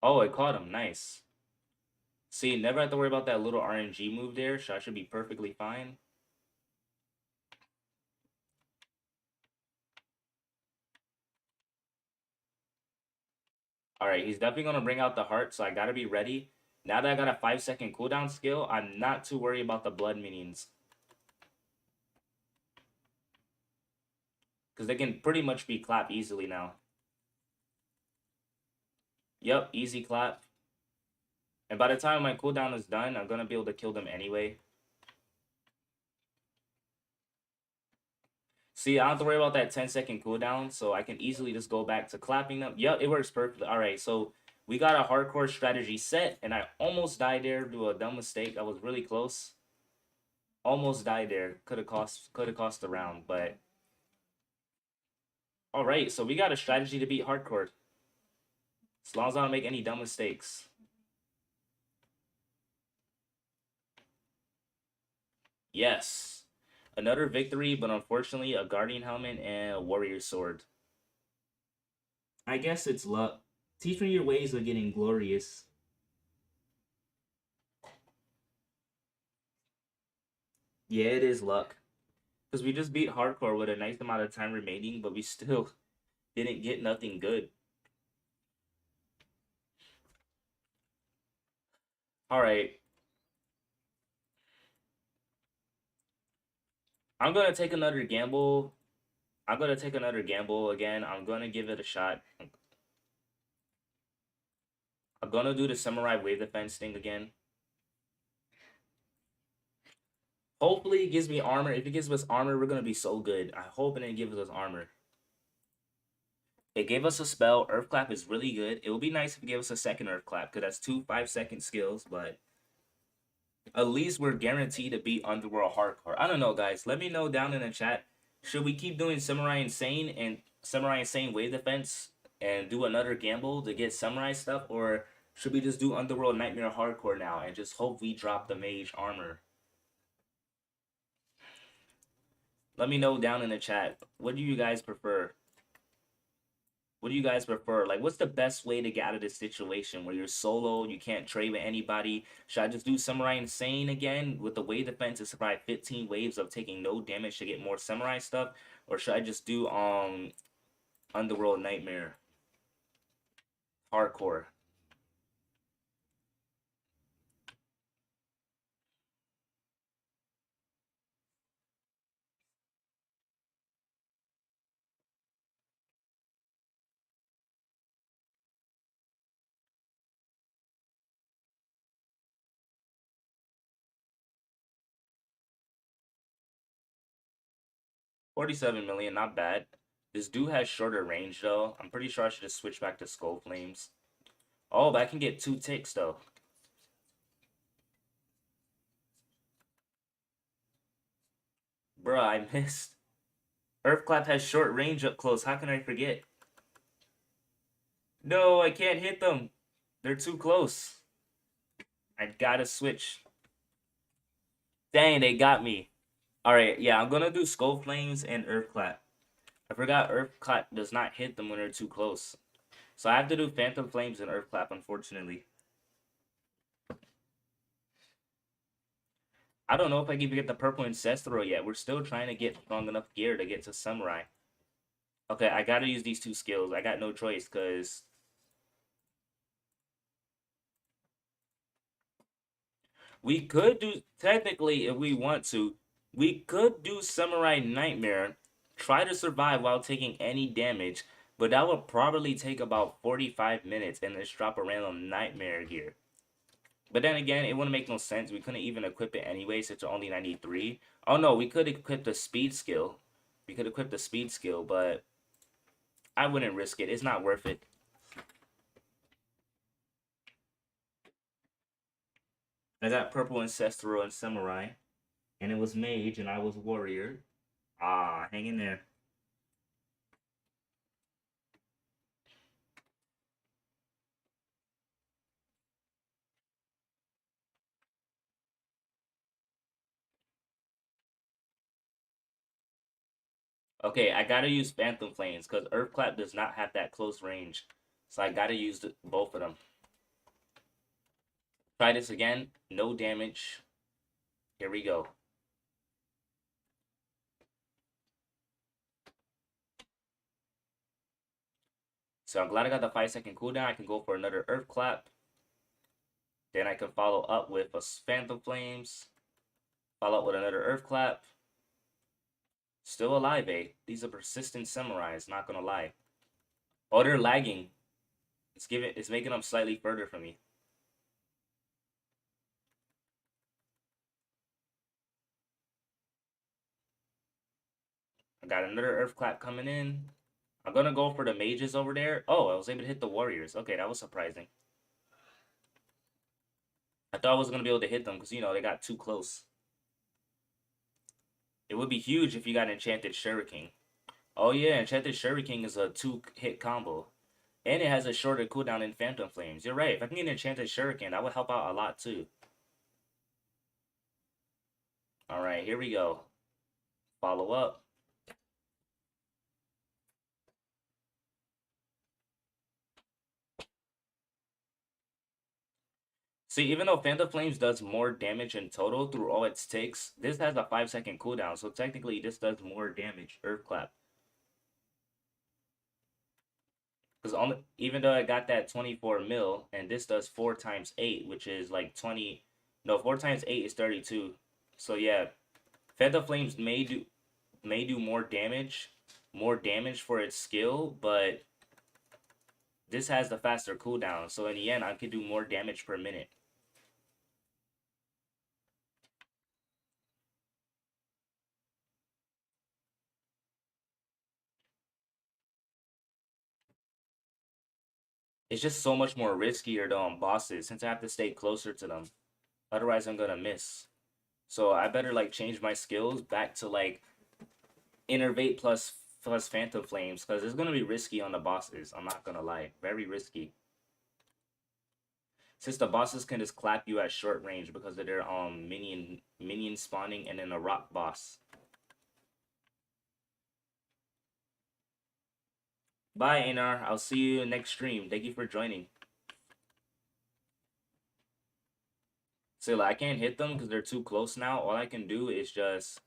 Oh, I caught him. Nice. See, never have to worry about that little RNG move there, so I should be perfectly fine. All right, he's definitely gonna bring out the heart, so I gotta be ready. Now that I got a 5-second cooldown skill, I'm not too worried about the blood minions. Because they can pretty much be clapped easily now. Yep, easy clap. And by the time my cooldown is done, I'm gonna be able to kill them anyway. See, I don't have to worry about that 10-second cooldown, so I can easily just go back to clapping them. Yep, it works perfectly. All right, so we got a hardcore strategy set, and I almost died there due to a dumb mistake. I was really close. Almost died there. Could have cost the round, but all right. So we got a strategy to beat hardcore. As long as I don't make any dumb mistakes. Yes. Another victory, but unfortunately a guardian helmet and a warrior sword. I guess it's luck. Teach me your ways of getting glorious. Yeah, it is luck. Because we just beat hardcore with a nice amount of time remaining, but we still didn't get nothing good. Alright. I'm gonna take another gamble. I'm gonna take another gamble again. I'm gonna give it a shot. I'm gonna do the samurai wave defense thing again. Hopefully it gives me armor. If it gives us armor, we're gonna be so good. I hope it gives us armor. It gave us a spell. Earth Clap is really good. It would be nice if it gave us a second Earth Clap, because that's 2 5-second skills, but at least we're guaranteed to beat Underworld Hardcore. I don't know, guys. Let me know down in the chat. Should we keep doing Samurai Insane and Samurai Insane Wave Defense and do another gamble to get Samurai stuff? Or should we just do Underworld Nightmare Hardcore now and just hope we drop the Mage armor? Let me know down in the chat. What do you guys prefer? What do you guys prefer? Like, what's the best way to get out of this situation where you're solo, you can't trade with anybody? Should I just do Samurai Insane again with the wave defense to survive 15 waves of taking no damage to get more Samurai stuff? Or should I just do Underworld Nightmare Hardcore? 47 million, not bad. This dude has shorter range though. I'm pretty sure I should just switch back to Skull Flames. Oh, but I can get 2 ticks though. Bruh, I missed. Earthclap has short range up close. How can I forget? No, I can't hit them. They're too close. I gotta switch. Dang, they got me. Alright, yeah, I'm gonna do Skull Flames and Earthclap. I forgot Earthclap does not hit them when they're too close. So I have to do Phantom Flames and Earthclap, unfortunately. I don't know if I can even get the purple Ancestral yet. We're still trying to get strong enough gear to get to Samurai. Okay, I gotta use these 2 skills. I got no choice, because we could do, technically, if we want to, we could do Samurai Nightmare, try to survive while taking any damage, but that would probably take about 45 minutes and just drop a random Nightmare gear. But then again, it wouldn't make no sense. We couldn't even equip it anyway, since it's only 93. Oh no, we could equip the speed skill. We could equip the speed skill, but I wouldn't risk it. It's not worth it. I got purple Ancestral and Samurai, and it was Mage, and I was Warrior. Ah, hang in there. Okay, I gotta use Phantom Flames because Earthclap does not have that close range. So I gotta use both of them. Try this again. No damage. Here we go. So I'm glad I got the 5-second cooldown. I can go for another Earthclap. Then I can follow up with a Phantom Flames. Follow up with another Earthclap. Still alive, eh? These are persistent samurais, not gonna lie. Oh, they're lagging. It's making them slightly further from me. I got another Earthclap coming in. I'm gonna go for the mages over there. Oh, I was able to hit the warriors. Okay, that was surprising. I thought I was gonna be able to hit them because, you know, they got too close. It would be huge if you got Enchanted Shuriken. Oh yeah, Enchanted Shuriken is a 2-hit combo. And it has a shorter cooldown in Phantom Flames. You're right. If I can get Enchanted Shuriken, that would help out a lot too. Alright, here we go. Follow up. See, even though Phantom Flames does more damage in total through all its ticks, this has a 5-second cooldown, so technically this does more damage. Earth Clap. Because even though I got that 24 mil, and this does 4 times 8, which is like 20. No, 4 times 8 is 32. So yeah, Phantom Flames may do more damage for its skill, but this has the faster cooldown. So in the end, I could do more damage per minute. It's just so much more riskier though on bosses since I have to stay closer to them. Otherwise, I'm gonna miss. So I better like change my skills back to like Innervate plus Phantom Flames because it's gonna be risky on the bosses. I'm not gonna lie, very risky. Since the bosses can just clap you at short range because of their minion spawning and then a rock boss. Bye, Anar. I'll see you next stream. Thank you for joining. So like, I can't hit them because they're too close now. All I can do is just.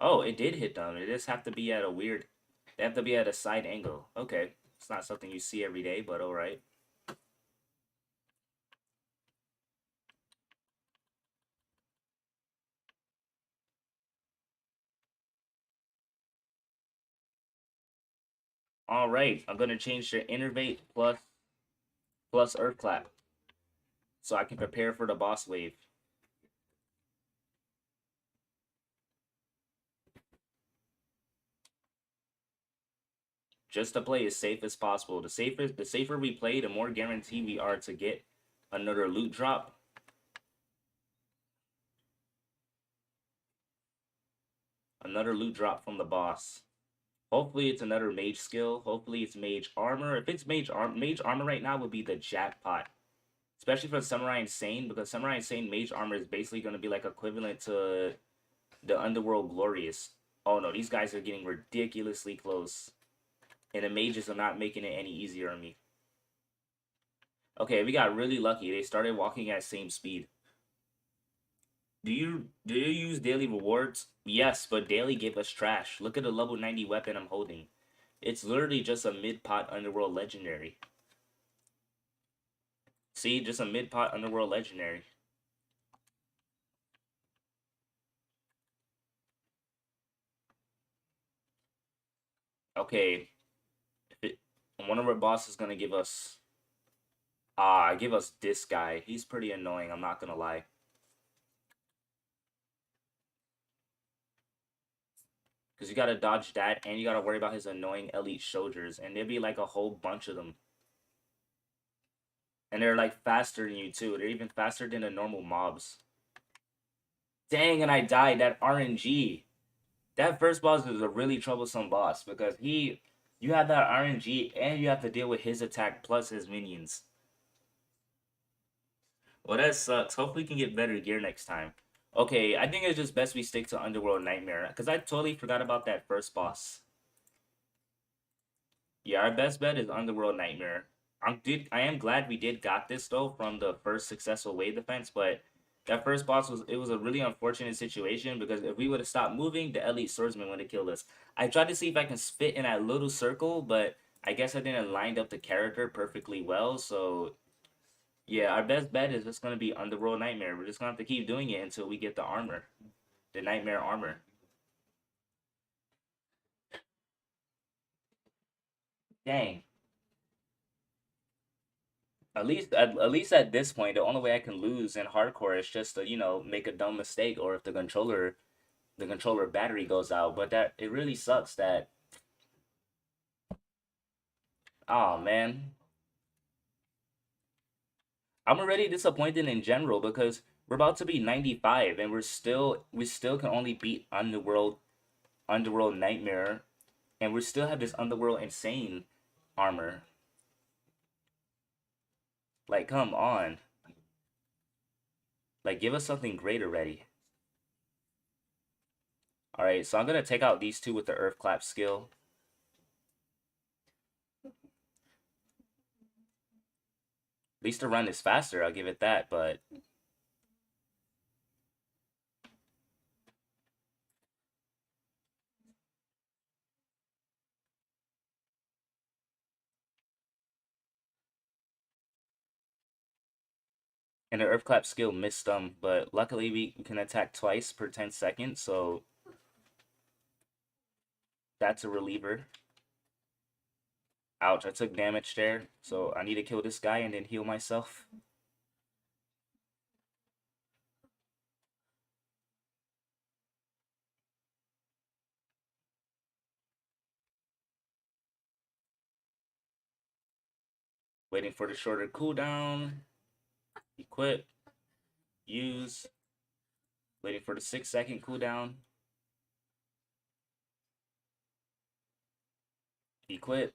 Oh, it did hit them. It just have to be at a weird. They have to be at a side angle. Okay, it's not something you see every day, but all right. All right, I'm gonna change to Innervate plus Earth Clap, so I can prepare for the boss wave. Just to play as safe as possible. The safer we play, the more guaranteed we are to get another loot drop. Another loot drop from the boss. Hopefully it's another mage skill. Hopefully it's mage armor. If it's mage armor right now would be the jackpot. Especially for Samurai Insane, because Samurai Insane mage armor is basically going to be like equivalent to the Underworld Glorious. Oh no, these guys are getting ridiculously close. And the mages are not making it any easier on me. Okay, we got really lucky. They started walking at same speed. Do you use daily rewards? Yes, but daily gave us trash. Look at the level 90 weapon I'm holding. It's literally just a mid-pot Underworld Legendary. See, just a mid-pot Underworld Legendary. Okay, one of our bosses is gonna give us give us this guy. He's pretty annoying, I'm not gonna lie. Because you gotta dodge that and you gotta worry about his annoying elite soldiers, and there'd be like a whole bunch of them. And they're like faster than you too. They're even faster than the normal mobs. Dang, and I died. That RNG. That first boss is a really troublesome boss because you have that RNG and you have to deal with his attack plus his minions. Well, that sucks. Hopefully, we can get better gear next time. Okay, I think it's just best we stick to Underworld Nightmare because I totally forgot about that first boss. Yeah, our best bet is Underworld Nightmare. I am glad we did got this though from the first successful wave defense, but that first boss was a really unfortunate situation because if we would have stopped moving, the elite swordsman would have killed us. I tried to see if I can spit in that little circle, but I guess I didn't line up the character perfectly well. So yeah, our best bet is just gonna be Underworld Nightmare. We're just gonna have to keep doing it until we get the armor, the Nightmare armor. Dang. At least at this point, the only way I can lose in hardcore is just to make a dumb mistake, or if the controller battery goes out. But that it really sucks that. Oh man, I'm already disappointed in general because we're about to be 95 and we still can only beat Underworld Nightmare, and we still have this Underworld Insane armor. Like, come on, like give us something great already. Alright, so I'm gonna take out these two with the Earth Clap skill. At least the run is faster, I'll give it that, but and the Earth Clap skill missed them, but luckily we can attack twice per 10 seconds, so that's a reliever. Ouch, I took damage there, so I need to kill this guy and then heal myself. Waiting for the shorter cooldown. Equip. Use. Waiting for the 6-second cooldown. Equip.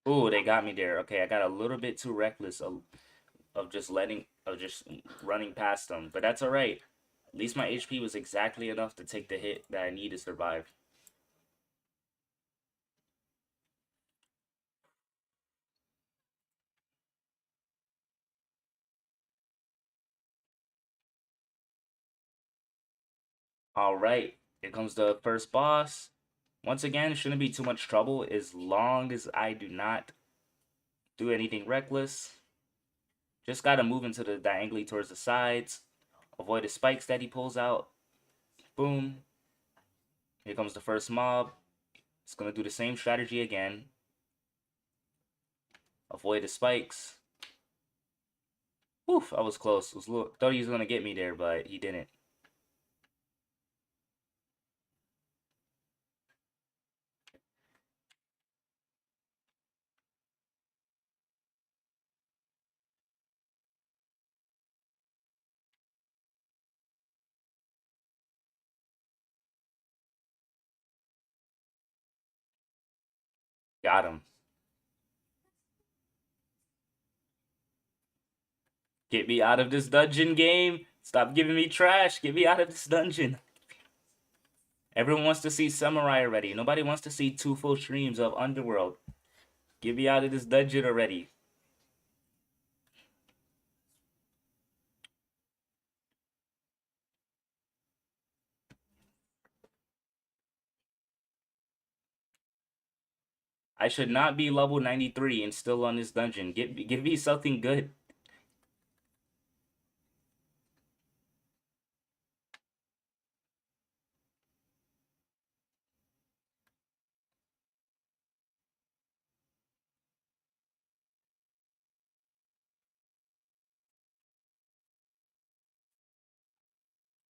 Ooh, they got me there. Okay, I got a little bit too reckless of just running past them, but that's all right. At least my HP was exactly enough to take the hit that I need to survive. All right, here comes the first boss. Once again, it shouldn't be too much trouble as long as I do not do anything reckless. Just gotta move into the diagonally towards the sides. Avoid the spikes that he pulls out. Boom. Here comes the first mob. It's gonna do the same strategy again. Avoid the spikes. Oof, I was close. Thought he was gonna get me there, but he didn't. Got him. Get me out of this dungeon game. Stop giving me trash. Get me out of this dungeon. Everyone wants to see Samurai already. Nobody wants to see 2 full streams of Underworld. Get me out of this dungeon already. I should not be level 93 and still on this dungeon. Give me something good.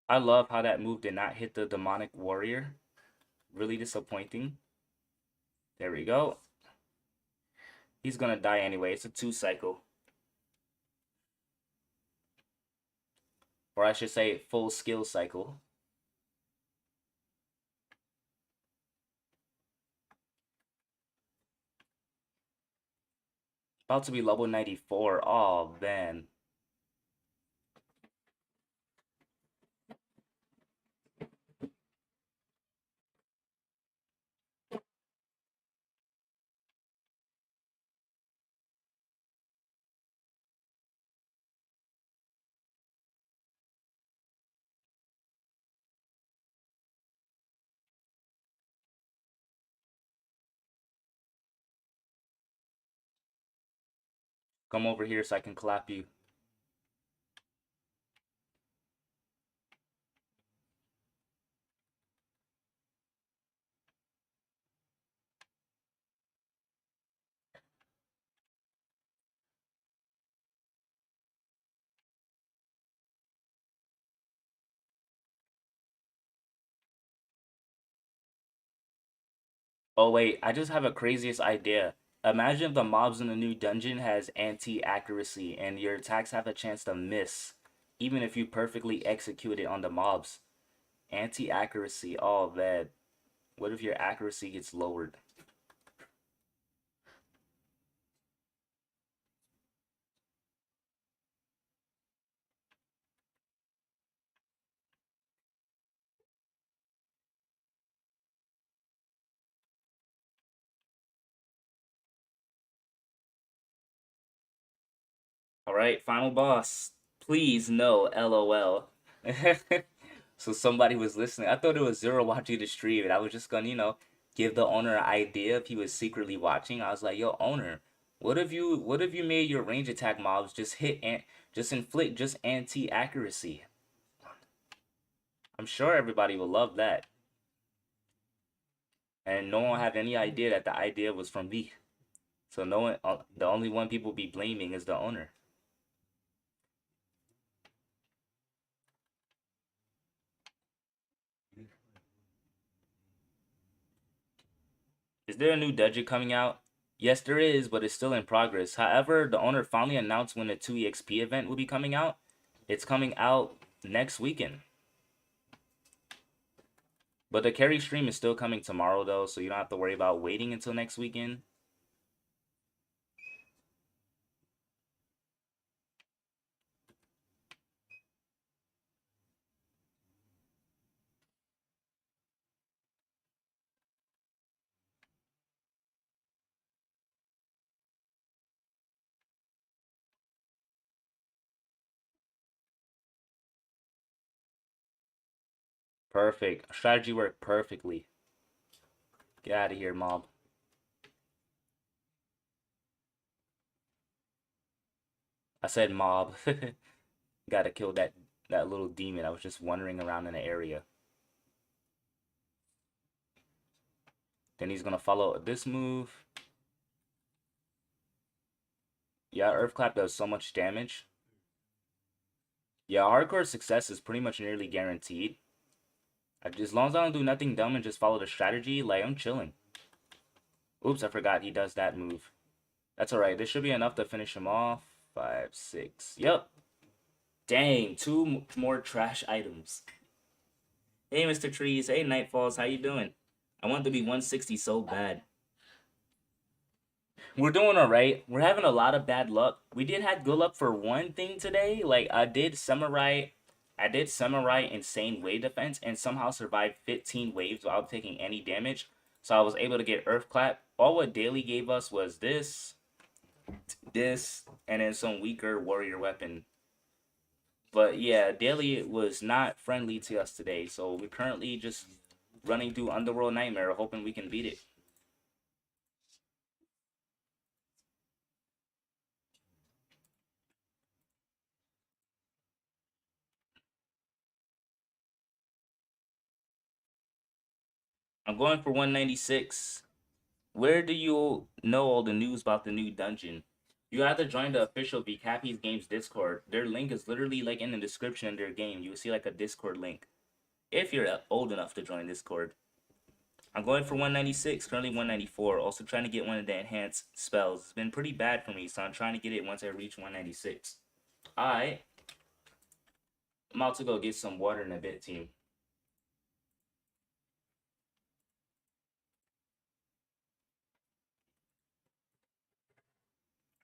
I love how that move did not hit the demonic warrior. Really disappointing. There we go. He's gonna die anyway. It's a 2 cycle. Or I should say full skill cycle. About to be level 94. Oh, man. Come over here so I can clap you. Oh, wait. I just have a craziest idea. Imagine if the mobs in the new dungeon has anti-accuracy and your attacks have a chance to miss. even if you perfectly execute it on the mobs. Anti-accuracy, oh man. What if your accuracy gets lowered? All right, final boss. Please no, LOL. So somebody was listening. I thought it was Zero watching the stream, and I was just gonna, give the owner an idea if he was secretly watching. I was like, "Yo, owner, what if you made your range attack mobs just inflict just anti accuracy?" I'm sure everybody will love that, and no one had any idea that the idea was from me. So no one, the only one people be blaming is the owner. Is there a new dungeon coming out? Yes, there is, but it's still in progress. However, the owner finally announced when the 2EXP event will be coming out. It's coming out next weekend. But the carry stream is still coming tomorrow, though, so you don't have to worry about waiting until next weekend. Perfect. Strategy worked perfectly. Get out of here, mob. I said mob. Gotta kill that little demon. I was just wandering around in the area. Then he's gonna follow this move. Yeah, Earthclap does so much damage. Yeah, hardcore success is pretty much nearly guaranteed. As long as I don't do nothing dumb and just follow the strategy, like, I'm chilling. Oops, I forgot he does that move. That's alright. This should be enough to finish him off. 5, 6. Yep. Dang, two more trash items. Hey, Mr. Trees. Hey, Nightfalls. How you doing? I want to be 160 so bad. We're doing alright. We're having a lot of bad luck. We did have good luck for one thing today. Like, I did samurai insane wave defense and somehow survived 15 waves without taking any damage. So I was able to get Earth Clap. All what Daily gave us was this, and then some weaker warrior weapon. But yeah, Daily was not friendly to us today. So we're currently just running through Underworld Nightmare, hoping we can beat it. I'm going for 196. Where do you know all the news about the new dungeon? You have to join the official VCappy's Games Discord. Their link is literally like in the description of their game. You will see like a Discord link. If you're old enough to join Discord. I'm going for 196, currently 194. Also trying to get one of the enhanced spells. It's been pretty bad for me, so I'm trying to get it once I reach 196. Alright. I'm about to go get some water in a bit, team.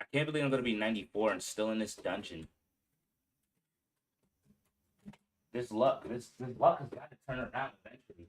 I can't believe I'm gonna be 94 and still in this dungeon. This luck has got to turn around eventually.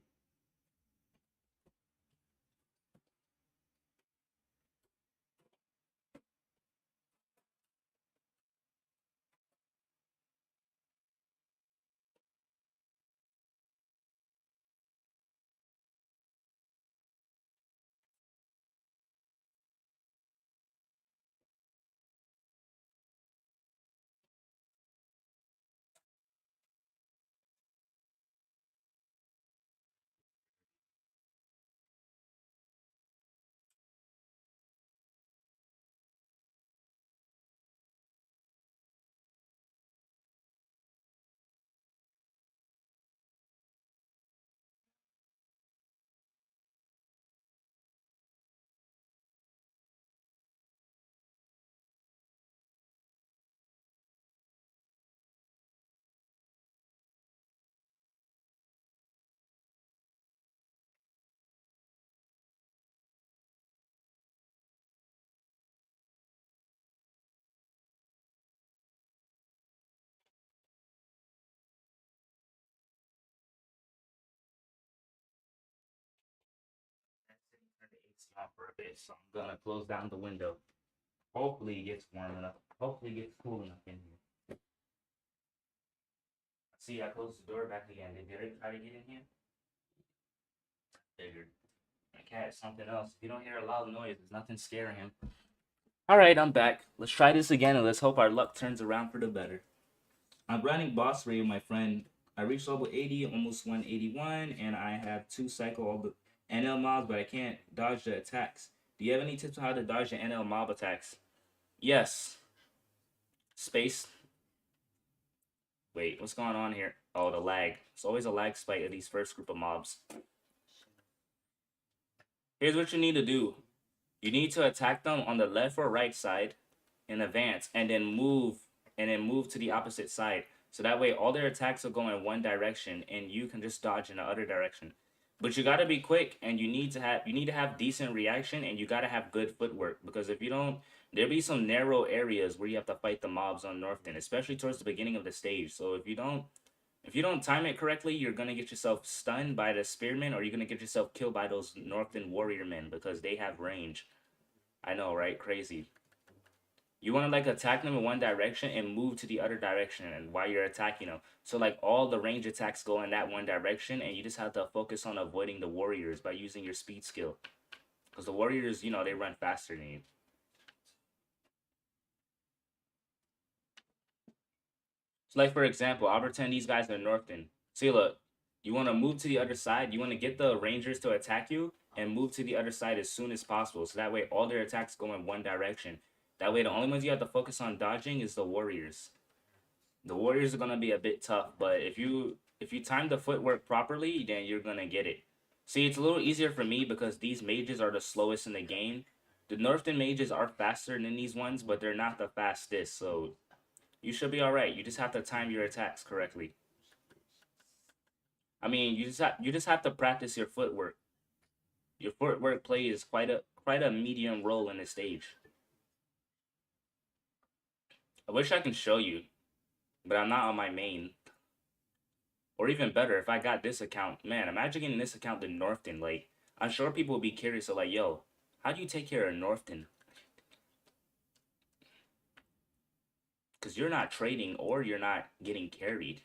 on for a bit, so I'm gonna close down the window. Hopefully it gets warm enough. Hopefully it gets cool enough in here. See, I closed the door back again. Did Derek try to get in here? Figured. My cat, something else. If you don't hear a loud noise, there's nothing scaring him. All right, I'm back. Let's try this again and let's hope our luck turns around for the better. I'm running boss raid with my friend. I reached level 80, almost 181, and I have 2 cycle all the NL mobs, but I can't dodge the attacks. Do you have any tips on how to dodge the NL mob attacks? Yes. Space. Wait, what's going on here? Oh, the lag. It's always a lag spike of these first group of mobs. Here's what you need to do. You need to attack them on the left or right side in advance, and then move to the opposite side. So that way all their attacks will go in one direction and you can just dodge in the other direction. But you gotta be quick and you need to have decent reaction and you gotta have good footwork, because if you don't, there'll be some narrow areas where you have to fight the mobs on Northton, especially towards the beginning of the stage. So if you don't time it correctly, you're gonna get yourself stunned by the spearmen, or you're gonna get yourself killed by those Northton warrior men because they have range. I know, right? Crazy. You want to like attack them in one direction and move to the other direction, and while you're attacking them, so like all the range attacks go in that one direction, and you just have to focus on avoiding the warriors by using your speed skill, because the warriors, they run faster than you. So like for example, I'll pretend these guys are Northern. See, look, you want to move to the other side. You want to get the rangers to attack you and move to the other side as soon as possible, so that way all their attacks go in one direction. That way, the only ones you have to focus on dodging is the warriors. The Warriors are gonna be a bit tough, but if you time the footwork properly, then you're gonna get it. See, it's a little easier for me because these mages are the slowest in the game. The Northern mages are faster than these ones, but they're not the fastest, so you should be alright. You just have to time your attacks correctly. I mean, you just have to practice your footwork. Your footwork plays quite a medium role in the stage. I wish I can show you, but I'm not on my main. Or even better, if I got this account, man, imagine getting this account to Northton. Like, I'm sure people would be curious. So, like, yo, how do you take care of Northton? Because you're not trading or you're not getting carried.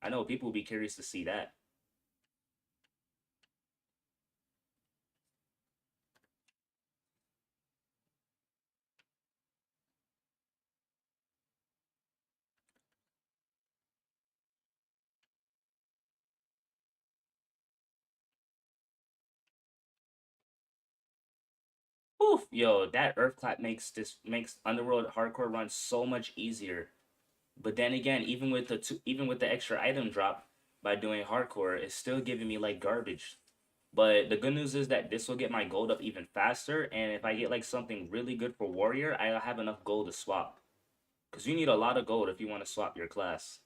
I know people would be curious to see that. Oof, yo, that Earthclap makes Underworld Hardcore run so much easier. But then again, even with the extra item drop by doing Hardcore, it's still giving me like garbage. But the good news is that this will get my gold up even faster, and if I get like something really good for Warrior, I'll have enough gold to swap. Because you need a lot of gold if you want to swap your class.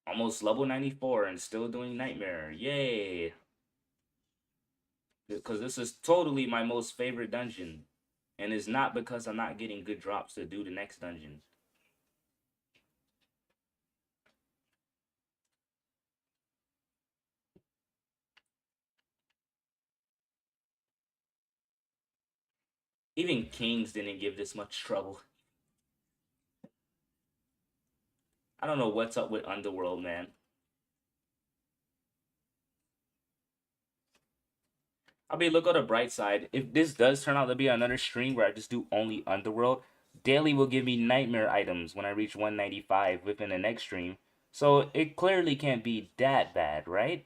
Almost level 94 and still doing Nightmare. Yay! Because this is totally my most favorite dungeon. And it's not because I'm not getting good drops to do the next dungeon. Even Kings didn't give this much trouble. I don't know what's up with Underworld, man. I mean, look on the bright side. If this does turn out to be another stream where I just do only Underworld, Daily will give me Nightmare items when I reach 195 within the next stream. So it clearly can't be that bad, right?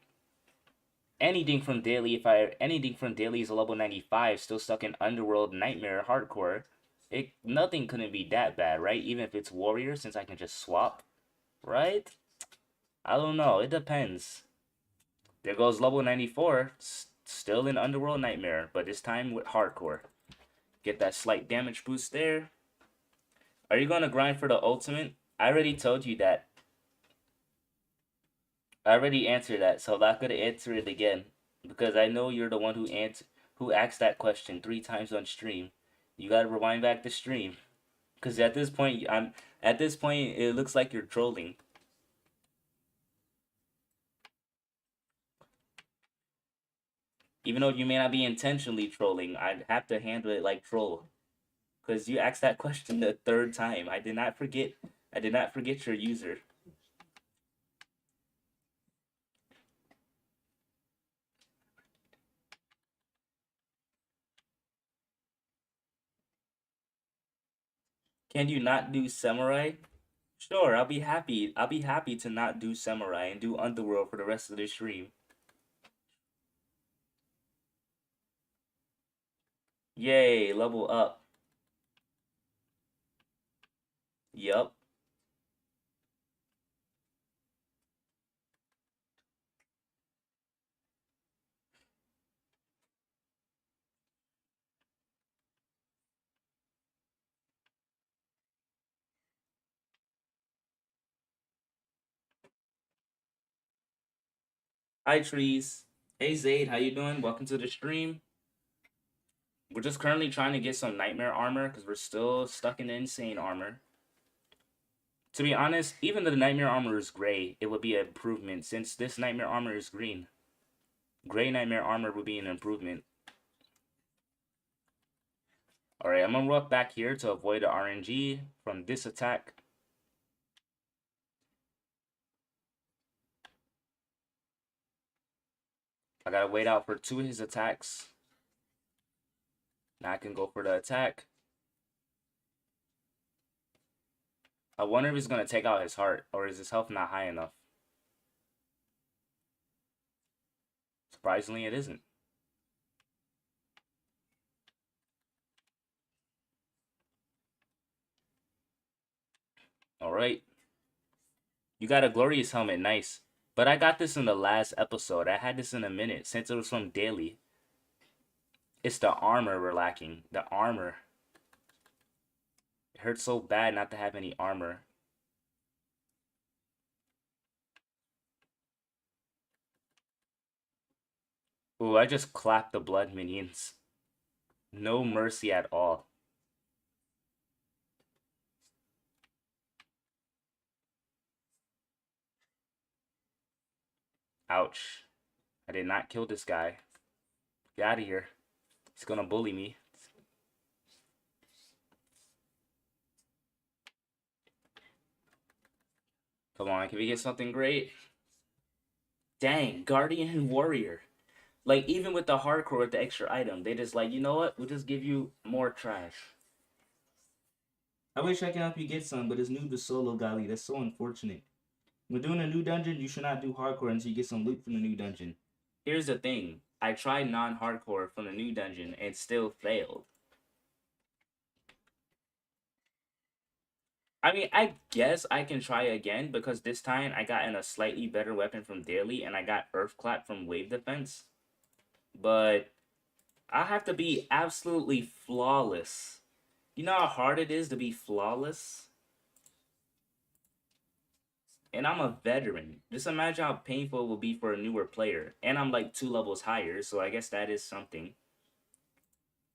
Anything from Daily is a level 95, still stuck in Underworld Nightmare Hardcore. Nothing couldn't be that bad, right? Even if it's Warrior, since I can just swap, right? I don't know. It depends. There goes level 94, still in Underworld Nightmare, but this time with Hardcore. Get that slight damage boost there. Are you gonna grind for the ultimate? I already told you that. I already answered that, so I'm not gonna answer it again because I know you're the one who asked that question 3 times on stream. You gotta rewind back the stream because at this point it looks like you're trolling. Even though you may not be intentionally trolling, I'd have to handle it like troll. Because you asked that question the third time. I did not forget. I did not forget your user. Can you not do samurai? Sure, I'll be happy. I'll be happy to not do samurai and do underworld for the rest of the stream. Yay, level up. Yup. Hi trees. Hey Zaid, how you doing? Welcome to the stream. We're just currently trying to get some nightmare armor because we're still stuck in the insane armor. To be honest, even though the nightmare armor is gray, it would be an improvement since this nightmare armor is green. Gray nightmare armor would be an improvement. Alright, I'm gonna walk back here to avoid the RNG from this attack. I gotta wait out for 2 of his attacks. Now I can go for the attack. I wonder if he's gonna take out his heart, or is his health not high enough? Surprisingly, it isn't. Alright. You got a glorious helmet, nice. But I got this in the last episode. I had this in a minute since it was from daily. It's the armor we're lacking. The armor. It hurts so bad not to have any armor. Ooh, I just clapped the blood minions. No mercy at all. Ouch. I did not kill this guy. Get out of here. He's gonna bully me. Come on, can we get something great? Dang, Guardian and Warrior. Like, even with the hardcore with the extra item, they just like, you know what? We'll just give you more trash. I wish I could help you get some, but it's new to solo Gali. That's so unfortunate. When doing a new dungeon, you should not do hardcore until you get some loot from the new dungeon. Here's the thing. I tried non-hardcore from the new dungeon and still failed. I mean, I guess I can try again because this time I got in a slightly better weapon from Daily and I got Earthclap from Wave Defense. But I have to be absolutely flawless. You know how hard it is to be flawless? And I'm a veteran. Just imagine how painful it will be for a newer player. And I'm like 2 levels higher, so I guess that is something.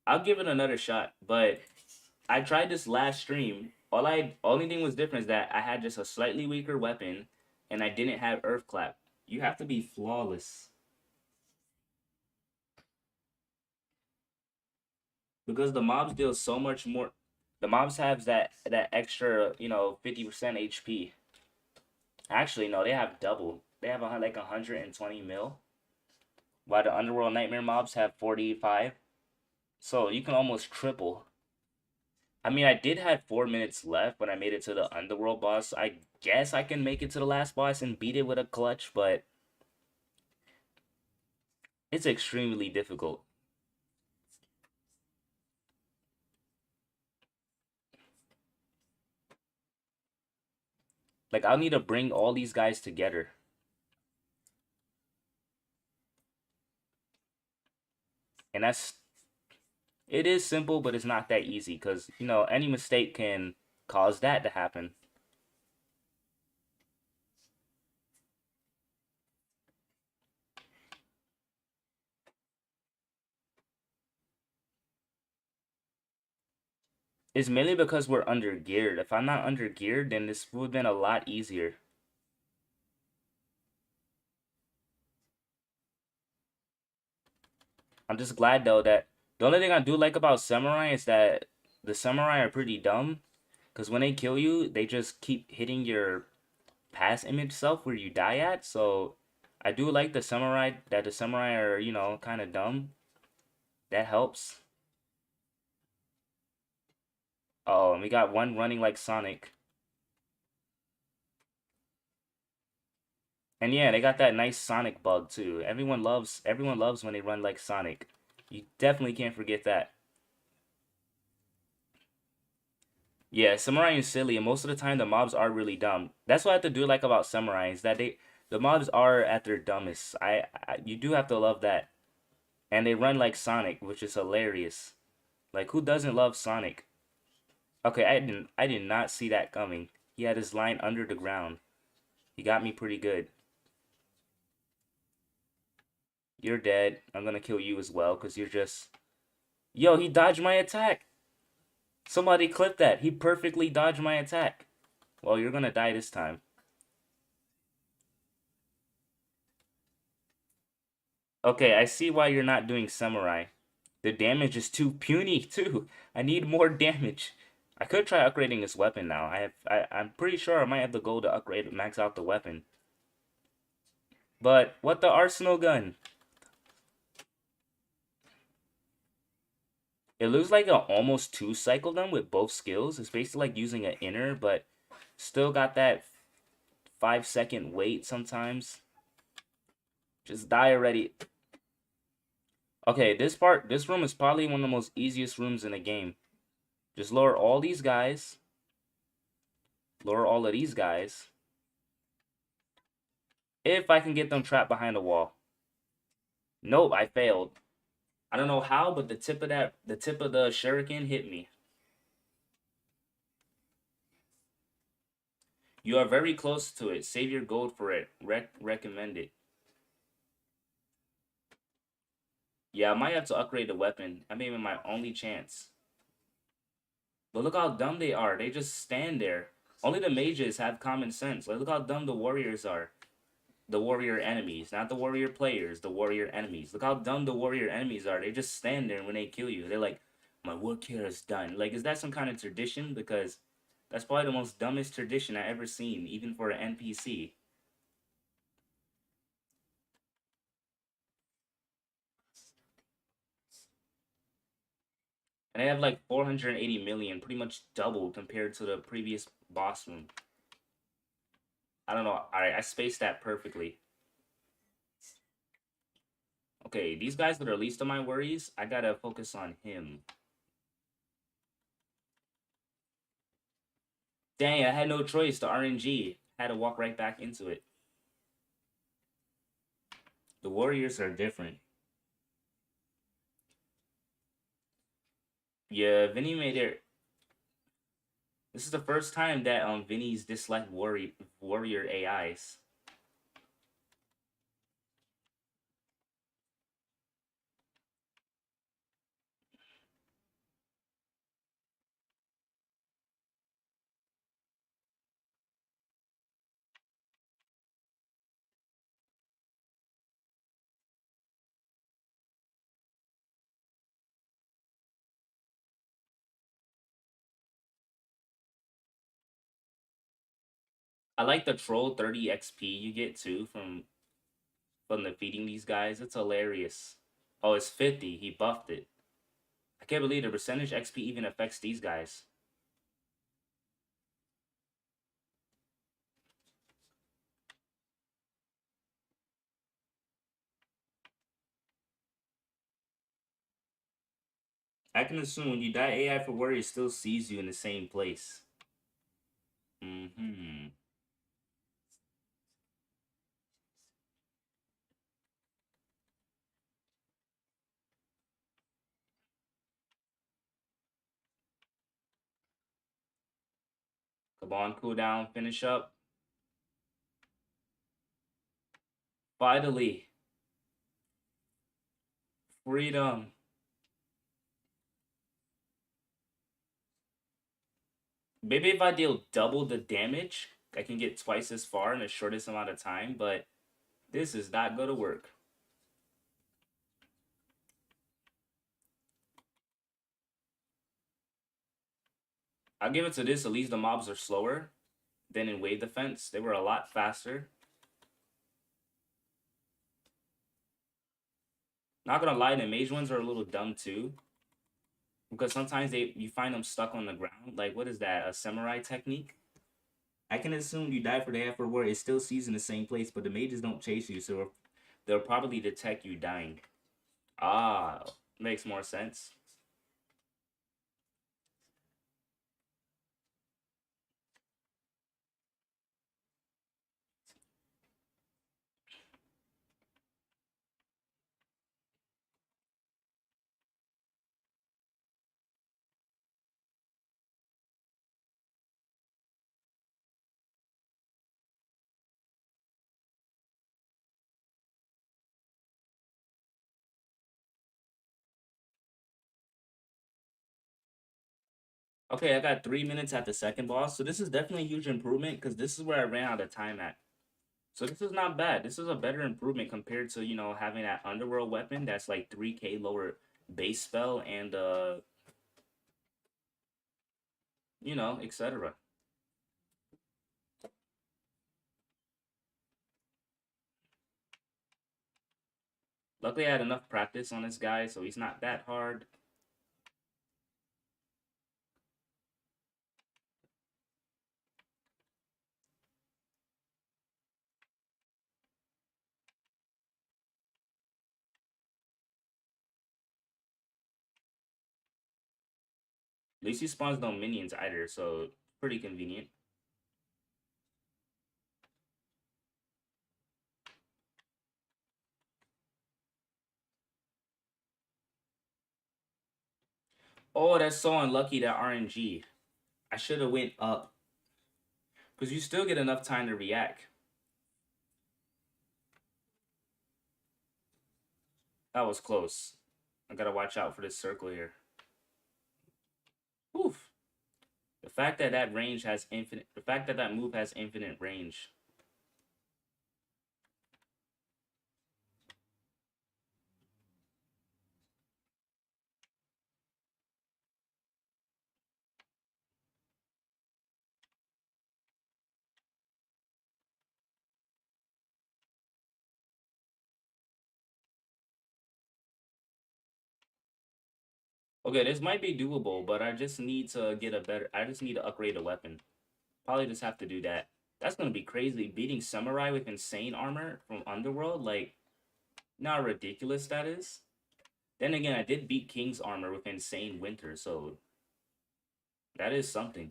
I'll give it another shot, but I tried this last stream. Only thing was different is that I had just a slightly weaker weapon and I didn't have Earthclap. You have to be flawless. Because the mobs deal so much more. The mobs have that extra, 50% HP. Actually, no, they have double. They have like 120 mil. While the Underworld Nightmare mobs have 45. So you can almost triple. I mean, I did have 4 minutes left when I made it to the Underworld boss. I guess I can make it to the last boss and beat it with a clutch, but it's extremely difficult. Like, I'll need to bring all these guys together. And it is simple, but it's not that easy because, any mistake can cause that to happen. It's mainly because we're under geared. If I'm not under geared, then this would have been a lot easier. I'm just glad though that the only thing I do like about samurai is that the samurai are pretty dumb because when they kill you, they just keep hitting your past image self where you die at. So I do like the samurai are, kind of dumb. That helps. Oh, and we got one running like Sonic. And yeah, they got that nice Sonic bug too. Everyone loves when they run like Sonic. You definitely can't forget that. Yeah, Samurai is silly, and most of the time the mobs are really dumb. That's what I have to do like about Samurai is that the mobs are at their dumbest. You do have to love that. And they run like Sonic, which is hilarious. Like who doesn't love Sonic? Okay, I did not see that coming. He had his line under the ground. He got me pretty good. You're dead. I'm gonna kill you as well, because you're just Yo, he dodged my attack. Somebody clip that. He perfectly dodged my attack. Well, you're gonna die this time. Okay, I see why you're not doing Samurai. The damage is too puny too. I need more damage. I could try upgrading this weapon now. I'm pretty sure I might have the gold to upgrade max out the weapon. But what the arsenal gun? It looks like a almost two cycle them with both skills. It's basically like using an inner, but still got that 5 second wait sometimes. Just die already. Okay, this room is probably one of the most easiest rooms in the game. Just lower all these guys. Lower all of these guys. If I can get them trapped behind a wall. Nope, I failed. I don't know how, but the tip of the shuriken hit me. You are very close to it. Save your gold for it. Recommend it. Yeah, I might have to upgrade the weapon. I mean, my only chance. But look how dumb they are. They just stand there. Only the mages have common sense. Like, look how dumb the warriors are. The warrior enemies, not the warrior players, the warrior enemies. Look how dumb the warrior enemies are. They just stand there when they kill you. They're like, my work here is done. Like, is that some kind of tradition? Because that's probably the most dumbest tradition I ever seen, even for an NPC. And they have like 480 million, pretty much double compared to the previous boss room. I don't know. Alright, I spaced that perfectly. Okay, these guys that are least of my worries, I gotta focus on him. Dang, I had no choice. The RNG had to walk right back into it. The Warriors are different. Yeah, Vinny made it. This is the first time that Vinny's disliked warrior AIs. I like the troll 30 XP you get too from defeating these guys. It's hilarious. Oh, it's 50. He buffed it. I can't believe the percentage XP even affects these guys. I can assume when you die, AI for warrior still sees you in the same place. Mm-hmm. Come on, cooldown, finish up. Finally, freedom. Maybe if I deal double the damage, I can get twice as far in the shortest amount of time, but this is not going to work. I'll give it to this. At least the mobs are slower than in wave defense. They were a lot faster. Not gonna lie, the mage ones are a little dumb too. Because sometimes you find them stuck on the ground. Like, what is that? A samurai technique? I can assume you die for the effort where it still sees in the same place, but the mages don't chase you, so they'll probably detect you dying. Ah, makes more sense. Okay, I got 3 minutes at the second boss, so this is definitely a huge improvement because this is where I ran out of time at. So this is not bad. This is a better improvement compared to, having that underworld weapon that's like 3k lower base spell and etc. Luckily I had enough practice on this guy, so he's not that hard. At least he spawns no minions either, so pretty convenient. Oh, that's so unlucky, that RNG. I should have went up. Because you still get enough time to react. That was close. I gotta watch out for this circle here. Oof. The fact that that range has infinite... The fact that that move has infinite range. Okay, this might be doable, but I just need to get a better... I just need to upgrade the weapon. Probably just have to do that. That's gonna be crazy. Beating Samurai with insane armor from Underworld, like... You know how ridiculous that is? Then again, I did beat King's armor with insane winter, so... That is something.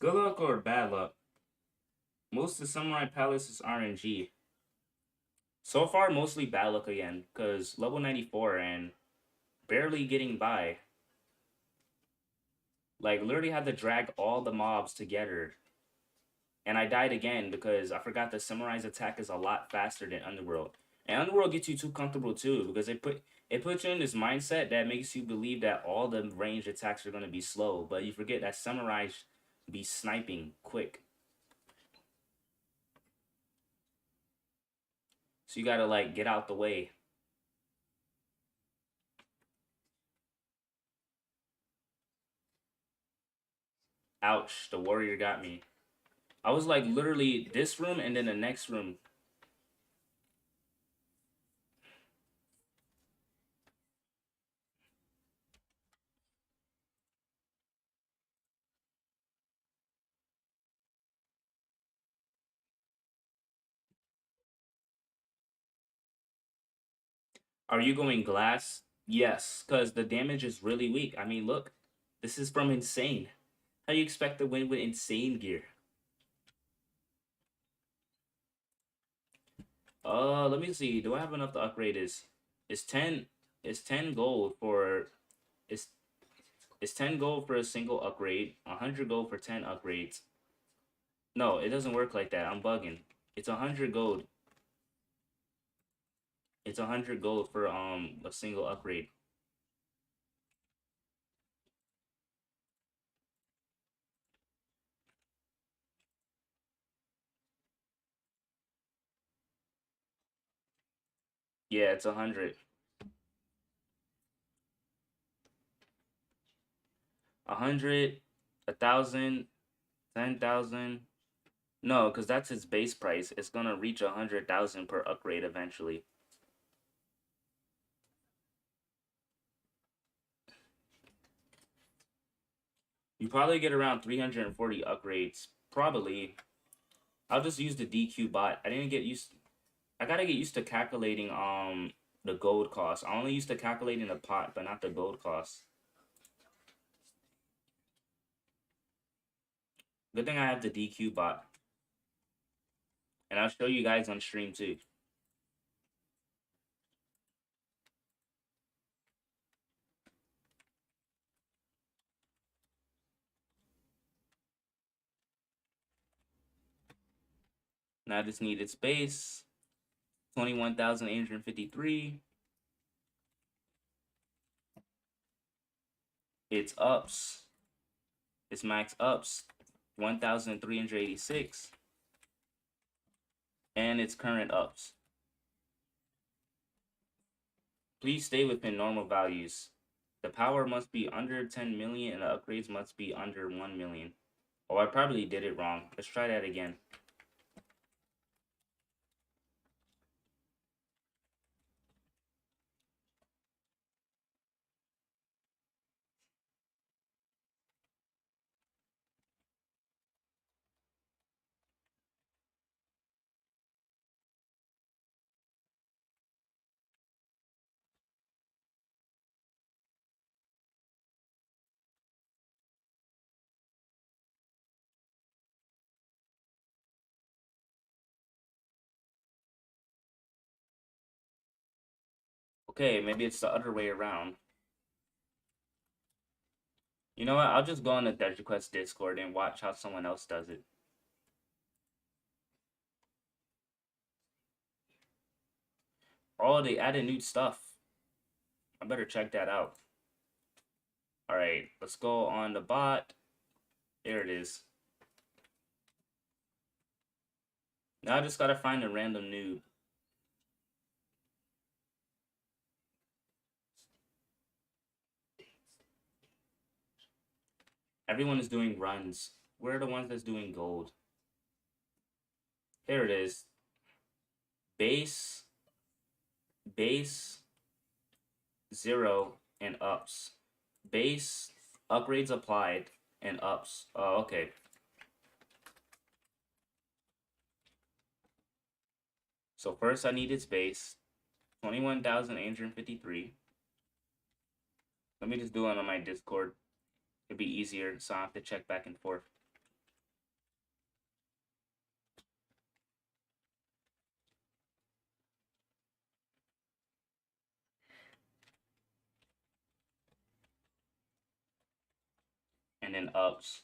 Good luck or bad luck? Most of Samurai Palace is RNG. So far, mostly bad luck again, because level 94 and barely getting by. Like, literally had to drag all the mobs together. And I died again because I forgot the Samurai's attack is a lot faster than Underworld. And Underworld gets you too comfortable too, because it puts you in this mindset that makes you believe that all the ranged attacks are going to be slow. But you forget that Samurai be sniping quick. So you gotta, like, get out the way. Ouch, the warrior got me. I was like literally this room and then the next room. Are you going glass? Yes, because the damage is really weak. I mean, look, this is from Insane. How do you expect to win with Insane gear? Let me see. Do I have enough to upgrade this? It's 10 it's 10 gold for it's it's 10 gold for a single upgrade, 100 gold for 10 upgrades. No, it doesn't work like that. I'm bugging. It's 100 gold. It's 100 gold for a single upgrade. Yeah, it's 100. 100 1,000, 10,000. No, because that's its base price. It's gonna reach 100,000 per upgrade eventually. You probably get around 340 upgrades. Probably. I'll just use the DQ bot. I didn't get used. I gotta get used to calculating the gold cost. I only used to calculating the pot, but not the gold cost. Good thing I have the DQ bot, and I'll show you guys on stream too. Now I just need its base, 21,853. Its ups, its max ups, 1,386, and its current ups. Please stay within normal values. The power must be under 10 million and the upgrades must be under 1 million. Oh, I probably did it wrong. Let's try that again. Okay, maybe it's the other way around. You know what? I'll just go on the Dungeon Quest Discord and watch how someone else does it. Oh, they added new stuff. I better check that out. Alright, let's go on the bot. There it is. Now I just gotta find a random noob. Everyone is doing runs. We're the ones that's doing gold. There it is. Base, base, 0, and ups. Base, upgrades applied, and ups. Oh, okay. So first I need its base, 21,853. Let me just do it on my Discord. It'd be easier, so I have to check back and forth. And then ups.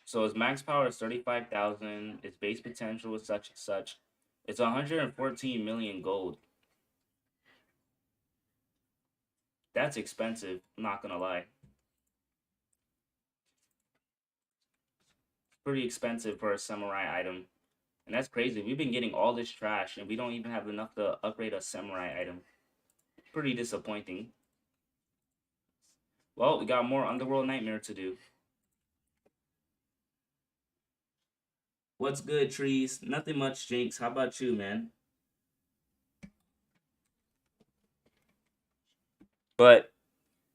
So its max power is 35,000. Its base potential is such and such. It's 114 million gold. That's expensive, I'm not gonna lie. Pretty expensive for a samurai item. And that's crazy. We've been getting all this trash and we don't even have enough to upgrade a samurai item. Pretty disappointing. Well, we got more Underworld Nightmare to do. What's good, Trees? Nothing much, Jinx. How about you, man? But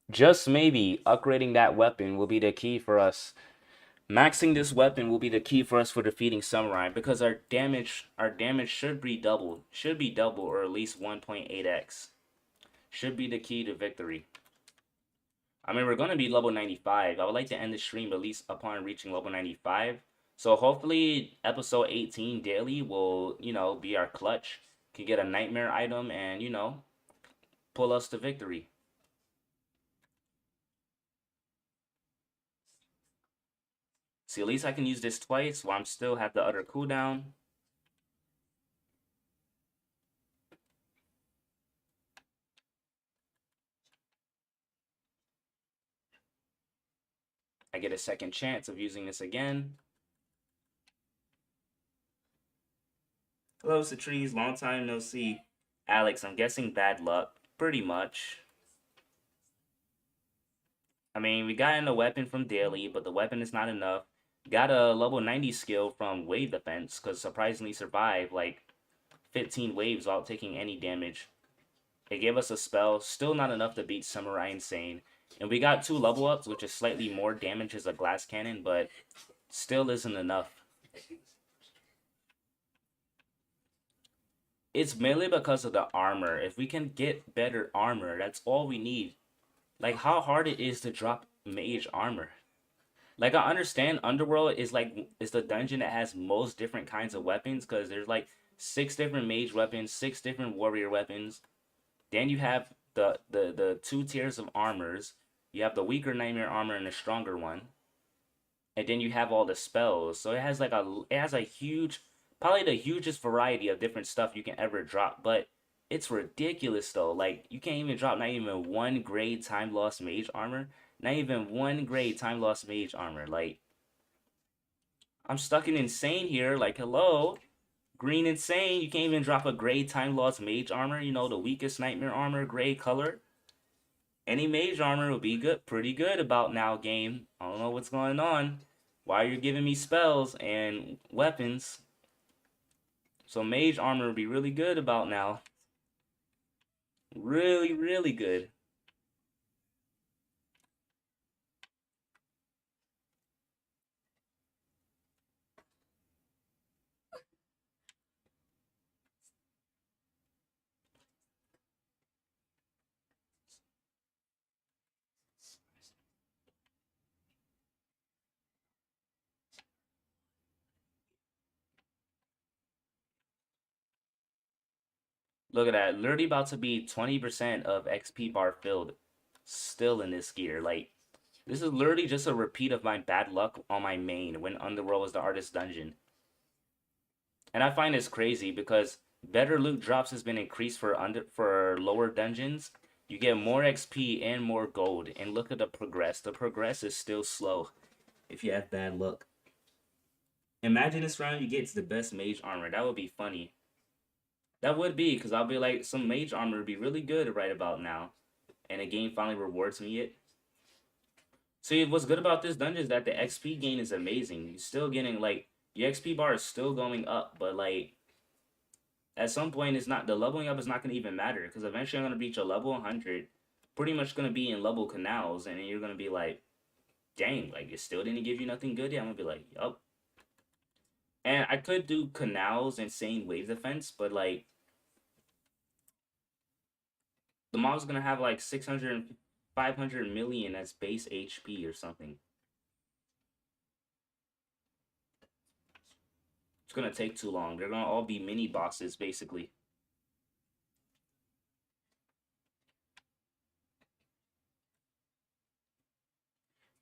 just maybe upgrading that weapon will be the key for us. Maxing this weapon will be the key for us for defeating Samurai because our damage should be double. Should be double or at least 1.8x. Should be the key to victory. I mean, we're going to be level 95. I would like to end the stream at least upon reaching level 95. So hopefully episode 18 daily will, be our clutch. Can get a nightmare item and, pull us to victory. See, at least I can use this twice while I'm still have the other cooldown. I get a second chance of using this again. Hello, Cetrice. Long time no see. Alex, I'm guessing bad luck. Pretty much. I mean, we got in a weapon from daily, but the weapon is not enough. Got a level 90 skill from wave defense, because surprisingly survived like 15 waves without taking any damage. It gave us a spell, still not enough to beat Samurai Insane. And we got 2 level ups, which is slightly more damage as a glass cannon, but still isn't enough. It's mainly because of the armor. If we can get better armor, that's all we need. Like how hard it is to drop mage armor. Like I understand Underworld is the dungeon that has most different kinds of weapons because there's like 6 different mage weapons, 6 different warrior weapons. Then you have the 2 tiers of armors. You have the weaker nightmare armor and the stronger one. And then you have all the spells. So it has a huge, probably the hugest variety of different stuff you can ever drop. But it's ridiculous though. Like you can't even drop not even one grade time lost mage armor. Not even one grade time lost mage armor. Like I'm stuck in insane here. Like hello, green insane. You can't even drop a grade time lost mage armor. You know the weakest nightmare armor, gray color. Any mage armor will be good, pretty good about now, game. I don't know what's going on. Why you're giving me spells and weapons. So mage armor will be really good about now. Really, really good. Look at that. Literally about to be 20% of XP bar filled. Still in this gear. Like, this is literally just a repeat of my bad luck on my main when Underworld was the hardest dungeon. And I find this crazy because better loot drops has been increased for lower dungeons. You get more XP and more gold. And look at the progress. The progress is still slow if you have bad luck. Imagine this round you get to the best mage armor. That would be funny. That would be because I'll be like some mage armor would be really good right about now. And the game finally rewards me it. See, what's good about this dungeon is that the XP gain is amazing. You're still getting like your XP bar is still going up, but like at some point it's not the leveling up is not gonna even matter because eventually I'm gonna reach a level 100, pretty much gonna be in level canals, and then you're gonna be like, dang, like it still didn't give you nothing good. Yeah, I'm gonna be like, yup. And I could do canals and sane wave defense, but like the mob's gonna have like 600, 500 million as base HP or something. It's gonna take too long. They're gonna all be mini bosses basically.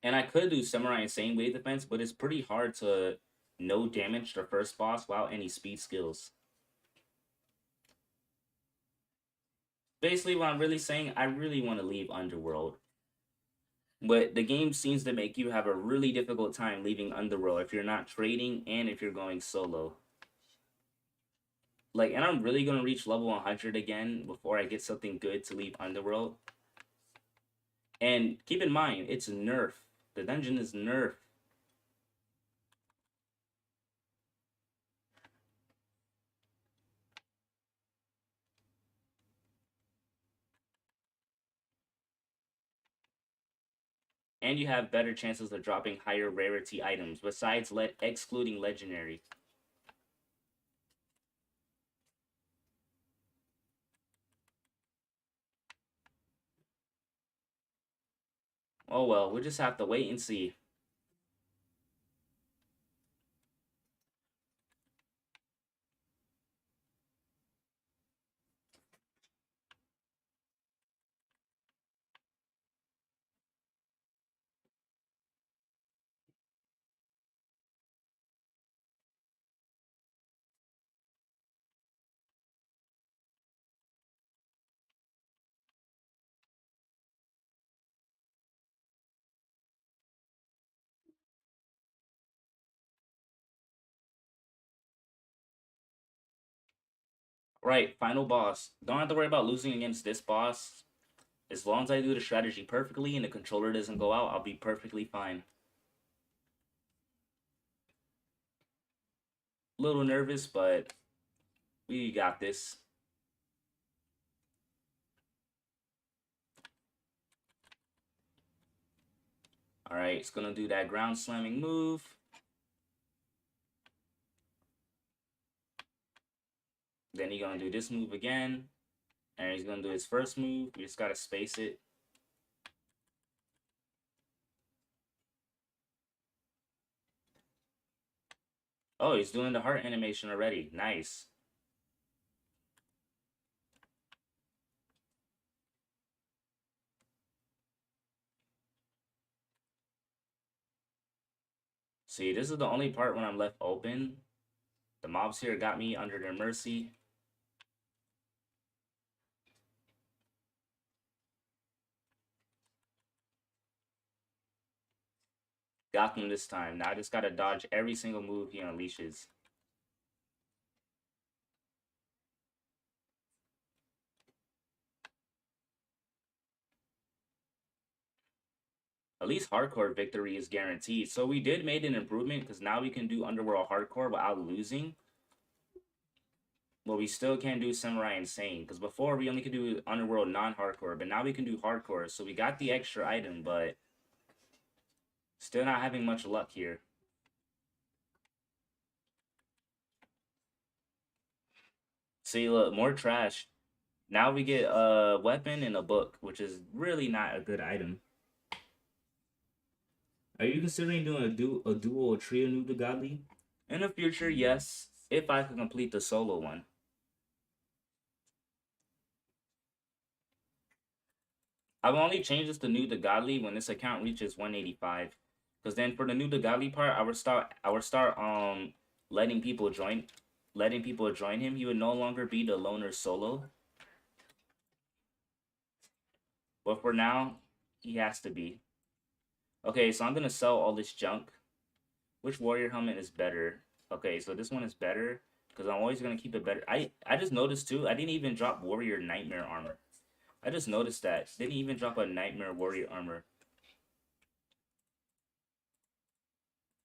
And I could do Samurai Insane Wave Defense, but it's pretty hard to no damage the first boss without any speed skills. Basically, what I'm really saying, I really want to leave Underworld. But the game seems to make you have a really difficult time leaving Underworld if you're not trading and if you're going solo. Like, and I'm really gonna reach level 100 again before I get something good to leave Underworld. And keep in mind, it's nerf. The dungeon is nerf. And you have better chances of dropping higher rarity items, besides excluding legendary. Oh well, we'll just have to wait and see. Right, final boss. Don't have to worry about losing against this boss. As long as I do the strategy perfectly and the controller doesn't go out, I'll be perfectly fine. A little nervous, but we got this. Alright, it's gonna do that ground slamming move. Then he's gonna do this move again. And he's gonna do his first move. You just gotta space it. Oh, he's doing the heart animation already. Nice. See, this is the only part when I'm left open. The mobs here got me under their mercy. Got them this time. Now I just gotta dodge every single move he unleashes. At least hardcore victory is guaranteed. So we did made an improvement because now we can do underworld hardcore without losing. But we still can't do samurai insane because before we only could do underworld non-hardcore, but now we can do hardcore. So we got the extra item, but still not having much luck here. See, look, more trash. Now we get a weapon and a book, which is really not a good item. Are you considering doing a duo or trio Noob to Godly? In the future, yes, if I could complete the solo one. I will only change this to Noob to Godly when this account reaches 185. Because then for the Noob to Godly part, I would start letting people join him. He would no longer be the loner solo. But for now, he has to be. Okay, so I'm gonna sell all this junk. Which warrior helmet is better? Okay, so this one is better because I'm always gonna keep it better. I just noticed too. I didn't even drop warrior nightmare armor. I just noticed that didn't even drop a nightmare warrior armor.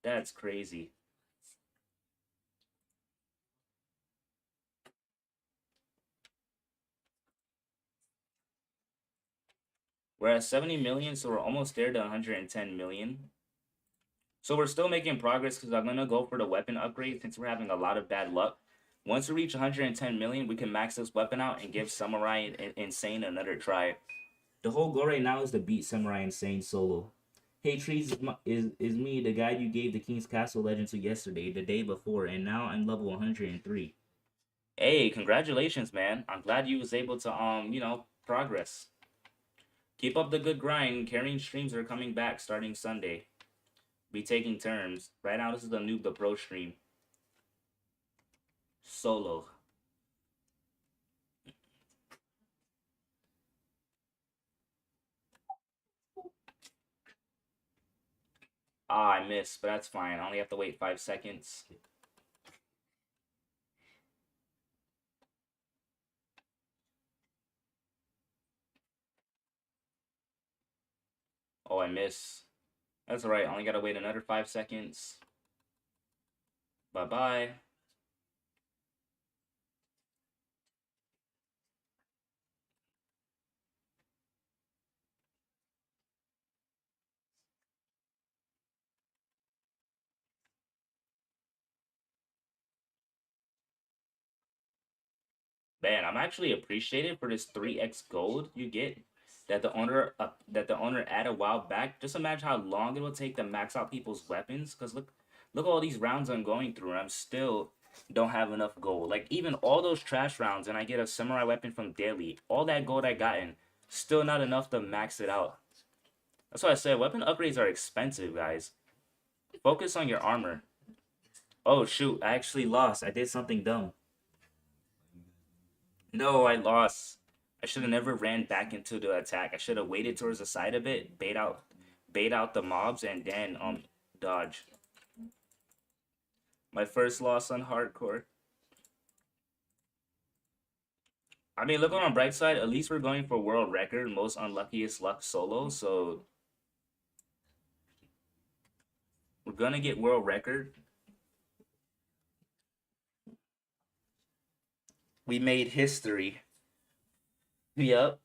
That's crazy. We're at 70 million, so we're almost there to 110 million. So we're still making progress because I'm gonna go for the weapon upgrade since we're having a lot of bad luck. Once we reach 110 million, we can max this weapon out and give Samurai Insane another try. The whole goal right now is to beat Samurai Insane solo. Hey Trees is me, the guy you gave the King's Castle legend to yesterday, the day before, and now I'm level 103. Hey, congratulations, man. I'm glad you was able to progress. Keep up the good grind. Carrying streams are coming back starting Sunday. Be taking turns. Right now this is the Noob the Pro stream. Solo. Ah, I missed, but that's fine. I only have to wait 5 seconds. Oh, I miss. That's alright. I only gotta wait another 5 seconds. Bye-bye. Man, I'm actually appreciated for this 3x gold you get that the owner added a while back. Just imagine how long it will take to max out people's weapons. Cause look all these rounds I'm going through, and I'm still don't have enough gold. Like even all those trash rounds, and I get a samurai weapon from daily. All that gold I gotten, still not enough to max it out. That's why I said weapon upgrades are expensive, guys. Focus on your armor. Oh shoot, I actually lost. I did something dumb. No, I lost. I should have never ran back into the attack. I should have waited towards the side a bit, bait out the mobs, and then dodge. My first loss on hardcore. mean, look on the bright side. At least we're going for world record, most unluckiest luck solo. So we're gonna get world record. We made history. Yep.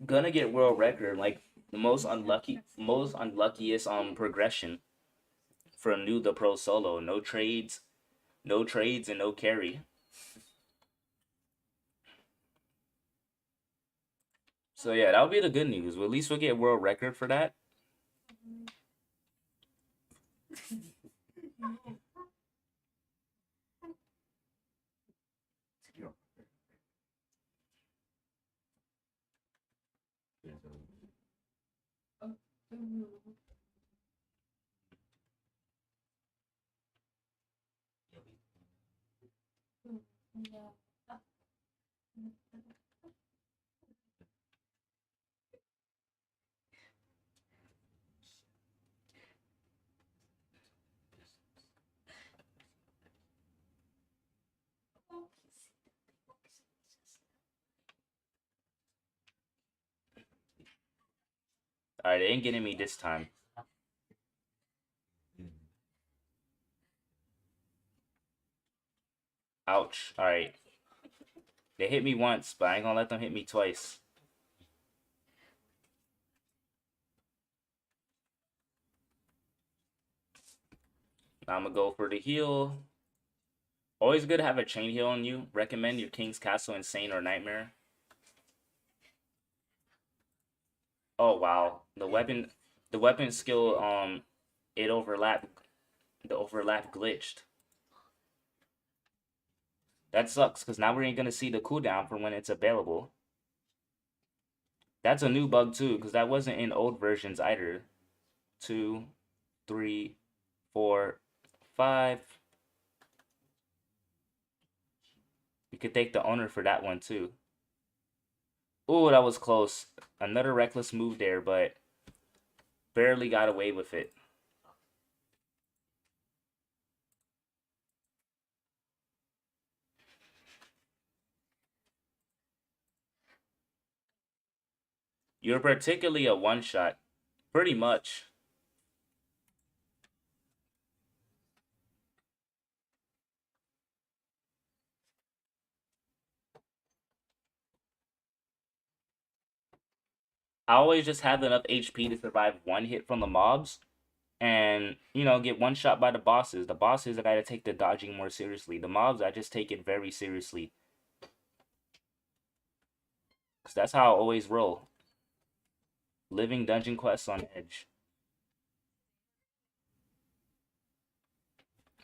Gonna get world record, like the most unluckiest progression for a new the pro solo. No trades and no carry. So yeah, that would be the good news. Well, at least we'll get world record for that. All right, they ain't getting me this time. Ouch. All right. They hit me once, but I ain't gonna let them hit me twice. Now I'm gonna go for the heal. Always good to have a chain heal on you. Recommend your King's Castle, Insane, or Nightmare. Oh wow, the weapon skill it the overlap glitched. That sucks because now we ain't gonna see the cooldown for when it's available. That's a new bug too because that wasn't in old versions either. 2, 3, 4, 5. We could take the owner for that one too. Oh, that was close. Another reckless move there, but barely got away with it. You're particularly a one-shot. Pretty much. I always just have enough HP to survive one hit from the mobs and, get one shot by the bosses. The bosses, I gotta take the dodging more seriously. The mobs, I just take it very seriously. Because that's how I always roll. Living Dungeon Quest on edge.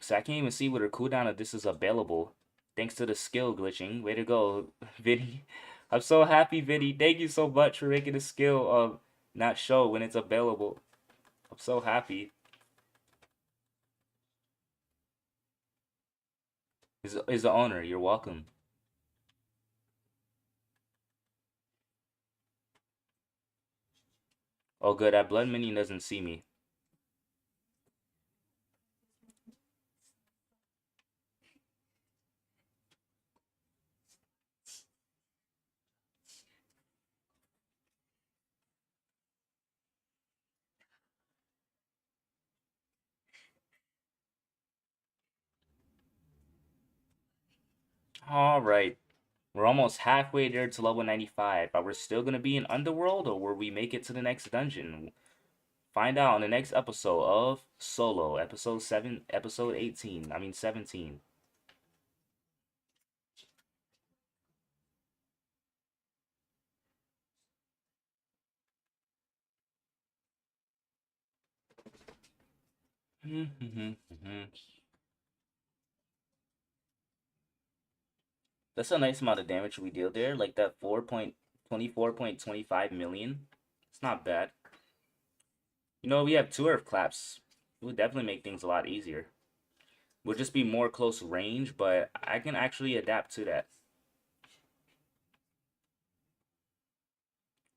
So I can't even see what her cooldown of this is available. Thanks to the skill glitching. Way to go, Vinny. I'm so happy, Vinny. Thank you so much for making the skill not show when it's available. I'm so happy. Is the owner. You're welcome. Oh, good. That blood minion doesn't see me. All right. We're almost halfway there to level 95. Are we still going to be in Underworld or will we make it to the next dungeon? Find out in the next episode of Solo, episode 7, episode 18. I mean 17. That's a nice amount of damage we deal there. Like that 4.24.25 million. It's not bad. We have 2 Earth Claps. It would definitely make things a lot easier. Would just be more close range, but I can actually adapt to that.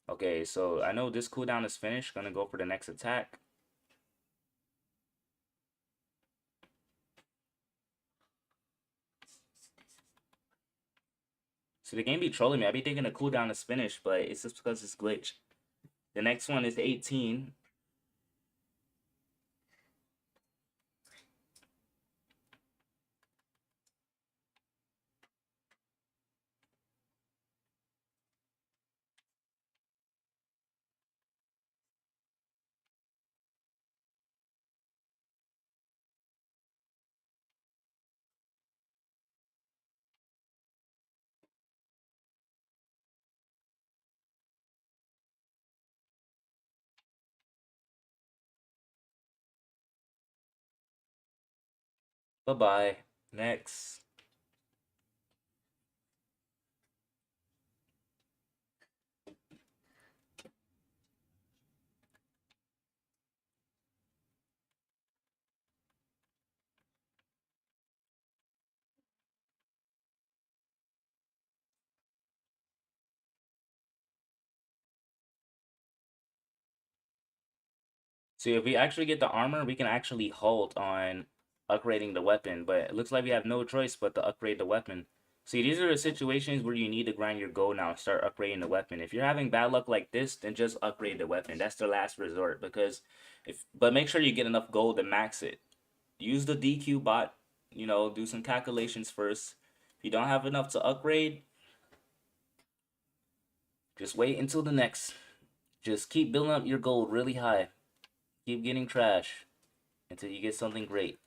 Okay, so I know this cooldown is finished. Gonna go for the next attack. So the game be trolling me. I be thinking the cooldown is finished, but it's just because it's glitched. The next one is 18. Bye-bye. Next. So if we actually get the armor, we can actually halt on upgrading the weapon. But it looks like we have no choice but to upgrade the weapon. See, these are the situations where you need to grind your gold now and start upgrading the weapon. If you're having bad luck like this, then just upgrade the weapon. That's the last resort because but make sure you get enough gold to max it. Use the DQ bot, do some calculations first. If you don't have enough to upgrade, just wait until the next. Just keep building up your gold really high. Keep getting trash until you get something great.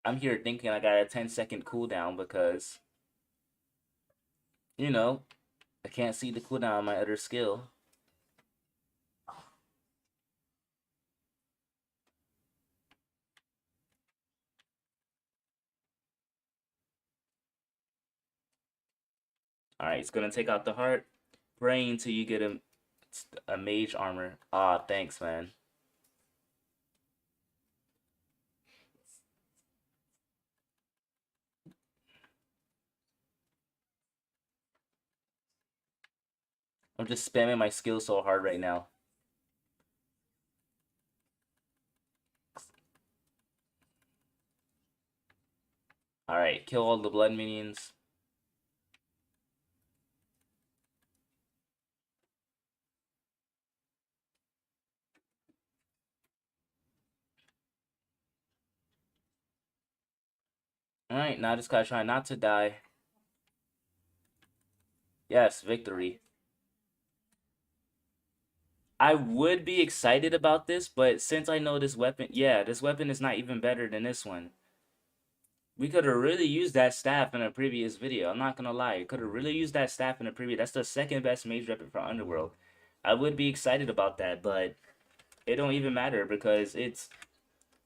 I'm here thinking I got a 10-second cooldown because, I can't see the cooldown on my other skill. Alright, it's gonna take out the heart. Brain until you get a mage armor. Ah, thanks, man. I'm just spamming my skill so hard right now. Alright, kill all the blood minions. Alright, now I just gotta try not to die. Yes, victory. I would be excited about this, but since I know this weapon, yeah, this weapon is not even better than this one. We could have really used that staff in a previous video. I'm not gonna lie. Could have really used that staff in a previous. That's the second best mage weapon for Underworld. I would be excited about that, but it don't even matter because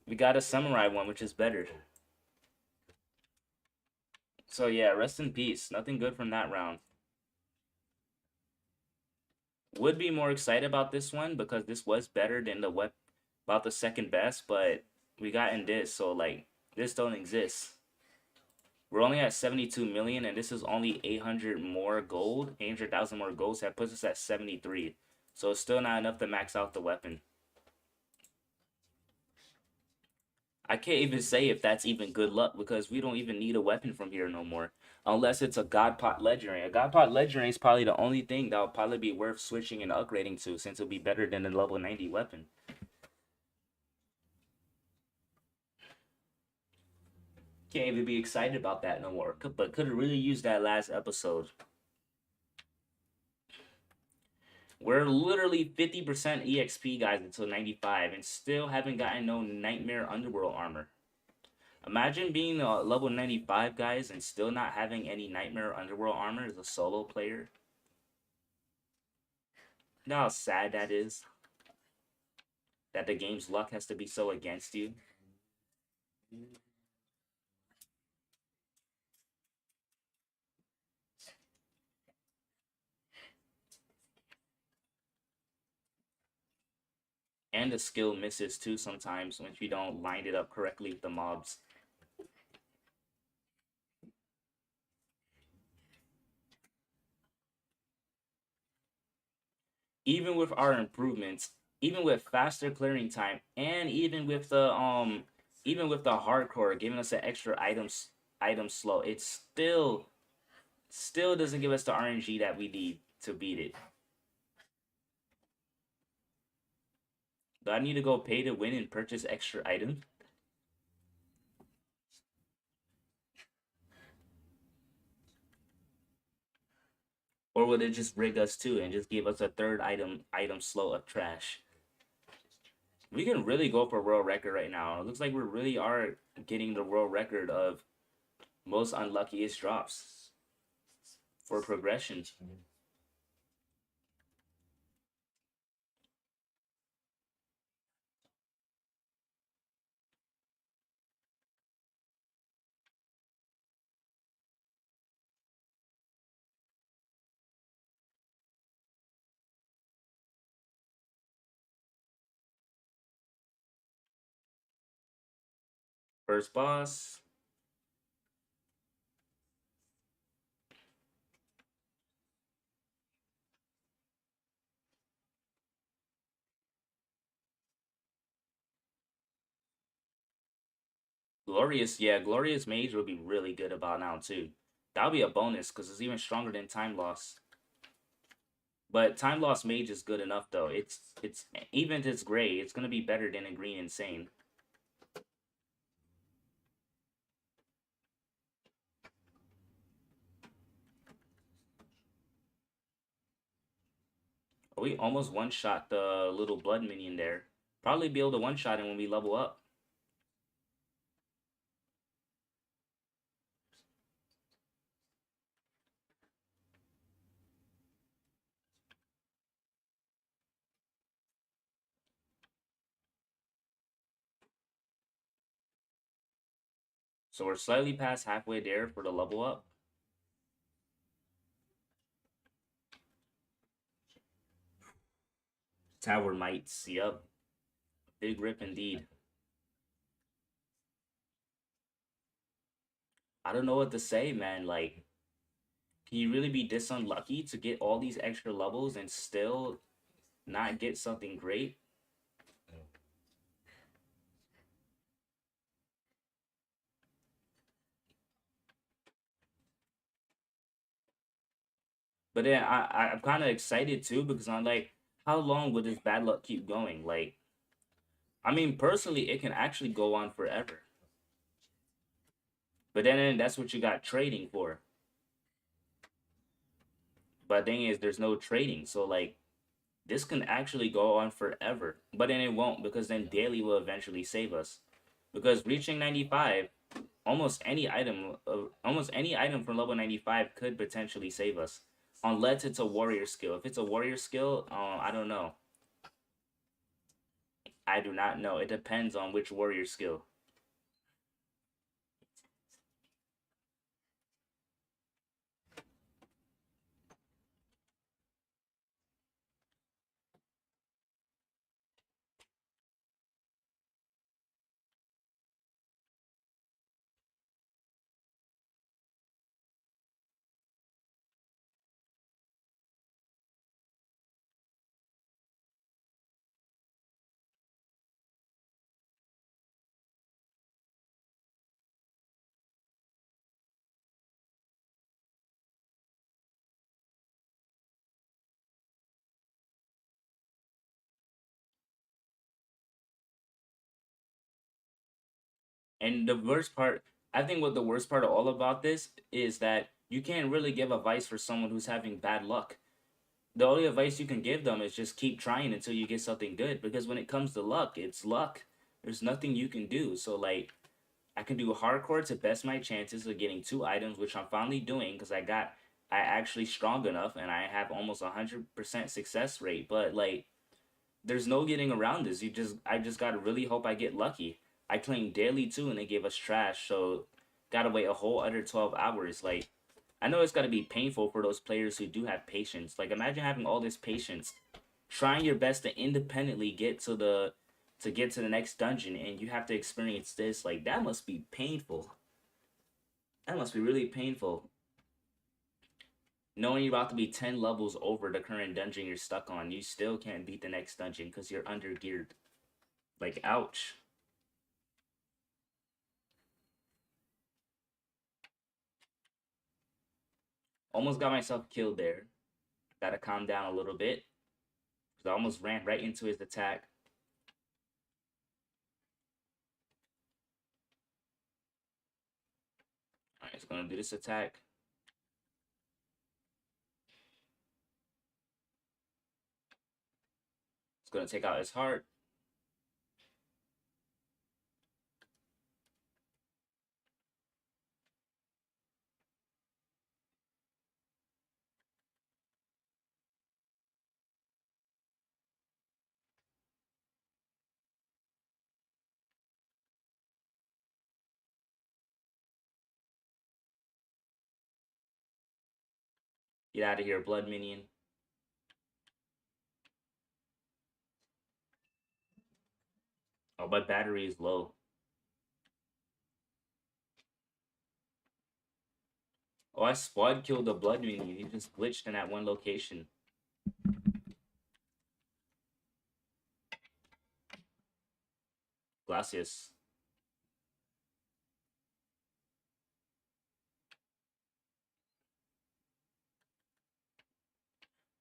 we got a samurai one, which is better. So yeah, rest in peace. Nothing good from that round. Would be more excited about this one because this was better than about the second best, but we got in this, so like this don't exist. We're only at 72 million, and this is only 800 more gold, 800,000 more gold, so that puts us at 73. So it's still not enough to max out the weapon. I can't even say if that's even good luck because we don't even need a weapon from here no more. Unless it's a God Pot Legendary. A God Pot Legendary is probably the only thing that would probably be worth switching and upgrading to since it'll be better than the level 90 weapon. Can't even be excited about that no more. But could have really used that last episode. We're literally 50% EXP guys until 95 and still haven't gotten no Nightmare Underworld armor. Imagine being a level 95 guys and still not having any Nightmare Underworld armor as a solo player. You know how sad that is? That the game's luck has to be so against you. And the skill misses too sometimes when you don't line it up correctly with the mobs. even with our improvements, even with faster clearing time, and even with the hardcore giving us an extra item slow, it still doesn't give us the RNG that we need to beat it. Do I need to go pay to win and purchase extra items? Or would it just rig us too and just give us a third item slow of trash? We can really go for world record right now. It looks like we really are getting the world record of most unluckiest drops for progression. First boss. Glorious, yeah, Glorious Mage would be really good about now too. That would be a bonus because it's even stronger than Time Loss. But Time Loss Mage is good enough though. It's even if it's gray, it's gonna be better than a green insane. We almost one shot the little blood minion there. Probably be able to one shot him when we level up. So we're slightly past halfway there for the level up. Tower Mites, yep. Big rip indeed. I don't know what to say, man. Like, can you really be this unlucky to get all these extra levels and still not get something great? But then I'm kind of excited too because I'm like, how long would this bad luck keep going? Like, I mean, personally, it can actually go on forever. But then that's what you got trading for. But thing is, there's no trading, so like, this can actually go on forever. But then it won't because then daily will eventually save us. Because reaching 95, almost any item from level 95 could potentially save us, unless it's a warrior skill. If it's a warrior skill, I don't know. I do not know. It depends on which warrior skill. And the worst part, I think what the worst part of all about this is that you can't really give advice for someone who's having bad luck. The only advice you can give them is just keep trying until you get something good because when it comes to luck, it's luck. There's nothing you can do. So like I can do hardcore to best my chances of getting two items, which I'm finally doing because I actually strong enough and I have almost 100% success rate. But like there's no getting around this. I just gotta really hope I get lucky. I claimed daily too, and they gave us trash, so gotta wait a whole other 12 hours. Like I know it's gotta be painful for those players who do have patience. Like imagine having all this patience, trying your best to independently get to the next dungeon, and you have to experience this. Like that must be painful. That must be really painful. Knowing you're about to be 10 levels over the current dungeon you're stuck on, you still can't beat the next dungeon because you're under geared. Like, ouch. Almost got myself killed there. Gotta calm down a little bit. Because I almost ran right into his attack. Alright, he's gonna do this attack. It's gonna take out his heart. Get out of here, blood minion. Oh, my battery is low. Oh, I squad killed the blood minion. He just glitched in that one location. Gracias.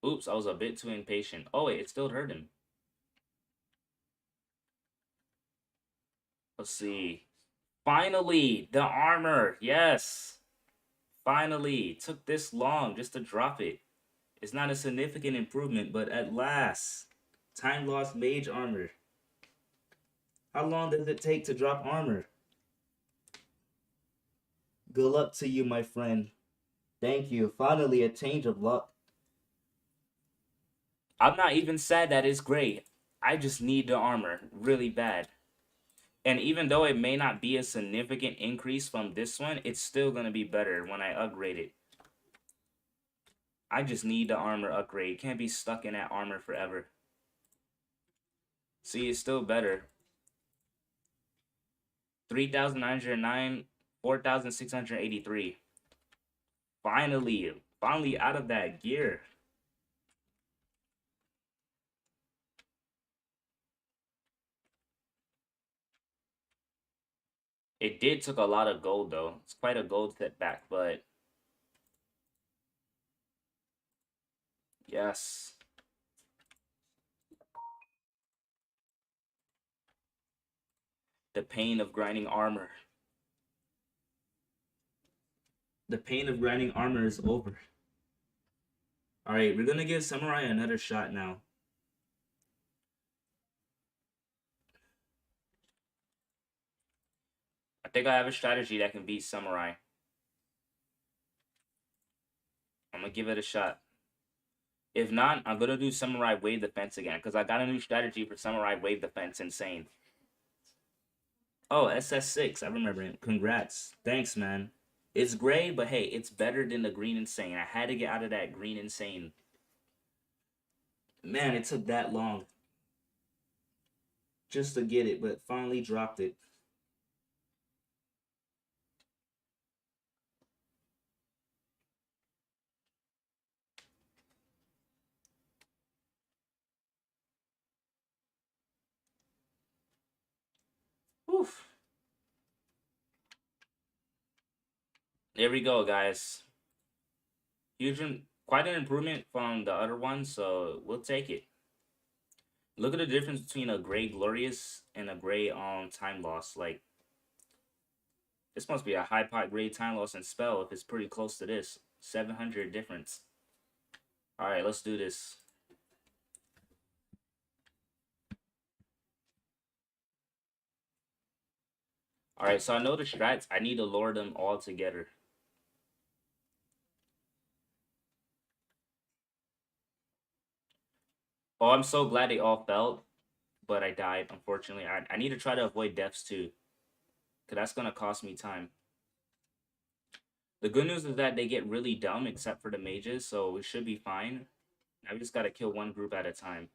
Oops, I was a bit too impatient. Oh, wait, it still hurt him. Let's see. Finally, the armor. Yes. Finally. It took this long just to drop it. It's not a significant improvement, but at last. Time lost mage armor. How long does it take to drop armor? Good luck to you, my friend. Thank you. Finally, a change of luck. I'm not even sad that it's great. I just need the armor really bad. And even though it may not be a significant increase from this one, it's still going to be better when I upgrade it. I just need the armor upgrade. Can't be stuck in that armor forever. See, it's still better. 3,909, 4,683. Finally out of that gear. It did took a lot of gold though. It's quite a gold setback, but yes. The pain of grinding armor. The pain of grinding armor is over. Alright, we're gonna give Samurai another shot now. I think I have a strategy that can beat Samurai. I'm gonna give it a shot. If not, I'm gonna do Samurai Wave Defense again, because I got a new strategy for Samurai Wave Defense. Insane. Oh, SS6. I remember it. Congrats. Thanks, man. It's gray, but hey, it's better than the green insane. I had to get out of that green insane. Man, it took that long just to get it, but finally dropped it. Oof. There we go, guys. Quite an improvement from the other one, so we'll take it. Look at the difference between a gray glorious and a gray time loss. Like, this must be a high pot grade time loss and spell if it's pretty close to this. 700 difference. Alright, let's do this. Alright, so I know the strats. I need to lure them all together. Oh, I'm so glad they all fell, but I died, unfortunately. I need to try to avoid deaths too, because that's going to cost me time. The good news is that they get really dumb except for the mages, so we should be fine. Now we just got to kill one group at a time.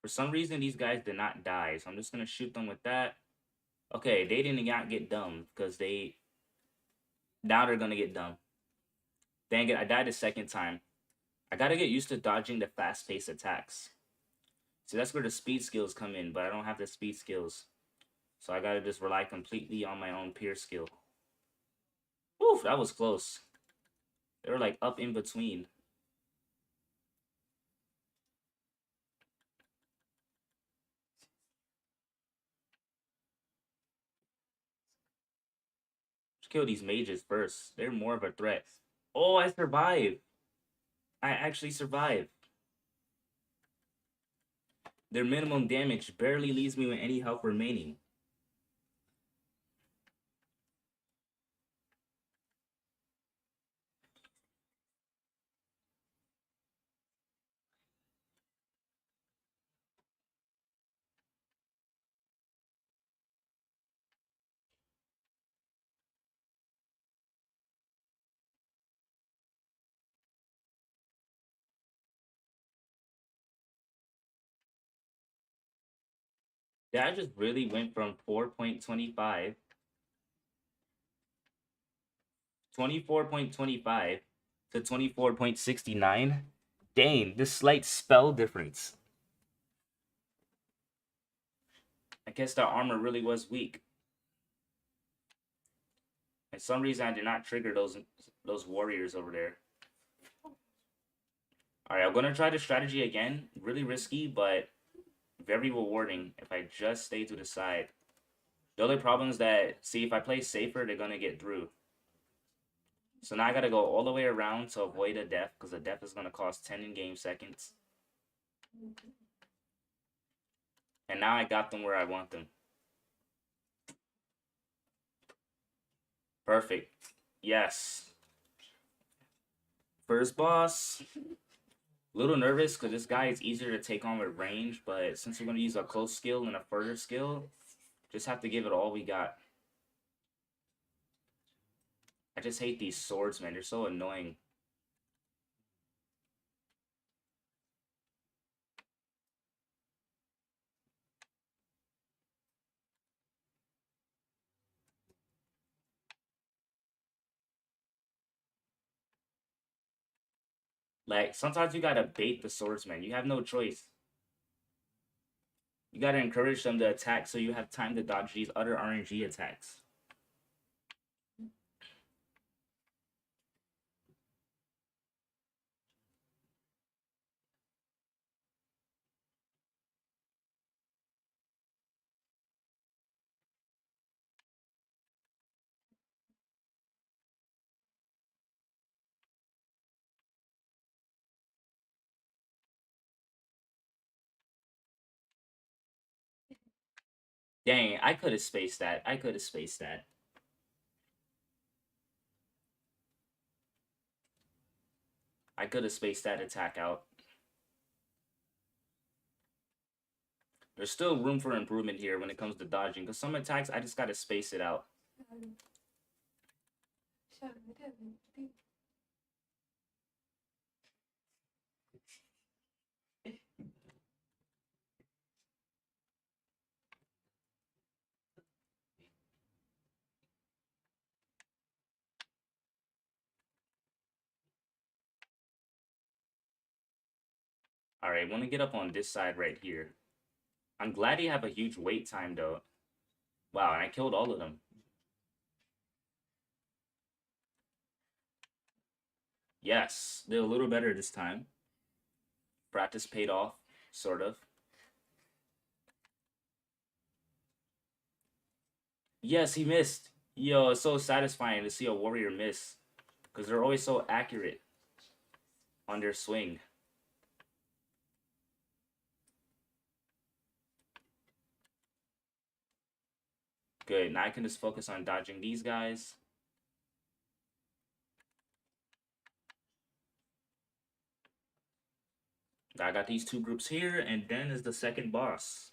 For some reason, these guys did not die, so I'm just gonna shoot them with that. Okay, they didn't not get dumb because they now they're gonna get dumb. Dang it, I died a second time. I gotta get used to dodging the fast-paced attacks. So that's where the speed skills come in, but I don't have the speed skills. So I gotta just rely completely on my own pure skill. Oof, that was close. They were like up in between. Let's kill these mages first. They're more of a threat. Oh, I survived. I actually survived. Their minimum damage barely leaves me with any health remaining. Yeah, I just really went from 4.25, 24.25 to 24.69. Dang, this slight spell difference. I guess the armor really was weak. For some reason, I did not trigger those warriors over there. All right, I'm gonna try the strategy again. Really risky, but very rewarding if I just stay to the side. The only problem is that, see, if I play safer, they're gonna get through. So now I gotta go all the way around to avoid a death, because a death is gonna cost 10 in-game seconds. And now I got them where I want them. Perfect. Yes. First boss. A little nervous because this guy is easier to take on with range, but since we're going to use a close skill and a further skill, just have to give it all we got. I just hate these swords, man. They're so annoying. Like, sometimes you gotta bait the swordsman. You have no choice. You gotta encourage them to attack so you have time to dodge these other RNG attacks. Dang, I could have spaced that. I could have spaced that. I could have spaced that attack out. There's still room for improvement here when it comes to dodging, because some attacks, I just gotta space it out. Alright, want to get up on this side right here. I'm glad you have a huge wait time, though. Wow, and I killed all of them. Yes, they're a little better this time. Practice paid off, sort of. Yes, he missed. Yo, it's so satisfying to see a warrior miss. Because they're always so accurate on their swing. Good, now I can just focus on dodging these guys. I got these two groups here, and then is the second boss.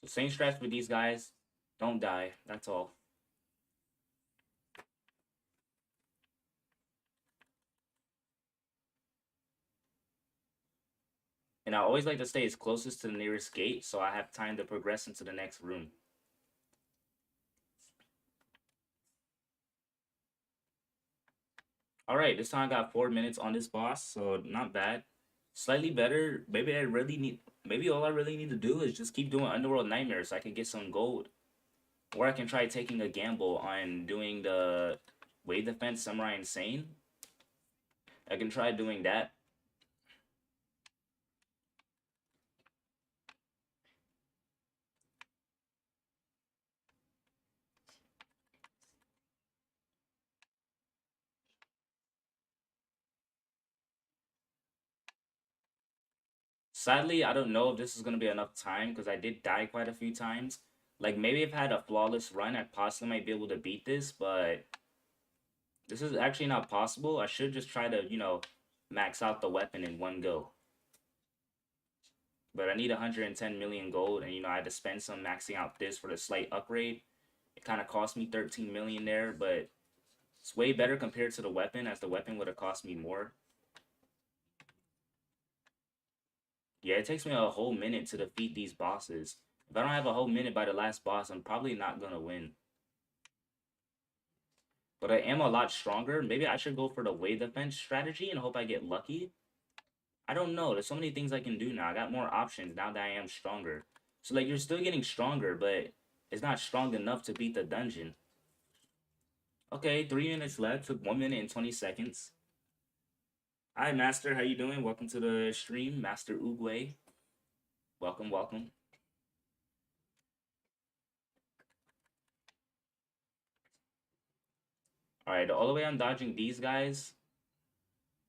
The same strats with these guys. Don't die. That's all. And I always like to stay as closest to the nearest gate so I have time to progress into the next room. All right, this time I got 4 minutes on this boss, so not bad. Slightly better. Maybe all I really need to do is just keep doing Underworld Nightmares so I can get some gold. Or I can try taking a gamble on doing the Wave Defense Samurai Insane. I can try doing that. Sadly, I don't know if this is going to be enough time because I did die quite a few times. Like, maybe if I had a flawless run, I possibly might be able to beat this, but this is actually not possible. I should just try to, max out the weapon in one go. But I need 110 million gold, and, I had to spend some maxing out this for the slight upgrade. It kind of cost me 13 million there, but it's way better compared to the weapon, as the weapon would have cost me more. Yeah, it takes me a whole minute to defeat these bosses. If I don't have a whole minute by the last boss, I'm probably not gonna win. But I am a lot stronger. Maybe I should go for the wave defense strategy and hope I get lucky. I don't know. There's so many things I can do now. I got more options now that I am stronger. So, like, you're still getting stronger, but it's not strong enough to beat the dungeon. Okay, 3 minutes left. Took 1 minute and 20 seconds. Hi, Master. How you doing? Welcome to the stream, Master Uguay. Welcome, welcome. All right, all the way I'm dodging these guys.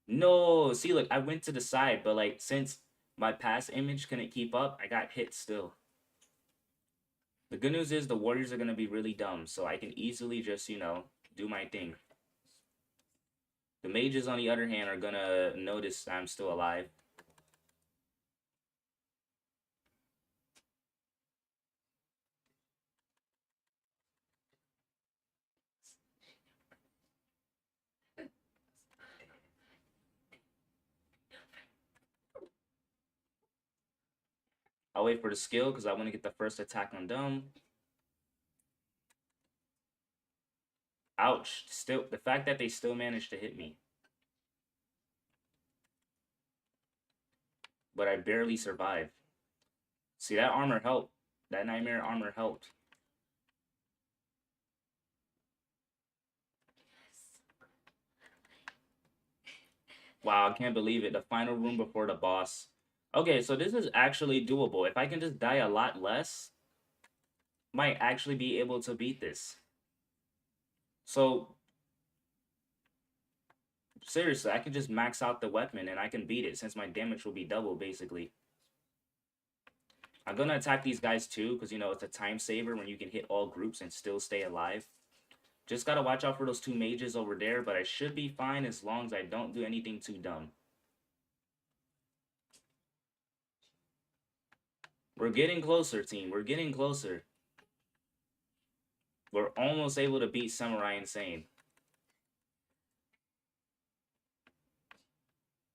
No, see, look, I went to the side, but like since my past image couldn't keep up, I got hit still. The good news is the warriors are gonna be really dumb, so I can easily just, do my thing. The mages, on the other hand, are gonna notice I'm still alive. I'll wait for the skill because I want to get the first attack on them. Ouch. Still, the fact that they still managed to hit me. But I barely survived. See, that armor helped. That nightmare armor helped. Wow, I can't believe it. The final room before the boss. Okay, so this is actually doable. If I can just die a lot less, might actually be able to beat this. So, seriously, I can just max out the weapon and I can beat it since my damage will be double, basically. I'm gonna attack these guys too, because, it's a time saver when you can hit all groups and still stay alive. Just gotta watch out for those two mages over there, but I should be fine as long as I don't do anything too dumb. We're getting closer, team. We're getting closer. We're almost able to beat Samurai Insane.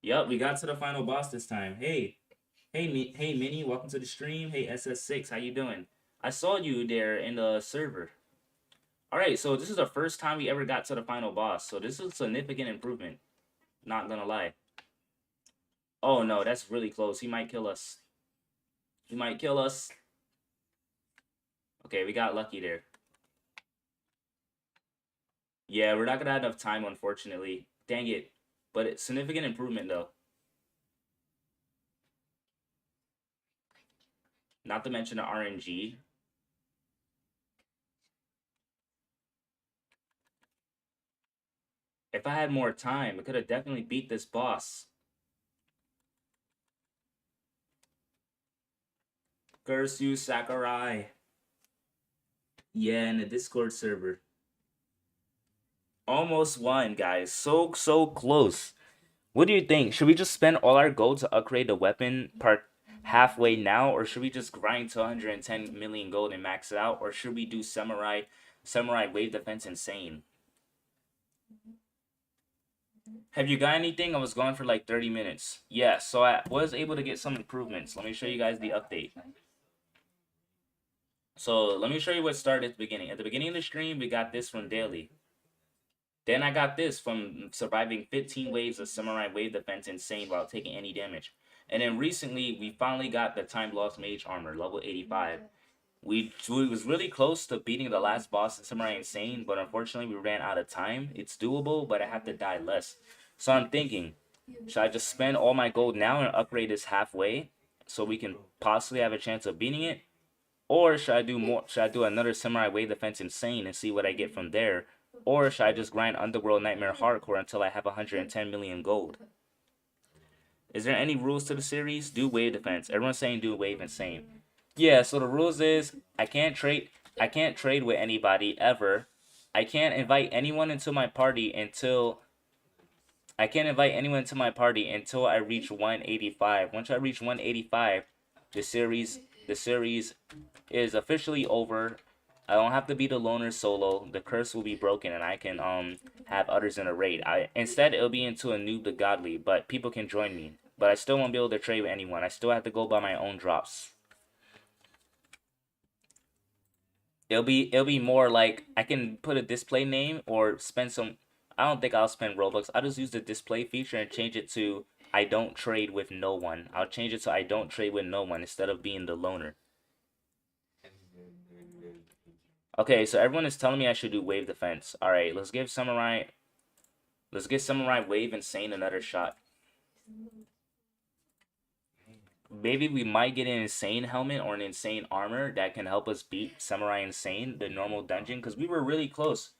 Yup, we got to the final boss this time. Hey, Minnie, welcome to the stream. Hey, SS6, how you doing? I saw you there in the server. All right, so this is the first time we ever got to the final boss, so this is a significant improvement. Not gonna lie. Oh no, that's really close. He might kill us. He might kill us. Okay, we got lucky there. Yeah, we're not gonna have enough time, unfortunately. Dang it. But it's significant improvement, though. Not to mention the RNG. If I had more time, I could have definitely beat this boss. Curse you, Sakurai. Yeah, in the Discord server. Almost won, guys. So close. What do you think? Should we just spend all our gold to upgrade the weapon part? halfway now, or should we just grind to 110 million gold and max it out, or should we do samurai wave defense insane? Have you got anything? I was gone for like 30 minutes. Yeah, so I was able to get some improvements. Let me show you guys the update. So let me show you what started at the beginning. At the beginning of the stream, we got this from daily. Then I got this from surviving 15 waves of samurai wave defense insane without taking any damage. And then recently, we finally got the time lost mage armor, level 85. We was really close to beating the last boss in Samurai Insane, but unfortunately we ran out of time. It's doable, but I have to die less. So I'm thinking, should I just spend all my gold now and upgrade this halfway so we can possibly have a chance of beating it? Or should I do more? Should I do another Samurai Wave Defense Insane and see what I get from there? Or should I just grind Underworld Nightmare Hardcore until I have 110 million gold? Is there any rules to the series? Do Wave Defense. Everyone's saying do Wave Insane. Yeah, so the rules is I can't trade with anybody ever. I can't invite anyone into my party until I reach 185. Once I reach 185, the series is officially over. I don't have to be the loner solo. The curse will be broken and I can have others in a raid. Instead it'll be into a Noob the Godly, but people can join me. But I still won't be able to trade with anyone. I still have to go by my own drops. It'll be more like I can put a display name or spend some. I don't think I'll spend Robux. I'll just use the display feature and change it to I don't trade with no one. I'll change it to I don't trade with no one instead of being the loner. Okay, so everyone is telling me I should do wave defense. All right, let's give Samurai Wave Insane another shot. Maybe we might get an insane helmet or an insane armor that can help us beat Samurai Insane, the normal dungeon, because we were really close.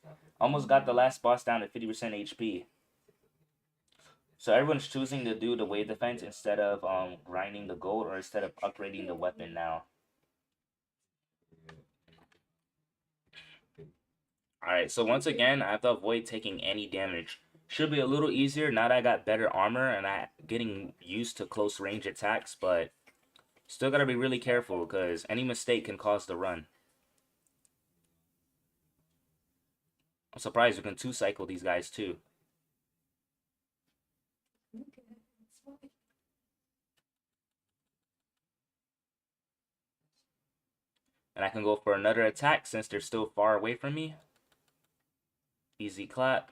Almost got the last boss down to 50% HP. So everyone's choosing to do the wave defense instead of grinding the gold or instead of upgrading the weapon now. Alright, so once again, I have to avoid taking any damage. Should be a little easier now that I got better armor and I'm getting used to close range attacks, but still gotta be really careful because any mistake can cause the run. I'm surprised we can 2-cycle these guys too. And I can go for another attack since they're still far away from me. Easy clap.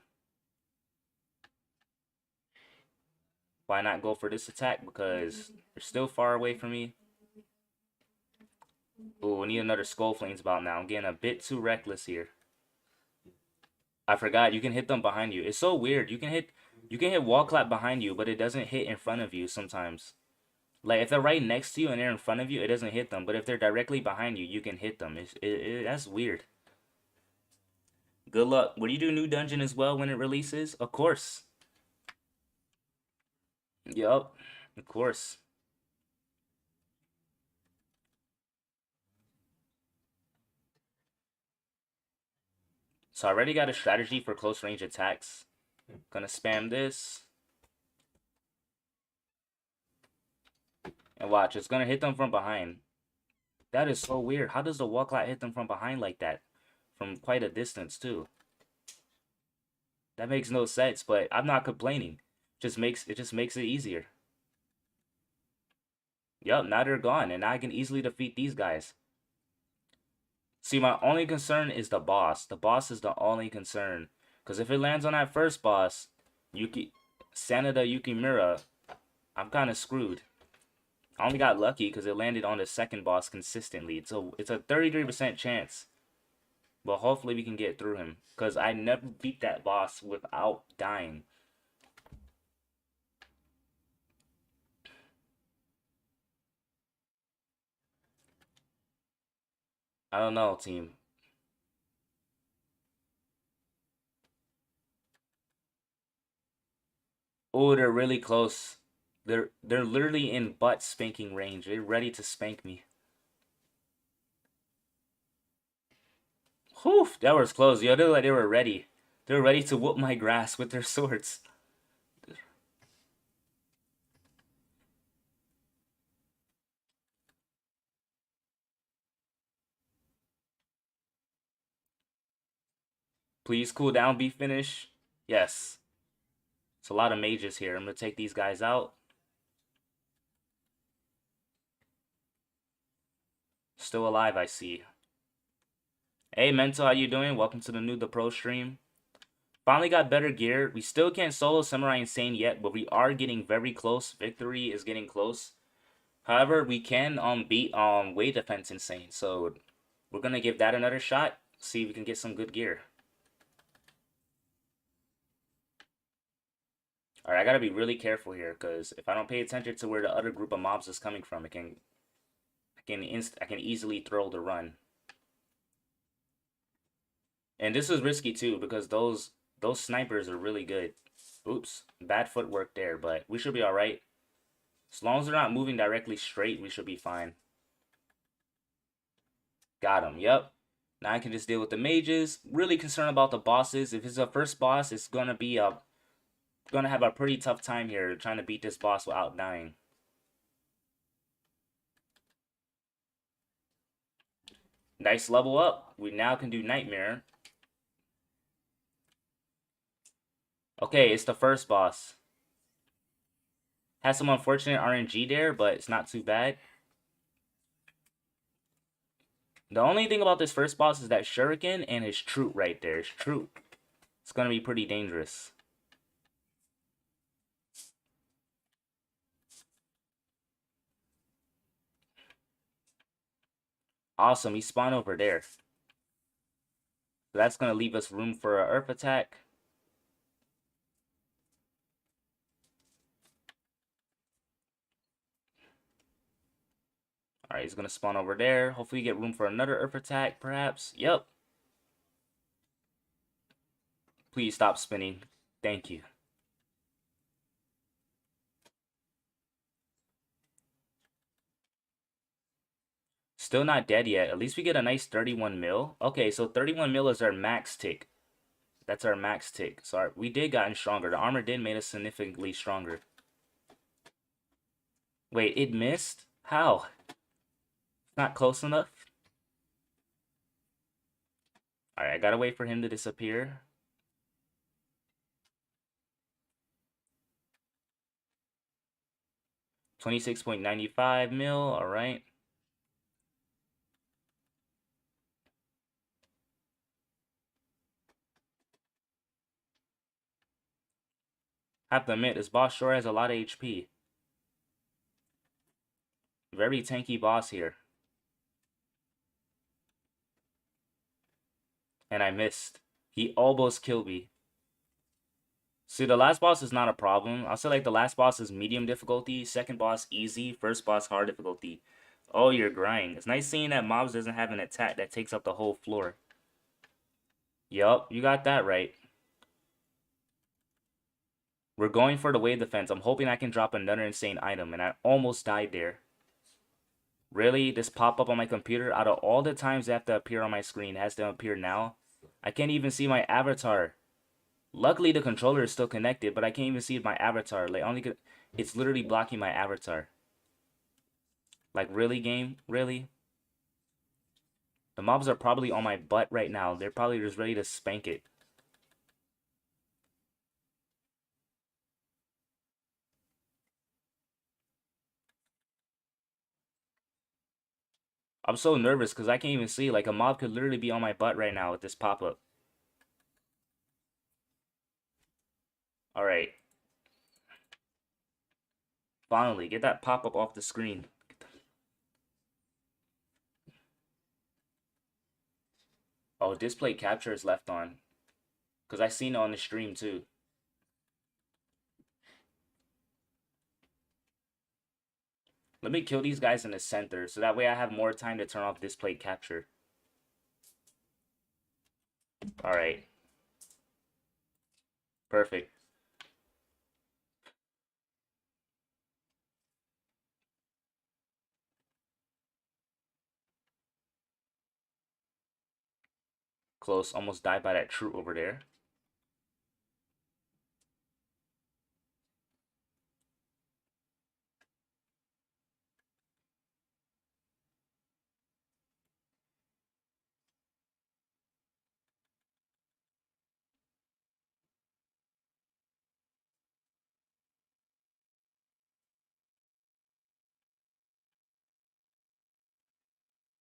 Why not go for this attack? Because they're still far away from me. Ooh, we need another Skull Flames about now. I'm getting a bit too reckless here. I forgot, you can hit them behind you. It's so weird. You can hit wall clap behind you, but it doesn't hit in front of you sometimes. Like, if they're right next to you and they're in front of you, it doesn't hit them. But if they're directly behind you, you can hit them. That's weird. Good luck. Will you do New Dungeon as well when it releases? Of course. Yup. Of course. So I already got a strategy for close range attacks. Gonna spam this. And watch, it's gonna hit them from behind. That is so weird. How does the wall clap hit them from behind like that? From quite a distance too. That makes no sense, but I'm not complaining. It just makes it easier. Yup, now they're gone, and now I can easily defeat these guys. See, my only concern is the boss. The boss is the only concern. Because if it lands on that first boss, Sanada Yukimura, I'm kind of screwed. I only got lucky because it landed on the second boss consistently. It's a 33% chance. But hopefully we can get through him. Because I never beat that boss without dying. I don't know, team. Oh, they're really close. They're literally in butt spanking range. They're ready to spank me. Whew, that was close. Yo, they were ready. They were ready to whoop my grass with their swords. Please cool down, be finished. Yes. It's a lot of mages here. I'm going to take these guys out. Still alive, I see. Hey, Mental, how you doing? Welcome to the Noob the Pro stream. Finally got better gear. We still can't solo Samurai Insane yet, but we are getting very close. Victory is getting close. However, we can beat Wave Defense Insane, so we're gonna give that another shot. See if we can get some good gear. All right, I gotta be really careful here because if I don't pay attention to where the other group of mobs is coming from, I can easily throw the run. And this is risky too because those snipers are really good. Oops, bad footwork there, but we should be all right. As long as they're not moving directly straight, we should be fine. Got him. Yep. Now I can just deal with the mages. Really concerned about the bosses. If it's a first boss, it's gonna have a pretty tough time here trying to beat this boss without dying. Nice level up. We now can do Nightmare. Okay, it's the first boss. Has some unfortunate RNG there, but it's not too bad. The only thing about this first boss is that Shuriken and his Troop right there. His Troop. It's gonna be pretty dangerous. Awesome, he spawned over there. So that's gonna leave us room for an Earth attack. Alright, he's gonna spawn over there. Hopefully get room for another Earth attack, perhaps. Yep. Please stop spinning. Thank you. Still not dead yet. At least we get a nice 31 mil. Okay, so 31 mil is our max tick. That's our max tick. So we did gotten stronger. The armor did make us significantly stronger. Wait, it missed? How? Not close enough? Alright, I gotta wait for him to disappear. $26.95 mil, alright. Have to admit, this boss sure has a lot of HP. Very tanky boss here. And I missed. He almost killed me. See, the last boss is not a problem. I'll say like the last boss is medium difficulty, second boss easy, first boss hard difficulty. Oh, you're grinding. It's nice seeing that mobs doesn't have an attack that takes up the whole floor. Yup, you got that right. We're going for the wave defense. I'm hoping I can drop another insane item, and I almost died there. Really? This pop-up on my computer, out of all the times they have to appear on my screen, has to appear now? I can't even see my avatar. Luckily, the controller is still connected, but I can't even see my avatar. Like, it's literally blocking my avatar. Like, really, game? Really? The mobs are probably on my butt right now. They're probably just ready to spank it. I'm so nervous because I can't even see. Like, a mob could literally be on my butt right now with this pop-up. Alright. Finally, get that pop-up off the screen. Oh, display capture is left on. Because I seen it on the stream too. Let me kill these guys in the center, so that way I have more time to turn off display capture. Alright. Perfect. Close. Almost died by that troop over there.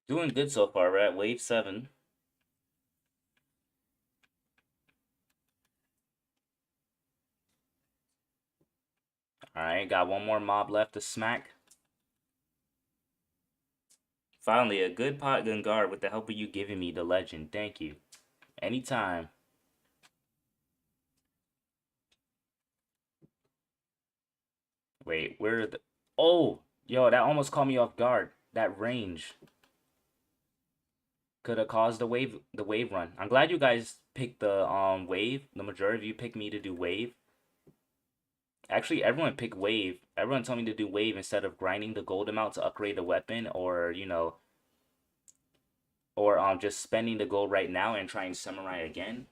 Doing good so far. We're at wave 7. Alright, got one more mob left to smack. Finally, a good pot gun guard with the help of you giving me the legend. Thank you. Anytime. Wait, where are the... Oh! Yo, that almost caught me off guard. That range could have caused the wave run. I'm glad you guys picked the wave. The majority of you picked me to do wave. Actually, everyone picked wave. Everyone told me to do wave instead of grinding the gold amount to upgrade the weapon, or or just spending the gold right now and trying samurai again.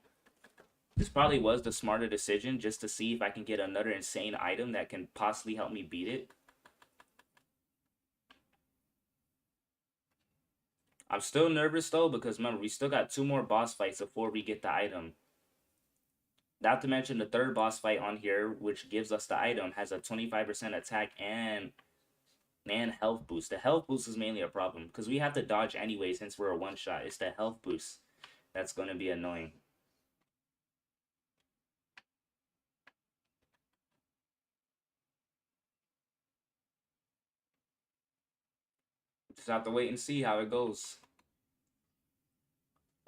This probably was the smarter decision, just to see if I can get another insane item that can possibly help me beat it. I'm still nervous though, because remember, we still got 2 more boss fights before we get the item. Not to mention the third boss fight on here, which gives us the item, has a 25% attack and health boost. The health boost is mainly a problem because we have to dodge anyway since we're a one shot. It's the health boost that's going to be annoying. Just have to wait and see how it goes.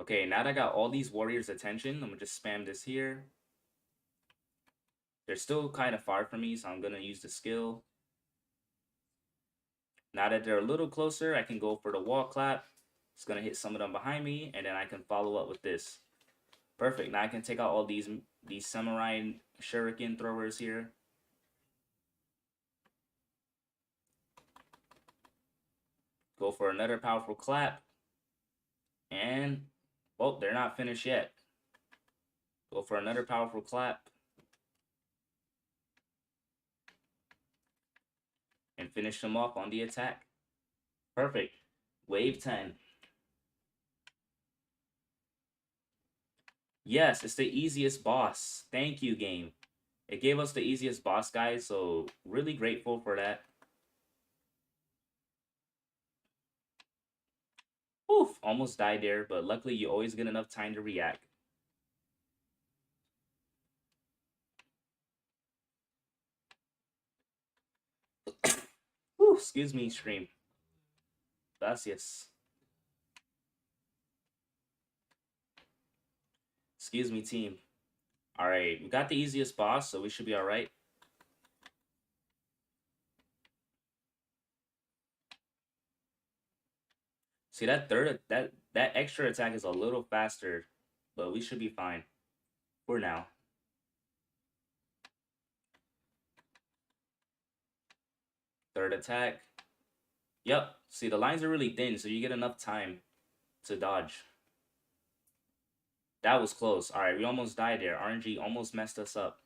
Okay, now that I got all these warriors' attention, I'm gonna just spam this here. They're still kind of far from me, so I'm gonna use the skill. Now that they're a little closer, I can go for the wall clap. It's gonna hit some of them behind me, and then I can follow up with this. Perfect. Now I can take out all these samurai shuriken throwers here. Go for another powerful clap. And, well, they're not finished yet. Go for another powerful clap. And finish them off on the attack. Perfect. Wave 10. Yes, it's the easiest boss. Thank you, game. It gave us the easiest boss, guys, so really grateful for that. Oof, almost died there, but luckily you always get enough time to react. Ooh, excuse me, stream. Gracias. Excuse me, team. Alright, we got the easiest boss, so we should be alright. See, that extra attack is a little faster, but we should be fine for now. Third attack. Yep. See, the lines are really thin, so you get enough time to dodge. That was close. All right, we almost died there. RNG almost messed us up.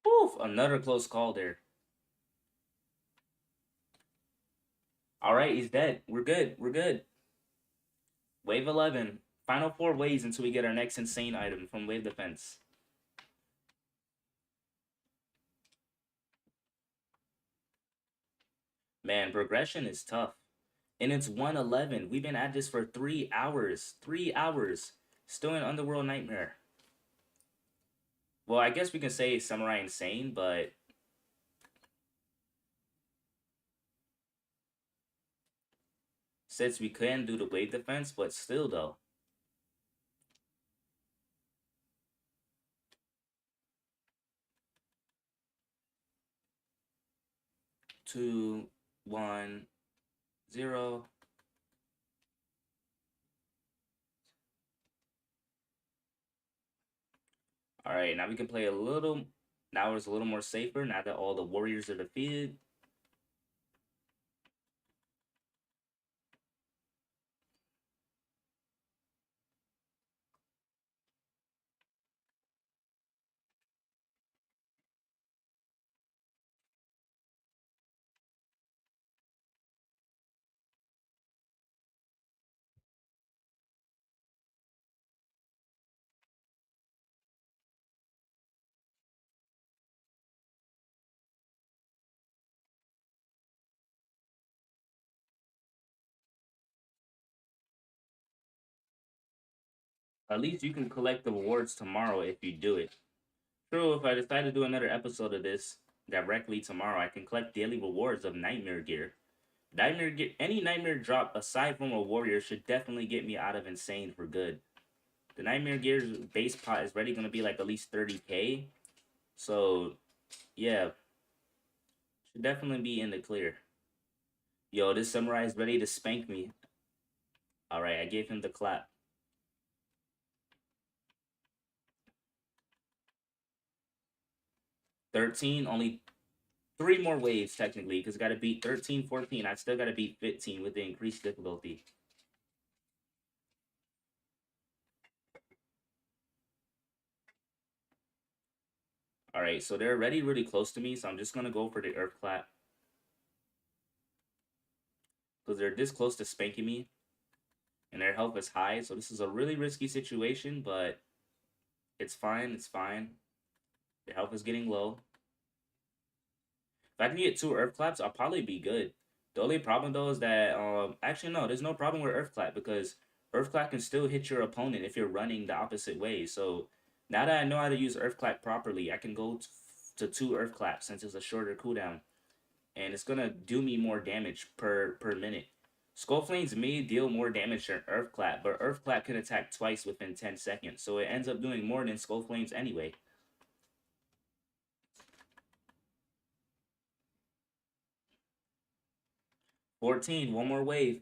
Oof, another close call there. All right, he's dead. We're good. We're good. Wave 11. Final 4 waves until we get our next insane item from Wave Defense. Man, progression is tough. And it's 111. We've been at this for 3 hours. 3 hours. Still in Underworld Nightmare. Well, I guess we can say Samurai Insane, but... Since we can do the Wave Defense, but still though. 2, 1, 0. All right, now we can play a little. Now it's a little more safer now that all the warriors are defeated. At least you can collect the rewards tomorrow if you do it. True, if I decide to do another episode of this directly tomorrow, I can collect daily rewards of nightmare gear. Nightmare gear, any nightmare drop aside from a warrior should definitely get me out of insane for good. The nightmare gear's base pot is already gonna be like at least 30k. So yeah, should definitely be in the clear. Yo, this samurai is ready to spank me. Alright, I gave him the clap. 13, only 3 more waves technically, because I gotta beat 13, 14. I still gotta beat 15 with the increased difficulty. Alright, so they're already really close to me, so I'm just gonna go for the earth clap. Because they're this close to spanking me. And their health is high, so this is a really risky situation, but it's fine, it's fine. Their health is getting low. If I can get 2 earth claps, I'll probably be good. The only problem though is that actually no, there's no problem with earth clap because earth clap can still hit your opponent if you're running the opposite way. So now that I know how to use earth clap properly, I can go to 2 earth claps since it's a shorter cooldown, and it's gonna do me more damage per minute. Skull Flames may deal more damage than Earth Clap, but Earth Clap can attack twice within 10 seconds, so it ends up doing more than Skull Flames anyway. 14, one more wave.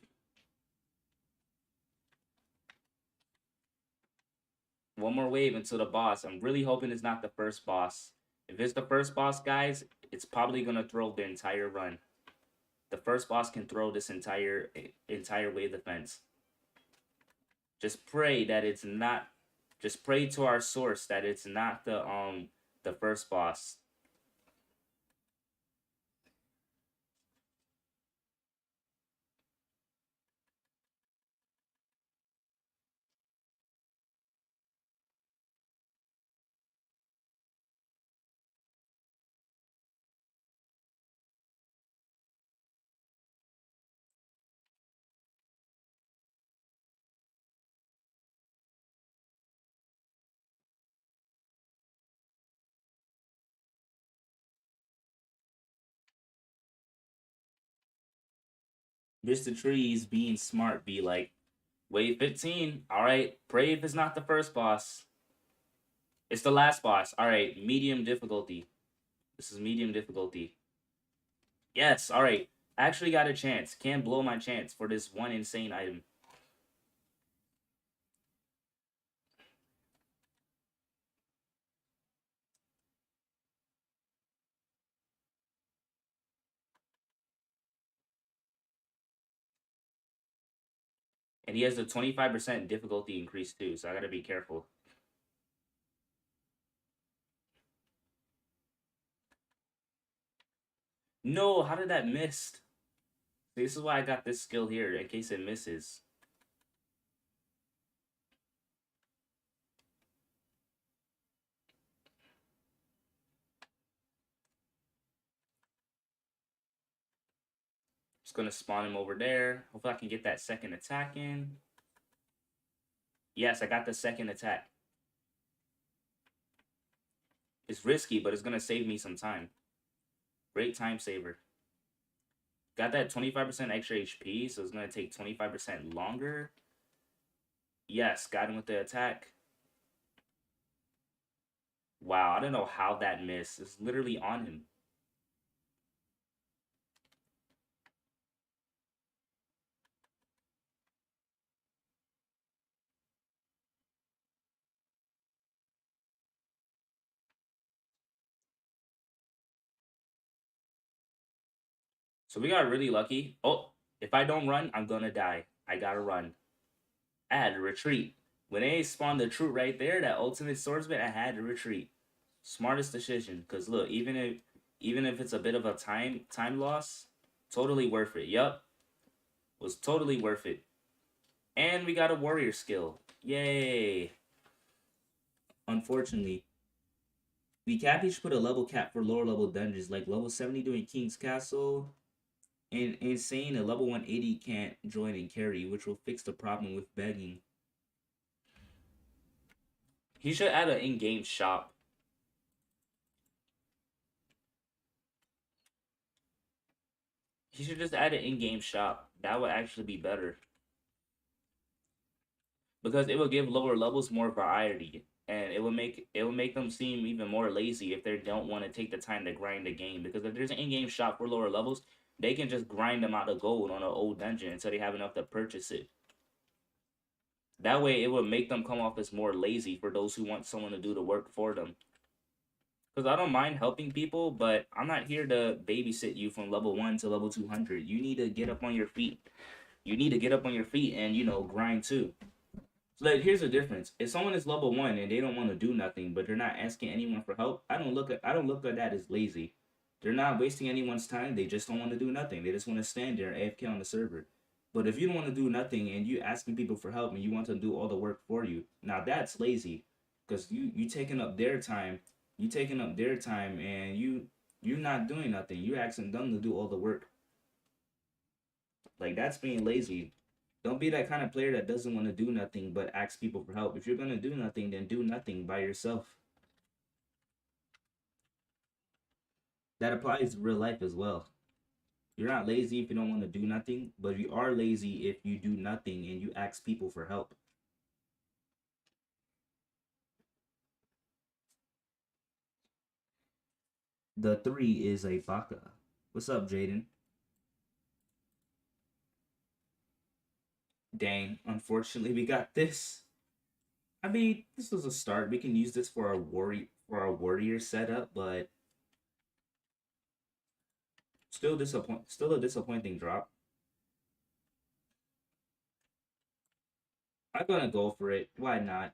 One more wave until the boss. I'm really hoping it's not the first boss. If it's the first boss, guys, it's probably gonna throw the entire run. The first boss can throw this entire wave defense. Just pray that it's not. Just pray to our source that it's not the first boss. Mr. Trees being smart be like, wave 15. Alright, pray if it's not the first boss. It's the last boss. Alright, medium difficulty. This is medium difficulty. Yes, alright. I actually got a chance. Can't blow my chance for this one insane item. And he has a 25% difficulty increase too, so I gotta be careful. No, how did that miss? This is why I got this skill here, in case it misses. Just gonna spawn him over there. Hopefully I can get that second attack in. Yes, I got the second attack. It's risky, but it's gonna save me some time. Great time saver. Got that 25% extra HP, so it's gonna take 25% longer. Yes, got him with the attack. Wow, I don't know how that missed. It's literally on him. So we got really lucky. Oh, if I don't run, I'm gonna die. I gotta run. I had to retreat. When they spawned the troop right there, that ultimate swordsman, I had to retreat. Smartest decision, cause look, even if it's a bit of a time loss, totally worth it. Yup, was totally worth it. And we got a warrior skill. Yay! Unfortunately, we cappy should put a level cap for lower level dungeons, like level 70 doing King's Castle. And insane, a level 180 can't join and carry, which will fix the problem with begging. He should add an in-game shop. He should just add an in-game shop. That would actually be better. Because it will give lower levels more variety. And it will make them seem even more lazy if they don't want to take the time to grind the game. Because if there's an in-game shop for lower levels, they can just grind them out of gold on an old dungeon until they have enough to purchase it. That way, it would make them come off as more lazy for those who want someone to do the work for them. Because I don't mind helping people, but I'm not here to babysit you from level 1 to level 200. You need to get up on your feet. You need to get up on your feet and, grind too. So, like, here's the difference. If someone is level 1 and they don't want to do nothing, but they're not asking anyone for help, I don't look at that as lazy. They're not wasting anyone's time. They just don't want to do nothing. They just want to stand there AFK on the server. But if you don't want to do nothing and you asking people for help and you want to do all the work for you, now that's lazy, because you taking up their time, and you're not doing nothing. You're asking them to do all the work. Like, that's being lazy. Don't be that kind of player that doesn't want to do nothing but ask people for help. If you're gonna do nothing, then do nothing by yourself. That applies to real life as well. You're not lazy if you don't want to do nothing, but you are lazy if you do nothing and you ask people for help. The 3 is a baka. What's up, Jaden? Dang, unfortunately we got this. I mean, this was a start. We can use this for our warrior setup, but still a disappointing drop. I'm gonna go for it. Why not?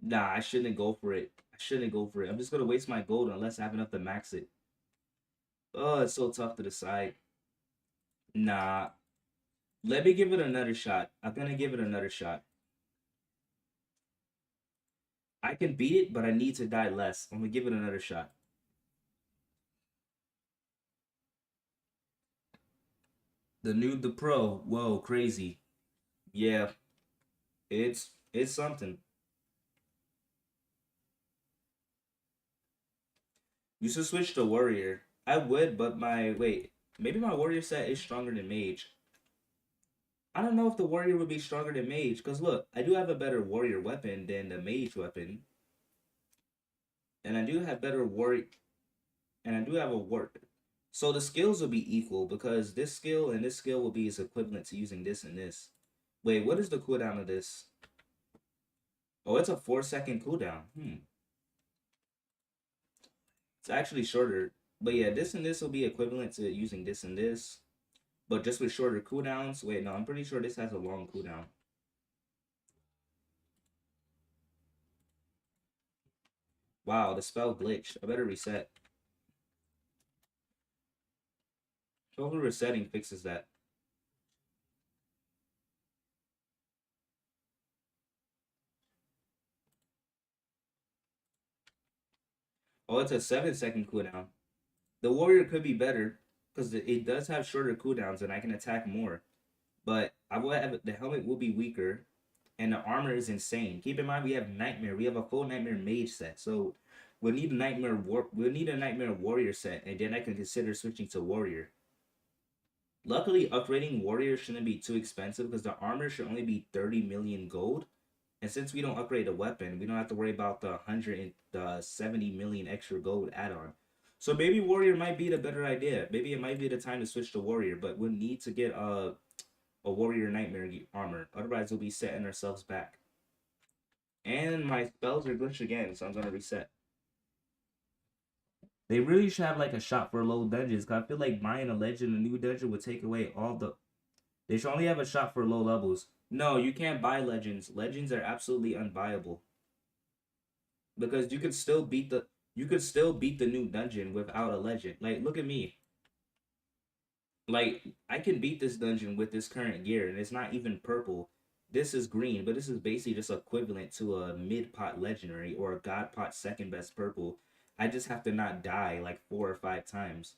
Nah, I shouldn't go for it. I'm just gonna waste my gold unless I have enough to max it. Oh, it's so tough to decide. Nah. Let me give it another shot. I'm gonna give it another shot. I can beat it, but I need to die less. I'm gonna give it another shot. The Noob the Pro. Whoa, crazy. Yeah, it's something. You should switch to warrior. I would, but maybe my warrior set is stronger than mage. I don't know if the warrior would be stronger than mage, because look, I do have a better warrior weapon than the mage weapon. And I do have better warrior, and I do have a warp. So the skills will be equal because this skill and this skill will be as equivalent to using this and this. Wait, what is the cooldown of this? Oh, it's a 4-second cooldown. It's actually shorter. But yeah, this and this will be equivalent to using this and this, but just with shorter cooldowns. Wait, no, I'm pretty sure this has a long cooldown. Wow, the spell glitched. I better reset. Hopefully resetting fixes that. Oh, it's a 7-second cooldown. The warrior could be better because it does have shorter cooldowns and I can attack more. But I will have the helmet will be weaker, and the armor is insane. Keep in mind we have nightmare. We have a full nightmare mage set, so we'll need a nightmare warrior set, and then I can consider switching to warrior. Luckily, upgrading warrior shouldn't be too expensive because the armor should only be 30 million gold. And since we don't upgrade the weapon, we don't have to worry about the 170 million extra gold add-on. So maybe warrior might be the better idea. Maybe it might be the time to switch to warrior, but we'll need to get a warrior nightmare armor. Otherwise, we'll be setting ourselves back. And my spells are glitched again, so I'm gonna reset. They really should have like a shop for low dungeons, cause I feel like buying a legend, a new dungeon would take away all the. They should only have a shop for low levels. No, you can't buy legends. Legends are absolutely unbuyable. Because you could still beat the new dungeon without a legend. Like, look at me. Like, I can beat this dungeon with this current gear, and it's not even purple. This is green, but this is basically just equivalent to a mid pot legendary or a god pot second best purple. I just have to not die like 4 or 5 times.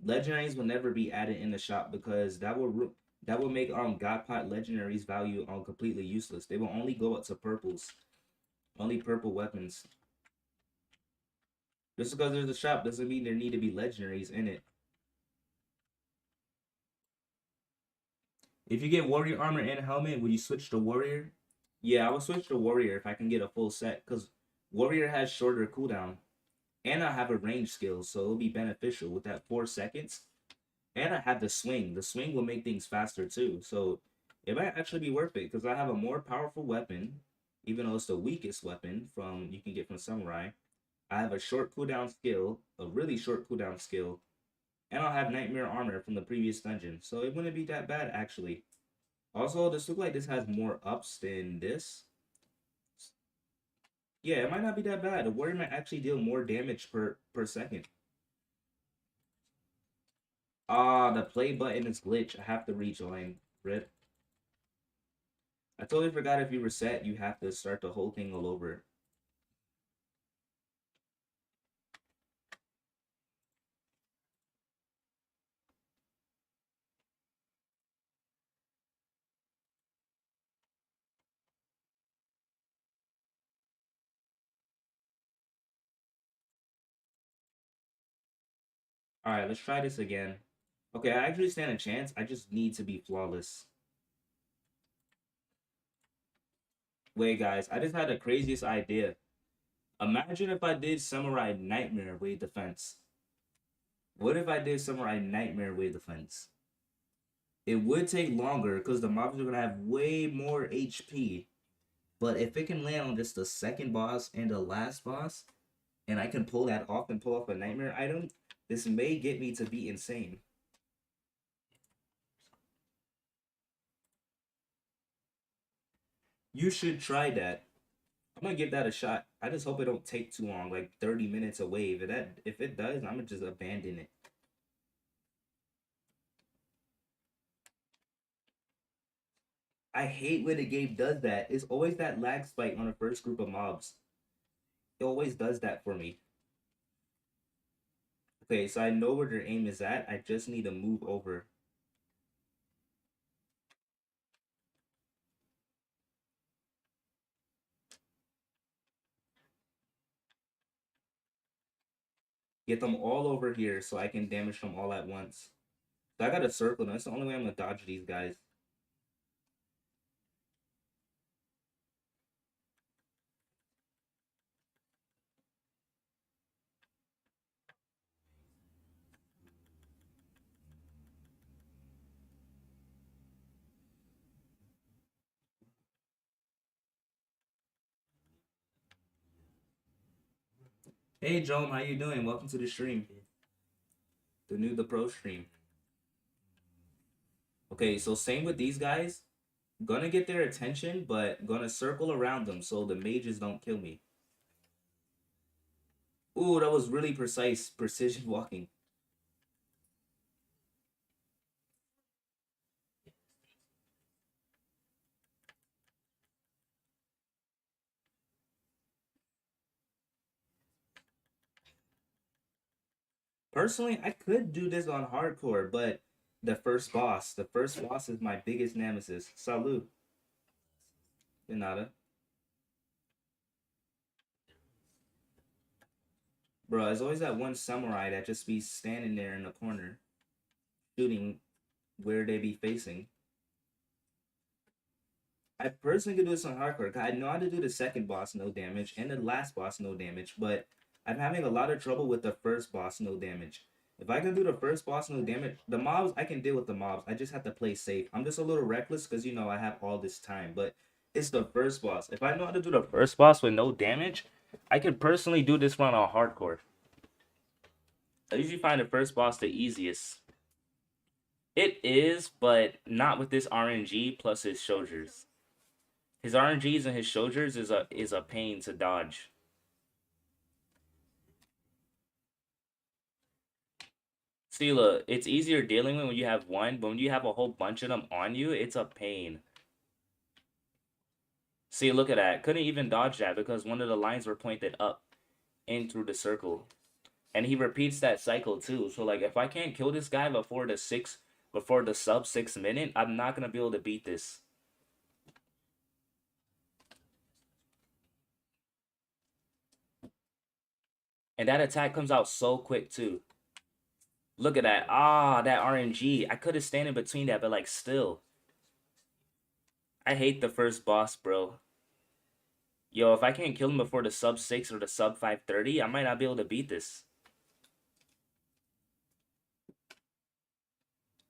Legendaries will never be added in the shop because that will make god pot legendaries value completely useless. They will only go up to purples. Only purple weapons. Just because there's a shop doesn't mean there need to be legendaries in it. If you get warrior armor and helmet, would you switch to warrior? Yeah, I would switch to warrior if I can get a full set, because warrior has shorter cooldown. And I have a range skill, so it'll be beneficial with that 4 seconds. And I have the swing. The swing will make things faster too. So it might actually be worth it because I have a more powerful weapon, even though it's the weakest weapon from you can get from samurai. I have a short cooldown skill, a really short cooldown skill, and I'll have nightmare armor from the previous dungeon. So it wouldn't be that bad actually. Also, this look like this has more ups than this. Yeah, it might not be that bad. The warrior might actually deal more damage per second. Ah, the play button is glitch. I have to rejoin. Rip. I totally forgot if you reset, you have to start the whole thing all over. Alright, let's try this again. Okay, I actually stand a chance. I just need to be flawless. Wait, guys, I just had the craziest idea. Imagine if I did Samurai Nightmare Wave Defense. What if I did Samurai Nightmare Wave Defense? It would take longer because the mobs are going to have way more HP. But if it can land on just the second boss and the last boss, and I can pull that off and pull off a nightmare item, this may get me to be insane. You should try that. I'm gonna give that a shot. I just hope it don't take too long, like 30 minutes a wave. If it does, I'm gonna just abandon it. I hate when the game does that. It's always that lag spike on the first group of mobs. It always does that for me. Okay, so I know where their aim is at. I just need to move over. Get them all over here so I can damage them all at once. So I got to circle them. That's the only way I'm gonna dodge these guys. Hey Joan, how you doing? Welcome to the stream. The pro stream. Okay, so same with these guys. Gonna get their attention, but gonna circle around them so the mages don't kill me. Ooh, that was really precise precision walking. Personally, I could do this on hardcore, but the first boss is my biggest nemesis. Salute. De nada. Bro, there's always that one samurai that just be standing there in the corner, shooting where they be facing. I personally could do this on hardcore. 'Cause I know how to do the second boss no damage and the last boss no damage, but I'm having a lot of trouble with the first boss no damage. If I can do the first boss no damage, the mobs I can deal with the mobs. I just have to play safe. I'm just a little reckless because I have all this time, but it's the first boss. If I know how to do the first boss with no damage, I can personally do this run on hardcore. I usually find the first boss the easiest. It is, but not with this RNG plus his shoulders. His RNGs and his shoulders is a pain to dodge. See, look, it's easier dealing with when you have one, but when you have a whole bunch of them on you, it's a pain. See, look at that. Couldn't even dodge that because one of the lines were pointed up in through the circle. And he repeats that cycle too. So like if I can't kill this guy before the sub 6 minute, I'm not gonna be able to beat this. And that attack comes out so quick too. Look at that. Ah, that RNG. I could have stand in between that, but like still. I hate the first boss, bro. Yo, if I can't kill him before the sub 6 or the sub 530, I might not be able to beat this.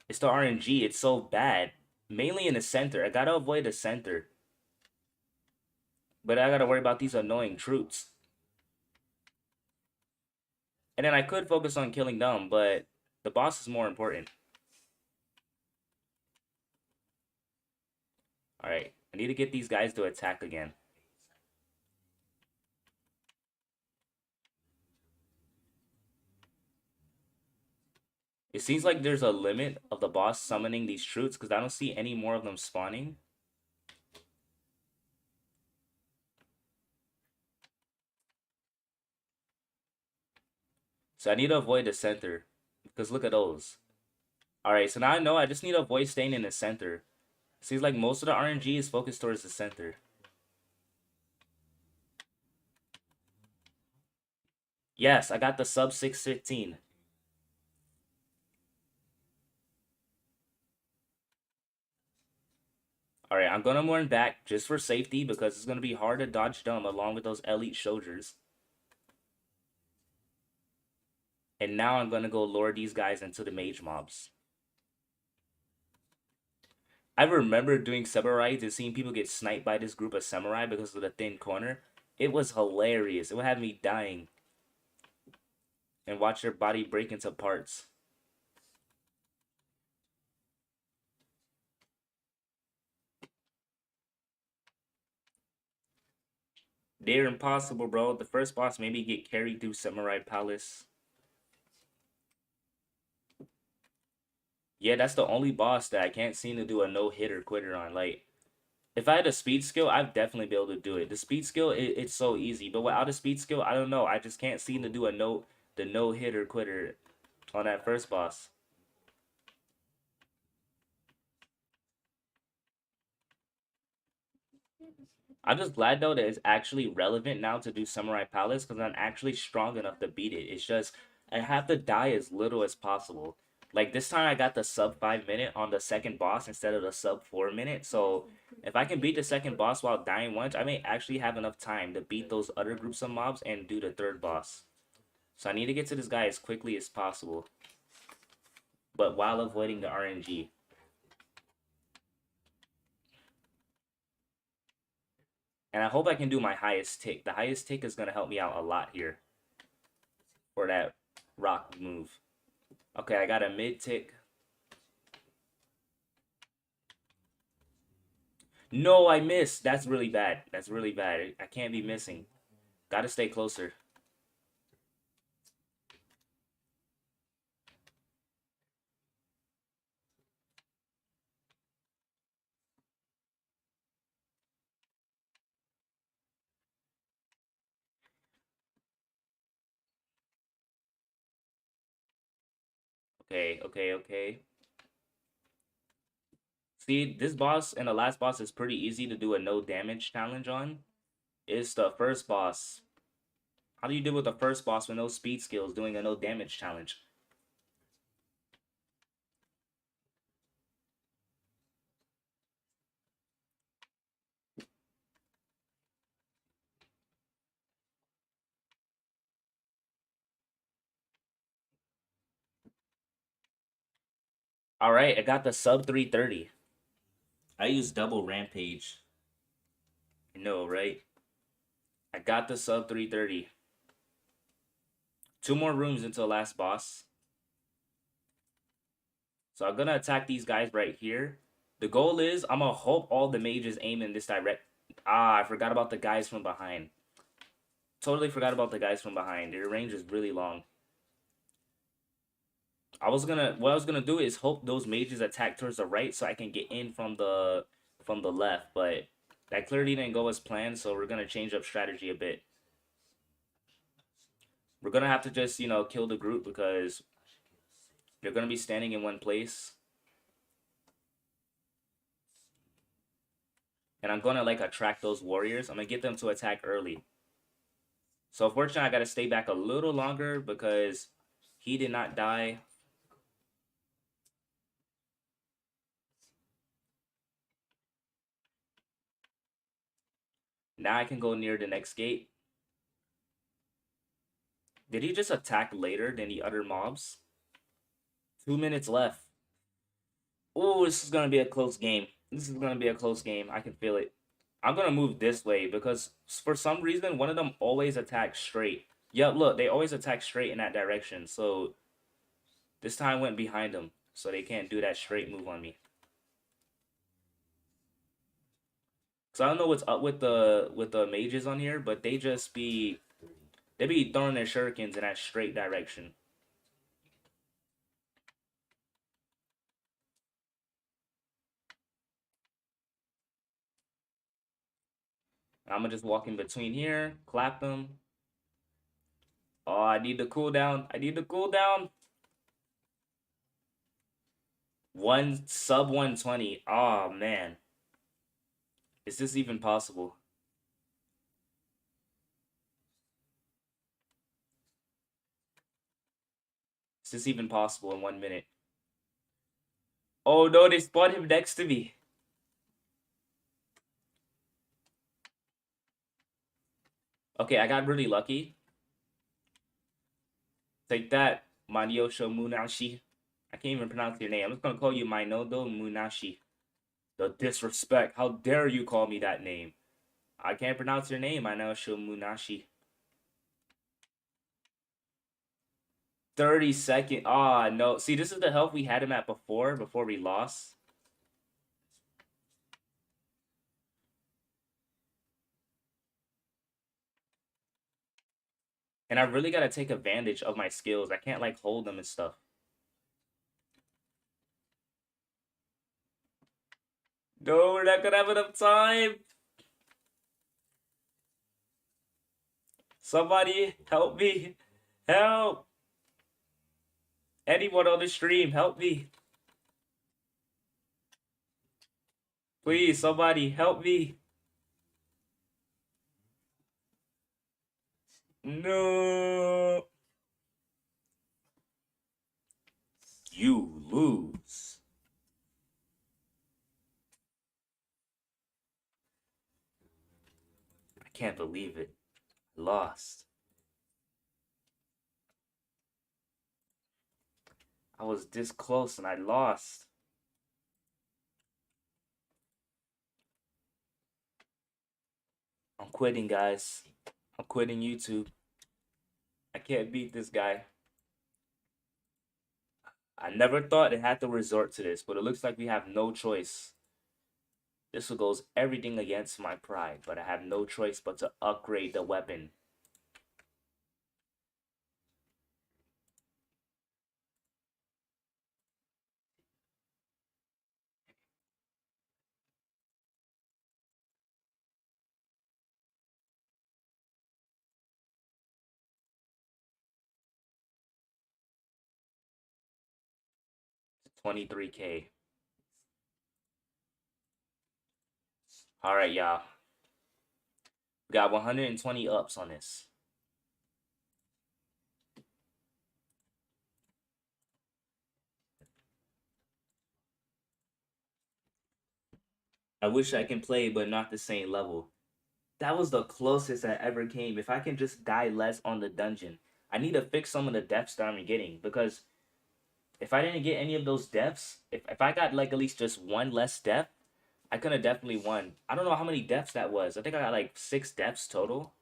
It's the RNG. It's so bad. Mainly in the center. I gotta avoid the center. But I gotta worry about these annoying troops. And then I could focus on killing them, but the boss is more important. Alright, I need to get these guys to attack again. It seems like there's a limit of the boss summoning these troops because I don't see any more of them spawning. So I need to avoid the center because look at those. Alright, so now I know I just need to avoid staying in the center. Seems like most of the RNG is focused towards the center. Yes, I got the sub 615. Alright, I'm gonna mourn back just for safety because it's gonna be hard to dodge them along with those elite soldiers. And now I'm gonna go lure these guys into the mage mobs. I remember doing samurai and seeing people get sniped by this group of samurai because of the thin corner. It was hilarious. It would have me dying. And watch their body break into parts. They're impossible, bro. The first boss made me get carried through Samurai Palace. Yeah, that's the only boss that I can't seem to do a no-hitter quitter on. Like, if I had a speed skill, I'd definitely be able to do it. The speed skill, it's so easy. But without a speed skill, I don't know. I just can't seem to do the no-hitter quitter on that first boss. I'm just glad though that it's actually relevant now to do Samurai Palace because I'm actually strong enough to beat it. It's just I have to die as little as possible. Like this time I got the sub 5 minute on the second boss instead of the sub 4 minute. So if I can beat the second boss while dying once, I may actually have enough time to beat those other groups of mobs and do the third boss. So I need to get to this guy as quickly as possible, but while avoiding the RNG. And I hope I can do my highest tick. The highest tick is going to help me out a lot here for that rock move. Okay, I got a mid tick. No, I missed. That's really bad. That's really bad. I can't be missing. Gotta stay closer. Okay, okay, okay. See, this boss and the last boss is pretty easy to do a no damage challenge on. It's the first boss. How do you deal with the first boss with no speed skills doing a no damage challenge? Alright, I got the sub 330. I use double rampage. No, right? I got the sub 330. Two more rooms until last boss. So I'm gonna attack these guys right here. The goal is I'm gonna hope all the mages aim in this direct. Ah, I forgot about the guys from behind. Totally forgot about the guys from behind. Their range is really long. What I was gonna do is hope those mages attack towards the right so I can get in from the left, but that clearly didn't go as planned, so we're gonna change up strategy a bit. We're gonna have to just, kill the group because they're gonna be standing in one place. And I'm gonna like attract those warriors. I'm gonna get them to attack early. So unfortunately, I gotta stay back a little longer because he did not die. Now I can go near the next gate. Did he just attack later than the other mobs? 2 minutes left. Oh, this is gonna be a close game. This is gonna be a close game. I can feel it. I'm gonna move this way because for some reason one of them always attacks straight. Yeah, look, they always attack straight in that direction. So this time went behind them, so they can't do that straight move on me. Cause I don't know what's up with the mages on here, but they be throwing their shurikens in that straight direction. I'm gonna just walk in between here, clap them. Oh, I need the cooldown. I need the cooldown. One sub 120. Oh man. Is this even possible? Is this even possible in 1 minute? Oh no, they spawned him next to me. Okay, I got really lucky. Take that, Manyosho Munashi. I can't even pronounce your name. I'm just gonna call you Mainodo Munashi. The disrespect. How dare you call me that name? I can't pronounce your name, Mainodo Munashi. 30 seconds. Ah, no. See, this is the health we had him at before we lost. And I really gotta take advantage of my skills. I can't like hold them and stuff. No, we're not gonna have enough time. Somebody help me. Help. Anyone on the stream, help me. Please, somebody help me. No. You lose. I can't believe it. I lost. I was this close and I lost. I'm quitting, guys. I'm quitting YouTube. I can't beat this guy. I never thought it had to resort to this, but it looks like we have no choice. This goes everything against my pride, but I have no choice but to upgrade the weapon. It's 23K. All right, y'all. We got 120 ups on this. I wish I can play, but not the same level. That was the closest I ever came. If I can just die less on the dungeon. I need to fix some of the deaths that I'm getting, because if I didn't get any of those deaths, if I got like at least just one less death, I could have definitely won. I don't know how many deaths that was. I think I got like 6 deaths total.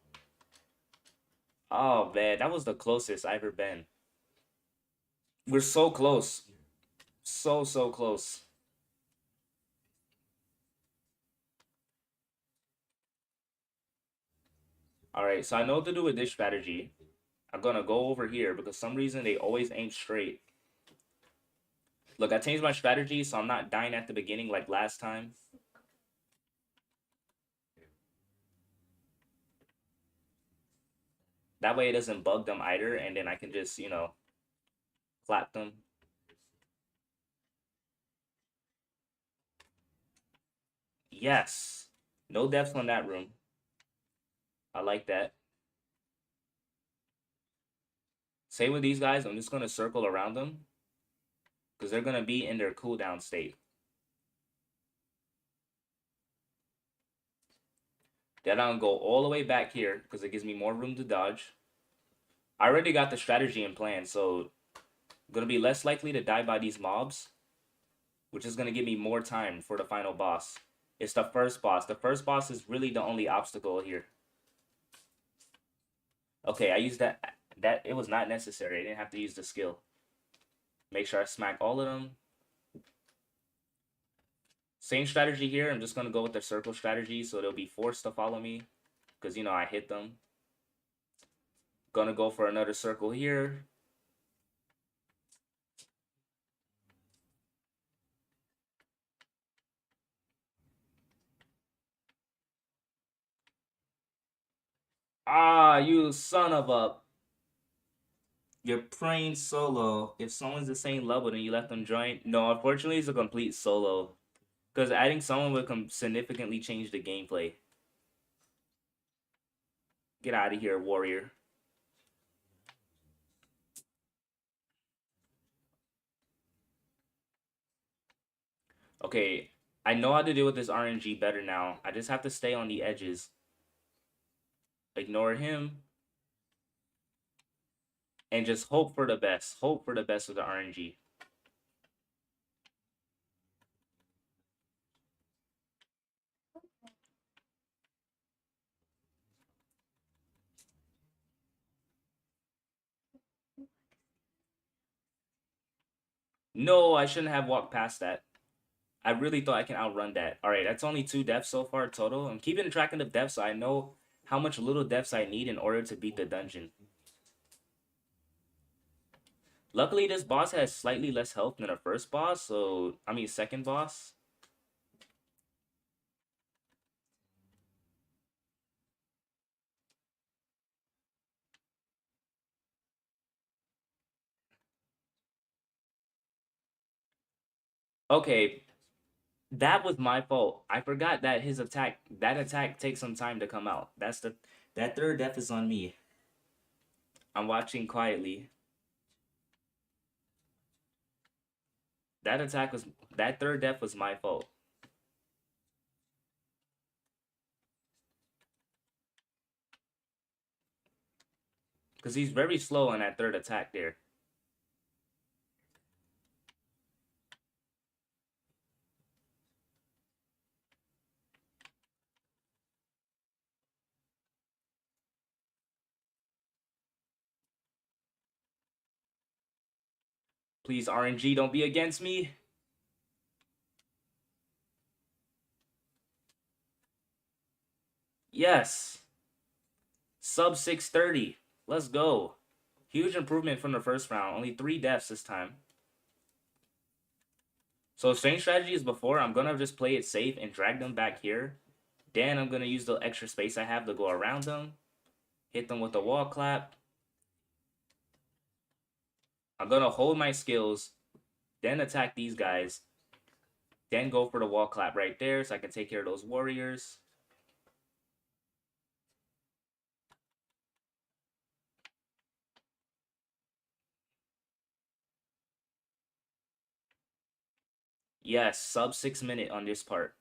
Oh man, that was the closest I ever been. We're so close. So close. Alright, so I know what to do with this strategy. I'm gonna go over here because some reason they always aim straight. Look, I changed my strategy so I'm not dying at the beginning like last time. That way it doesn't bug them either, and then I can just, clap them. Yes. No deaths on that room. I like that. Same with these guys. I'm just going to circle around them because they're going to be in their cooldown state. Then I'll go all the way back here because it gives me more room to dodge. I already got the strategy in plan, so I'm going to be less likely to die by these mobs, which is going to give me more time for the final boss. It's the first boss. The first boss is really the only obstacle here. Okay, I used that. It was not necessary. I didn't have to use the skill. Make sure I smack all of them. Same strategy here. I'm just going to go with the circle strategy, so they'll be forced to follow me because, you know, I hit them. Gonna go for another circle here. Ah, you son of a... You're playing solo. If someone's the same level, then you let them join. No, unfortunately, it's a complete solo. Because adding someone would significantly change the gameplay. Get out of here, warrior. Okay, I know how to deal with this RNG better now. I just have to stay on the edges. Ignore him. And just hope for the best. Hope for the best with the RNG. No, I shouldn't have walked past that. I really thought I can outrun that. All right, that's only 2 deaths so far total. I'm keeping track of the deaths so I know how much little deaths I need in order to beat the dungeon. Luckily, this boss has slightly less health than the first boss, so... I mean, second boss. Okay, that was my fault. I forgot that that attack takes some time to come out. That third death is on me. I'm watching quietly. That third death was my fault. Because he's very slow on that third attack there. Please, RNG, don't be against me. Yes. Sub 630. Let's go. Huge improvement from the first round. Only 3 deaths this time. So same strategy as before. I'm going to just play it safe and drag them back here. Then I'm going to use the extra space I have to go around them. Hit them with a wall clap. I'm going to hold my skills. Then attack these guys. Then go for the wall clap right there so I can take care of those warriors. Yes, sub 6 minute on this part.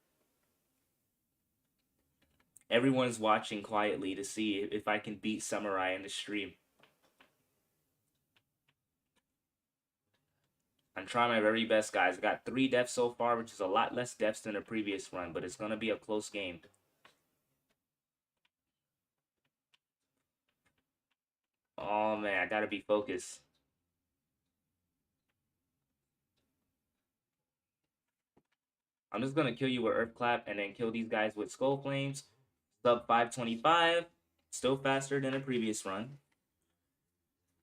Everyone's watching quietly to see if I can beat Samurai in the stream. I'm trying my very best, guys. I got 3 deaths so far, which is a lot less deaths than the previous run, but it's going to be a close game. Oh, man, I got to be focused. I'm just going to kill you with Earth Clap and then kill these guys with Skull Flames. Sub 525. Still faster than the previous run.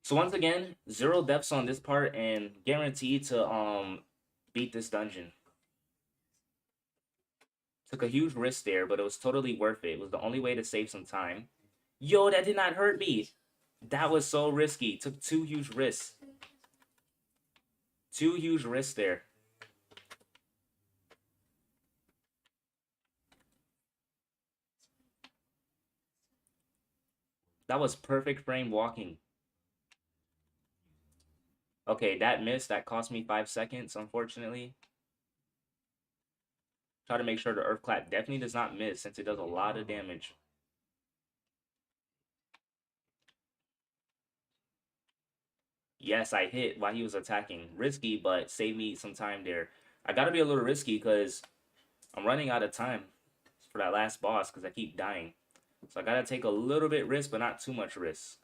So once again, 0 deaths on this part and guaranteed to beat this dungeon. Took a huge risk there, but it was totally worth it. It was the only way to save some time. Yo, that did not hurt me. That was so risky. Took 2 huge risks. 2 huge risks there. That was perfect frame walking. Okay, that missed. That cost me 5 seconds, unfortunately. Try to make sure the Earth Clap definitely does not miss since it does a lot of damage. Yes, I hit while he was attacking. Risky, but saved me some time there. I gotta be a little risky because I'm running out of time for that last boss because I keep dying. So I gotta take a little bit risk, but not too much risk.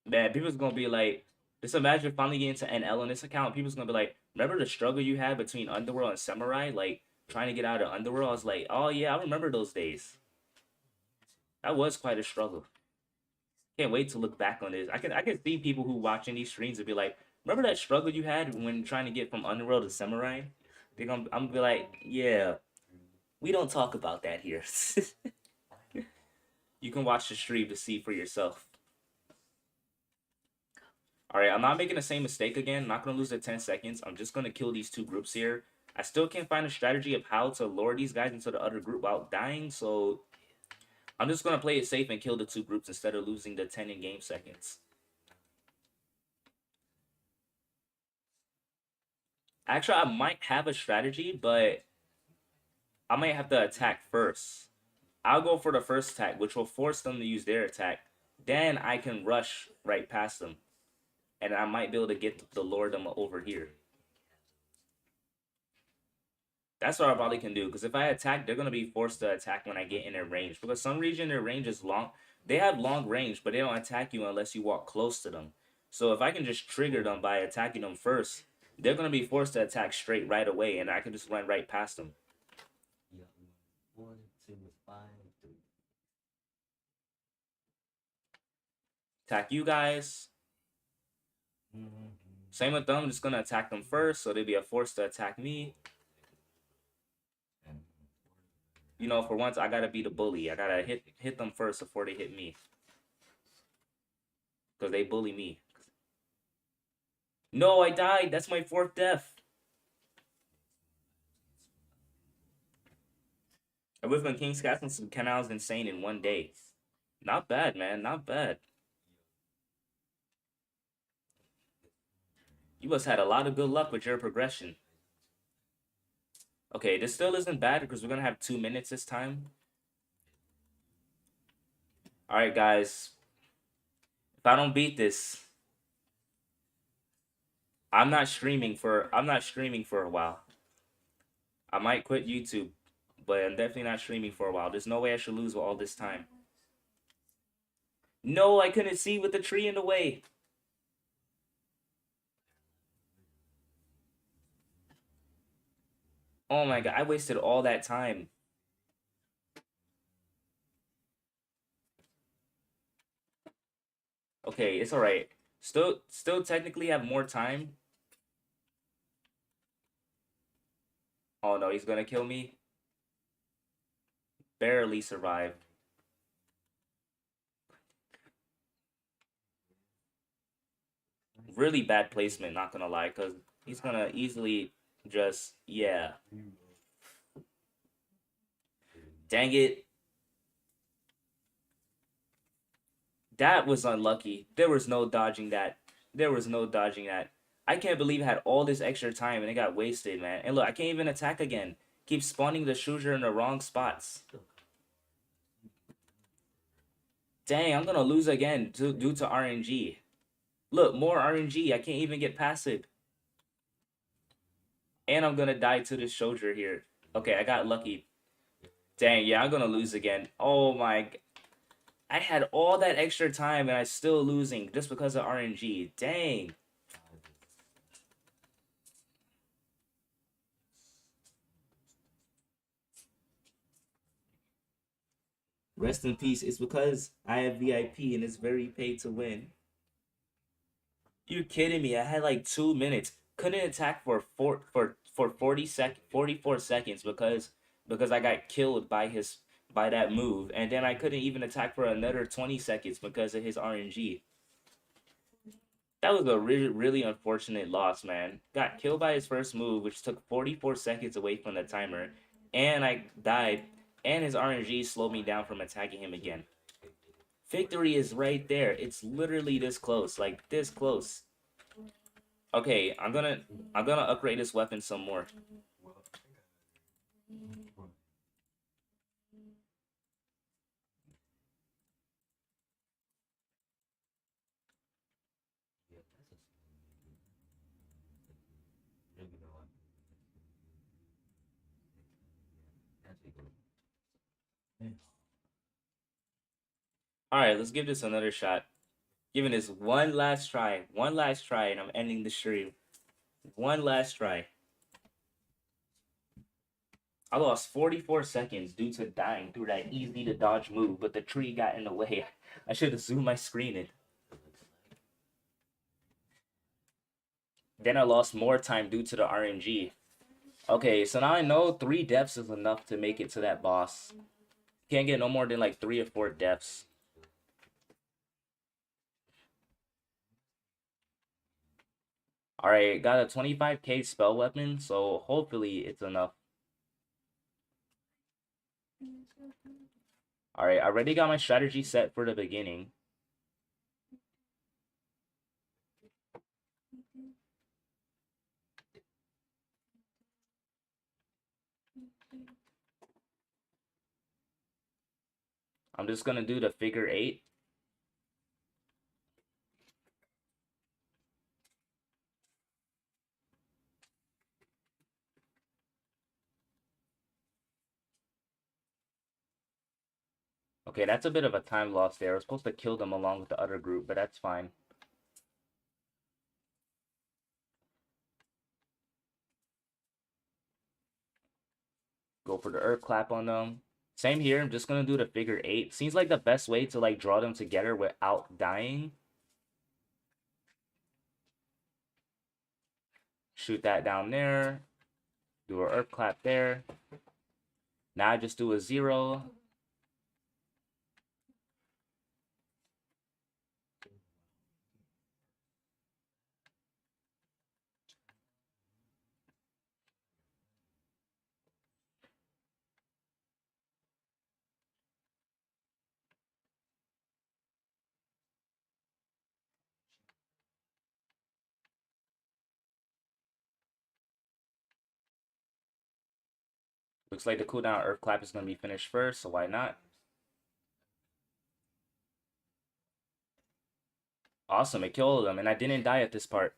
Man, people's gonna be like, just imagine finally getting to NL on this account. People's gonna be like, remember the struggle you had between Underworld and Samurai? Like, trying to get out of Underworld? I was like, oh yeah, I remember those days. That was quite a struggle. Can't wait to look back on this. I can see people who watching these streams and be like, remember that struggle you had when trying to get from Underworld to Samurai? I'm gonna be like, yeah, we don't talk about that here. You can watch the stream to see for yourself. All right, I'm not making the same mistake again. I'm not gonna lose the 10 seconds. I'm just gonna kill these two groups here. I still can't find a strategy of how to lure these guys into the other group without dying, so I'm just gonna play it safe and kill the two groups instead of losing the 10 in-game seconds. Actually, I might have a strategy, but I might have to attack first. I'll go for the first attack, which will force them to use their attack. Then I can rush right past them, and I might be able to get the lure them over here. That's what I probably can do, because if I attack, they're going to be forced to attack when I get in their range. Because some region, their range is long. They have long range, but they don't attack you unless you walk close to them. So if I can just trigger them by attacking them first, they're going to be forced to attack straight right away, and I can just run right past them. Attack you guys. Same with them, I'm just going to attack them first, so they'll be forced to attack me. You know, for once, I gotta be the bully. I gotta hit them first before they hit me. Because they bully me. No, I died. That's my 4th death. I lived in King's Castle and some canals insane in 1 day. Not bad, man. Not bad. You must have had a lot of good luck with your progression. Okay, this still isn't bad because we're gonna have 2 minutes this time. Alright, guys. If I don't beat this, I'm not streaming for a while. I might quit YouTube, but I'm definitely not streaming for a while. There's no way I should lose all this time. No, I couldn't see with the tree in the way. Oh my god, I wasted all that time. Okay, it's alright. Still technically have more time. Oh no, he's gonna kill me. Barely survived. Really bad placement, not gonna lie, because he's gonna easily just, yeah. Dang it. That was unlucky. There was no dodging that. There was no dodging that. I can't believe I had all this extra time and it got wasted, man. And look, I can't even attack again. Keep spawning the shooter in the wrong spots. Dang, I'm gonna lose again due to RNG. Look, more RNG. I can't even get passive. And I'm gonna die to this soldier here. Okay, I got lucky. Dang, yeah, I'm gonna lose again. Oh my... I had all that extra time and I'm still losing just because of RNG. Dang. Rest in peace. It's because I have VIP and it's very paid to win. You're kidding me. I had like 2 minutes. Couldn't attack for 44 seconds because I got killed by that move, and then I couldn't even attack for another 20 seconds because of his RNG. That was a really unfortunate loss, man. Got killed by his first move, which took 44 seconds away from the timer, and I died, and his RNG slowed me down from attacking him again. Victory is right there. It's literally this close, like this close. Okay, I'm gonna upgrade this weapon some more. All right, let's give this another shot. Giving this one last try, and I'm ending the stream. One last try. I lost 44 seconds due to dying through that easy to dodge move, but the tree got in the way. I should have zoomed my screen in. Then I lost more time due to the RNG. Okay, so now I know 3 deaths is enough to make it to that boss. Can't get no more than like 3 or 4 deaths. Alright, got a 25k spell weapon, so hopefully it's enough. Alright, I already got my strategy set for the beginning. I'm just gonna do the figure 8. Okay, that's a bit of a time loss there. I was supposed to kill them along with the other group, but that's fine. Go for the earth clap on them. Same here. I'm just gonna do the figure 8. Seems like the best way to like draw them together without dying. Shoot that down there. Do a earth clap there. Now I just do a 0. Looks like the cooldown earth clap is gonna be finished first, so why not? Awesome, it killed them, and I didn't die at this part.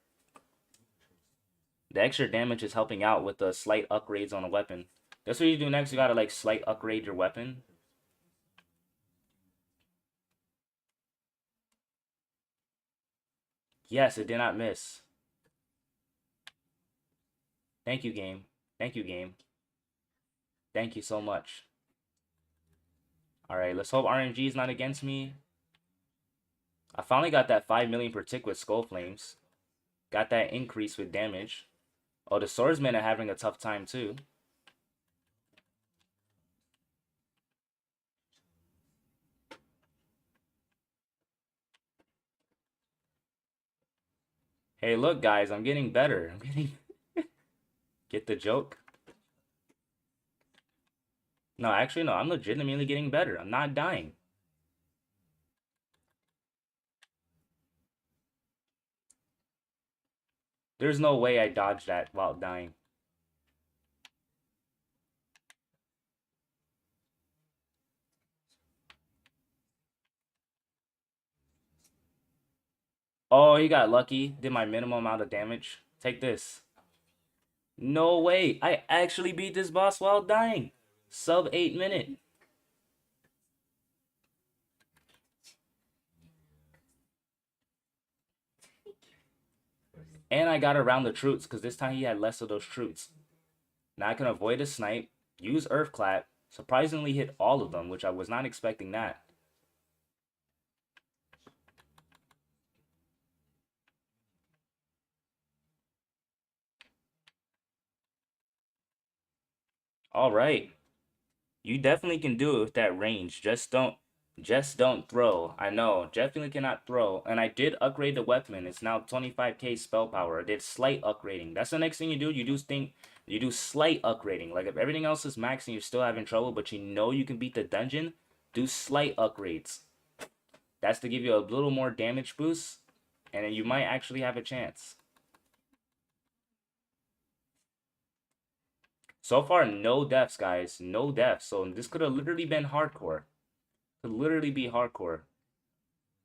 The extra damage is helping out with the slight upgrades on the weapon. That's what you do next. You gotta like slight upgrade your weapon. Yes, it did not miss. Thank you, game. Thank you, game. Thank you so much. Alright, let's hope RNG is not against me. I finally got that 5 million per tick with Skull Flames. Got that increase with damage. Oh, the swordsmen are having a tough time too. Hey, look, guys, I'm getting better. I'm getting... Get the joke? No, actually, no. I'm legitimately getting better. I'm not dying. There's no way I dodged that while dying. Oh, he got lucky. Did my minimum amount of damage. Take this. No way. I actually beat this boss while dying. Sub 8 minute. And I got around the troops because this time he had less of those troops. Now I can avoid a snipe, use Earth Clap, surprisingly hit all of them, which I was not expecting that. All right. You definitely can do it with that range. Just don't throw. I know, definitely cannot throw. And I did upgrade the weapon. It's now 25k spell power. I did slight upgrading. That's the next thing you do. You do slight upgrading. Like if everything else is max and you're still having trouble, but you know you can beat the dungeon, do slight upgrades. That's to give you a little more damage boost, and then you might actually have a chance. So far, no deaths, guys. No deaths. So this could have literally been hardcore. Could literally be hardcore.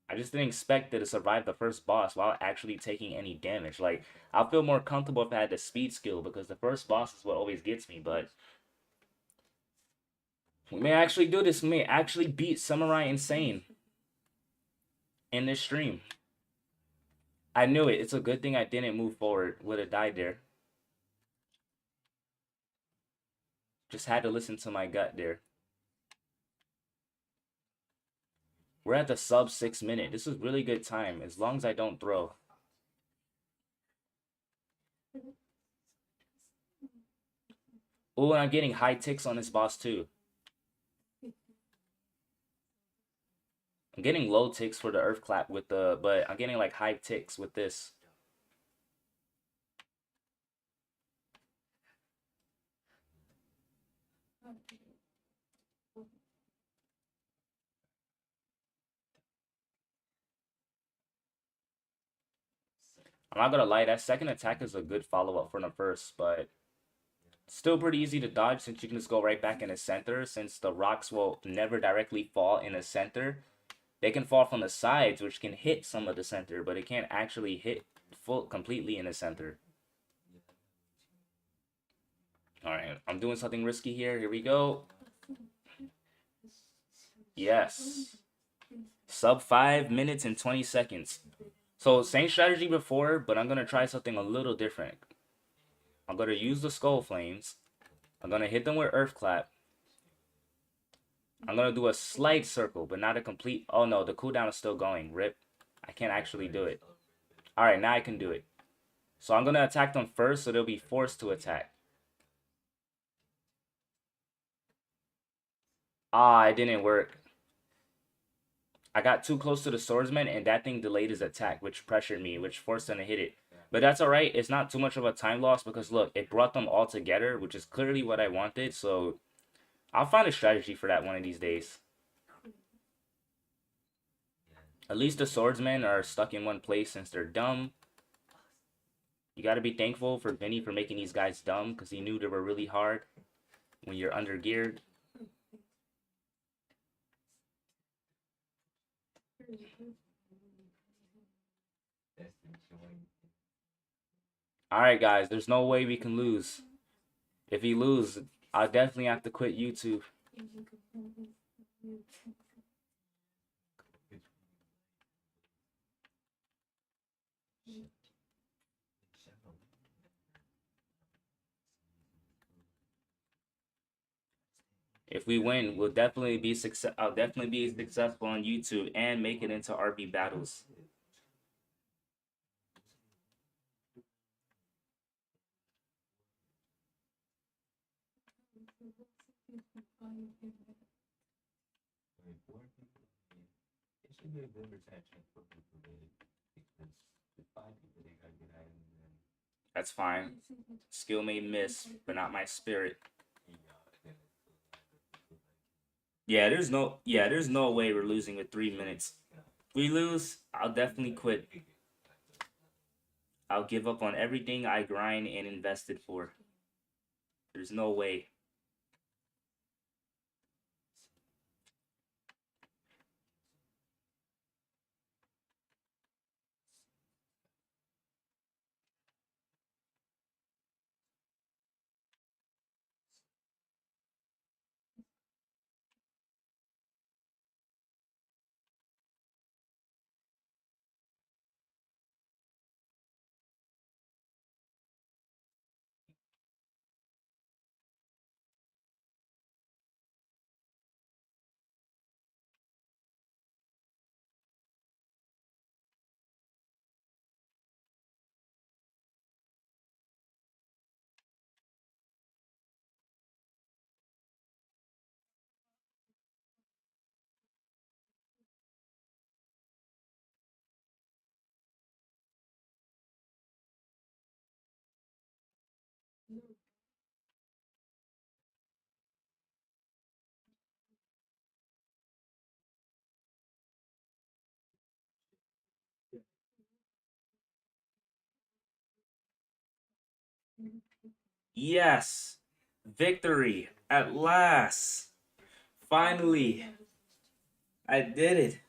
I just didn't expect it to survive the first boss while actually taking any damage. Like, I'll feel more comfortable if I had the speed skill because the first boss is what always gets me. But we may actually do this. We may actually beat Samurai Insane in this stream. I knew it. It's a good thing I didn't move forward. Would have died there. Just had to listen to my gut there. We're at the sub 6 minute. This is really good time as long as I don't throw. Oh, and I'm getting high ticks on this boss too. I'm getting low ticks for the earth clap with the, but I'm getting like high ticks with this. I'm not gonna lie, that second attack is a good follow-up from the first, but still pretty easy to dodge since you can just go right back in the center. Since the rocks will never directly fall in the center, they can fall from the sides, which can hit some of the center, but it can't actually hit completely in the center. All right, I'm doing something risky here. Here we go. Yes. Sub 5 minutes and 20 seconds. So same strategy before, but I'm going to try something a little different. I'm going to use the Skull Flames. I'm going to hit them with Earth Clap. I'm going to do a slight circle, but not a complete... Oh no, the cooldown is still going. Rip. I can't actually do it. Alright, now I can do it. So I'm going to attack them first, so they'll be forced to attack. Ah, it didn't work. I got too close to the swordsman, and that thing delayed his attack, which pressured me, which forced him to hit it. But that's alright. It's not too much of a time loss because, look, it brought them all together, which is clearly what I wanted. So I'll find a strategy for that one of these days. At least the swordsmen are stuck in one place since they're dumb. You got to be thankful for Vinny for making these guys dumb because he knew they were really hard when you're under geared. Alright, guys, there's no way we can lose. If we lose, I'll definitely have to quit YouTube. If we win, we'll definitely be success. I'll definitely be successful on YouTube and make it into RB battles. That's fine. Skill may miss, but not my spirit. Yeah, there's no way we're losing with 3 minutes. If we lose, I'll definitely quit. I'll give up on everything I grind and invested for. There's no way. Yes! Victory! At last! Finally! I did it!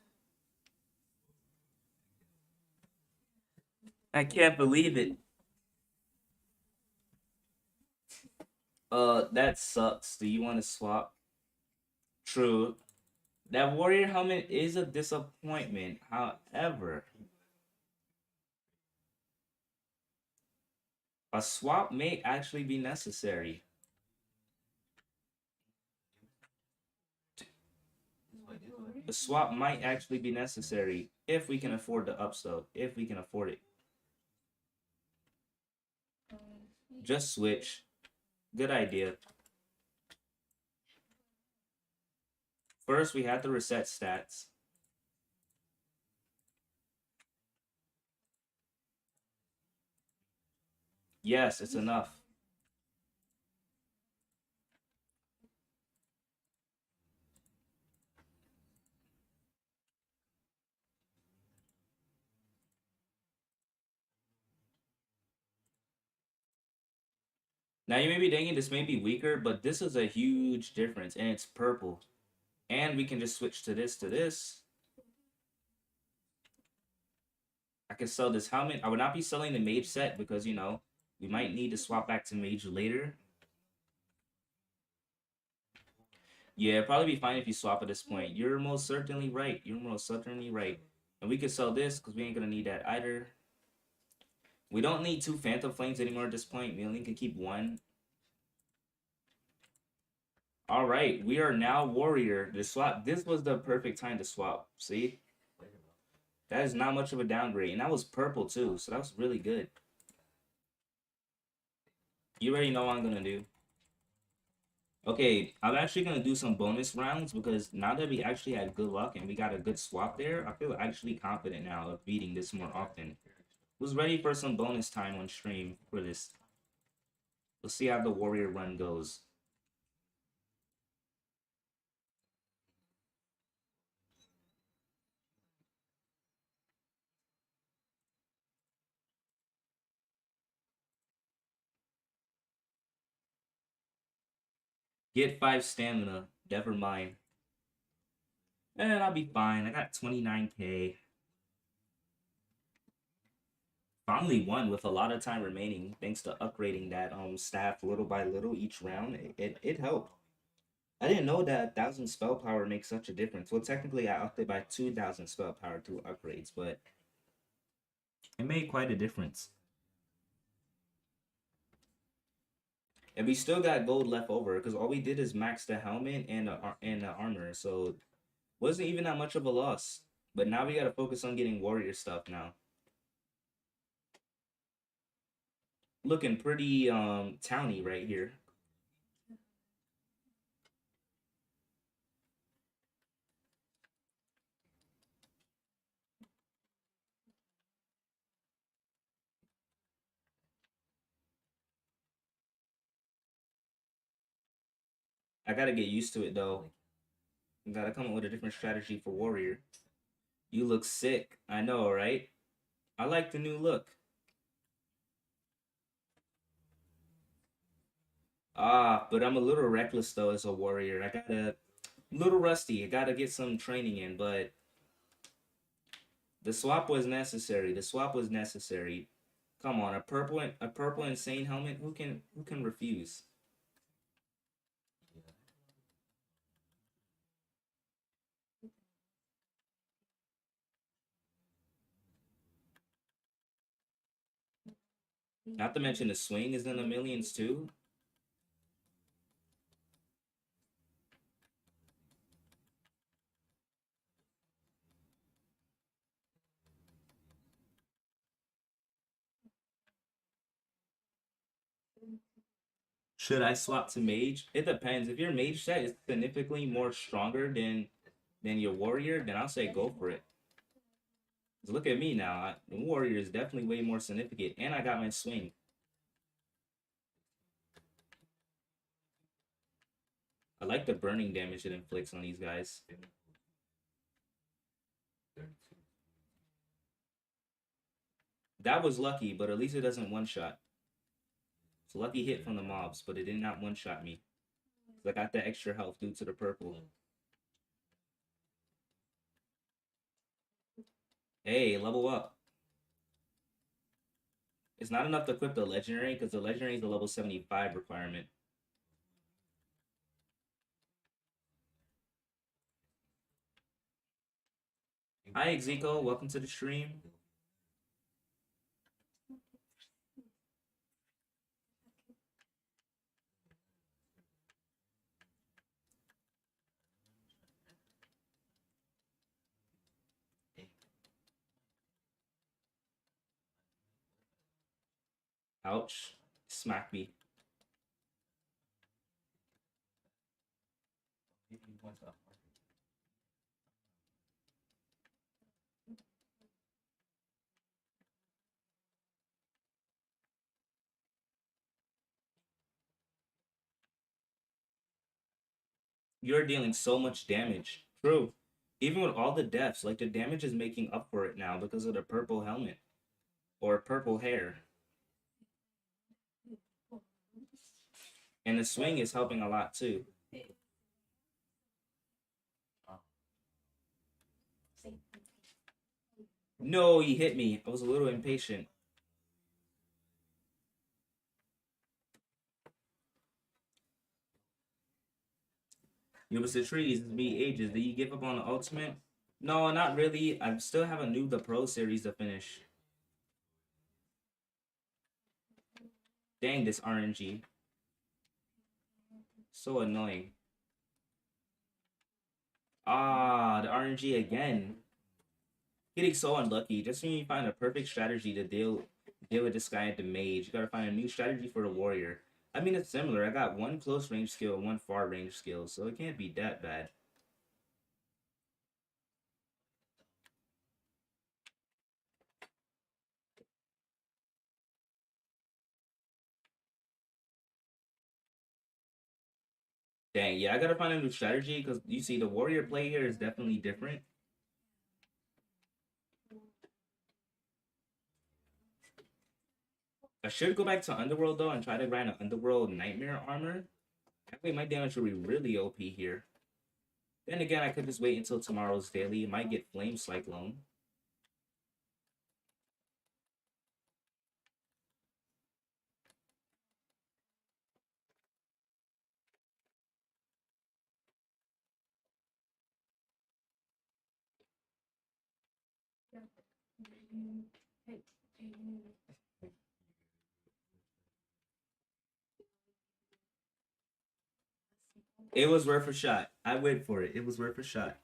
I can't believe it. That sucks. Do you want to swap? True. That warrior helmet is a disappointment. However, a swap may actually be necessary. A swap might actually be necessary if we can afford the upsell. If we can afford it. Just switch. Good idea. First, we have to reset stats. Yes, it's enough. Now, you may be thinking this may be weaker, but this is a huge difference, and it's purple. And we can just switch to this. I can sell this helmet. I would not be selling the mage set because, you know, we might need to swap back to mage later. Yeah, it'd probably be fine if you swap at this point. You're most certainly right. You're most certainly right. And we could sell this because we ain't going to need that either. We don't need two Phantom Flames anymore at this point. We only can keep one. All right, we are now Warrior. The swap. This was the perfect time to swap. See? That is not much of a downgrade. And that was purple too, so that was really good. You already know what I'm going to do. Okay, I'm actually gonna do some bonus rounds because now that we actually had good luck and we got a good swap there, I feel actually confident now of beating this more often. Was ready for some bonus time on stream for this. Let's see how the warrior run goes. Get 5 stamina. Never mind. And I'll be fine. I got 29k. Finally won with a lot of time remaining thanks to upgrading that staff little by little each round. It helped. I didn't know that 1,000 spell power makes such a difference. Well, technically, I upped it by 2,000 spell power through upgrades, but it made quite a difference. And we still got gold left over because all we did is max the helmet and the armor, so wasn't even that much of a loss. But now we gotta focus on getting warrior stuff now. Looking pretty towny right here. I gotta get used to it though. I gotta come up with a different strategy for warrior. You look sick. I know, right? I like the new look. Ah, but I'm a little reckless though as a warrior. I gotta little rusty. I gotta get some training in, but the swap was necessary. The swap was necessary. Come on, a purple insane helmet. Who can refuse? Not to mention the swing is in the millions too. Should I swap to mage? It depends. If your mage set is significantly more stronger than your warrior, then I'll say go for it. 'Cause look at me now. The warrior is definitely way more significant, and I got my swing. I like the burning damage it inflicts on these guys. That was lucky, but at least it doesn't one shot. It's a lucky hit from the mobs, but it did not one-shot me. I got that extra health due to the purple. Hey, level up. It's not enough to equip the legendary because the legendary is a level 75 requirement. Hi, Exiko. Welcome to the stream. Ouch. Smack me. You're dealing so much damage. True. Even with all the deaths, like the damage is making up for it now because of the purple helmet or purple hair. And the swing is helping a lot too. No, he hit me. I was a little impatient. It was the trees, it's me ages. Did you give up on the ultimate? No, not really. I still have a Noob the Pro series to finish. Dang, this RNG. So annoying. Ah, the RNG again. Getting so unlucky. Just when you find a perfect strategy to deal with this guy at the mage, you gotta find a new strategy for the warrior. I mean, it's similar. I got one close range skill and one far range skill, so it can't be that bad. Dang, yeah, I gotta find a new strategy because you see, the warrior play here is definitely different. I should go back to Underworld though and try to grind an Underworld Nightmare armor. That way my damage will be really OP here. Then again, I could just wait until tomorrow's daily. It might get Flame Cyclone. It was worth a shot. I wait for it. It was worth a shot.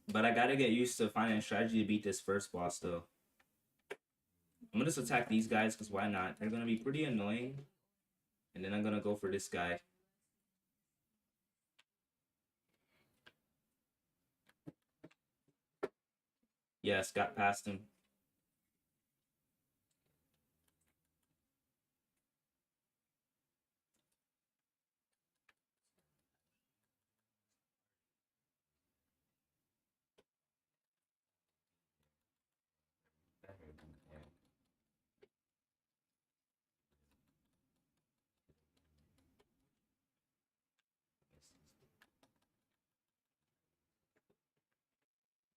But I gotta get used to finding a strategy to beat this first boss though. I'm gonna just attack these guys because why not? They're gonna be pretty annoying. And then I'm gonna go for this guy. Yes, got past him.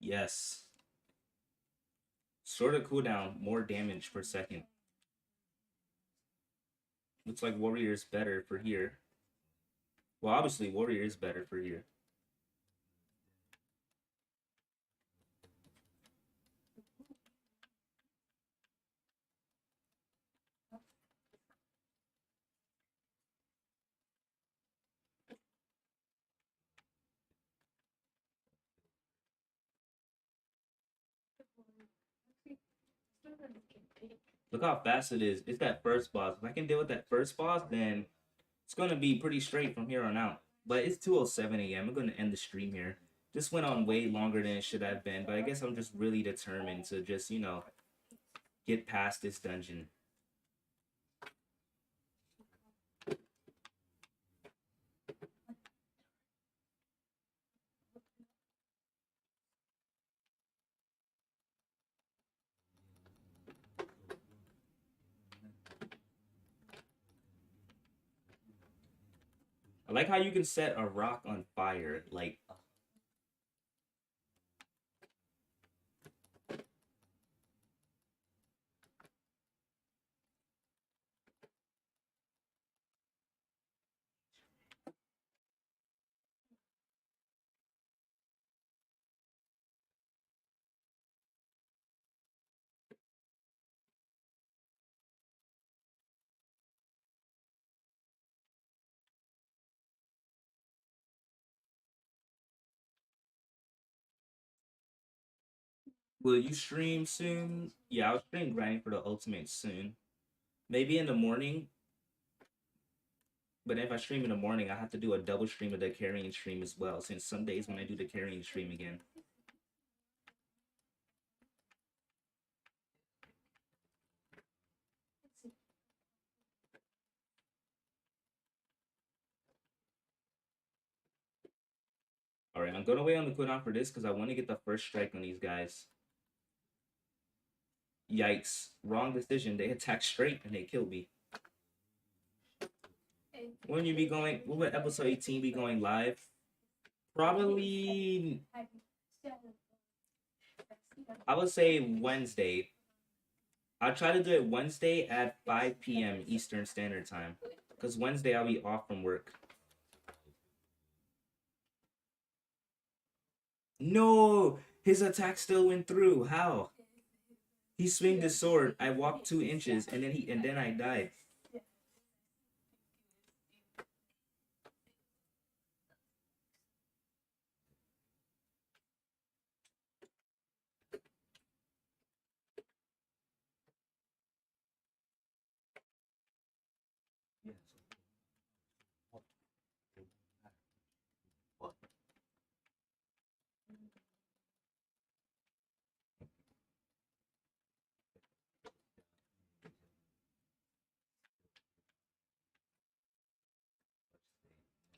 Yes. Shorter cooldown, more damage per second. Looks like Warrior is better for here. Well, obviously Warrior is better for here. Look how fast it is. It's that first boss. If I can deal with that first boss, then it's going to be pretty straight from here on out. But it's 2:07 a.m. I'm going to end the stream here. This went on way longer than it should have been, but I guess I'm just really determined to just, get past this dungeon. I like how you can set a rock on fire. Like, will you stream soon? Yeah, I'll stream grinding for the ultimate soon. Maybe in the morning. But if I stream in the morning, I have to do a double stream of the carrying stream as well, since some days when I do the carrying stream again. All right, I'm gonna wait on the cooldown for this because I want to get the first strike on these guys. Yikes! Wrong decision. They attacked straight and they killed me. When you be going? When would episode 18 be going live? Probably. I would say Wednesday. I'll try to do it Wednesday at 5 p.m. Eastern Standard Time. Because Wednesday I'll be off from work. No! His attack still went through. How? He swinged his sword. I walked 2 inches and then I died.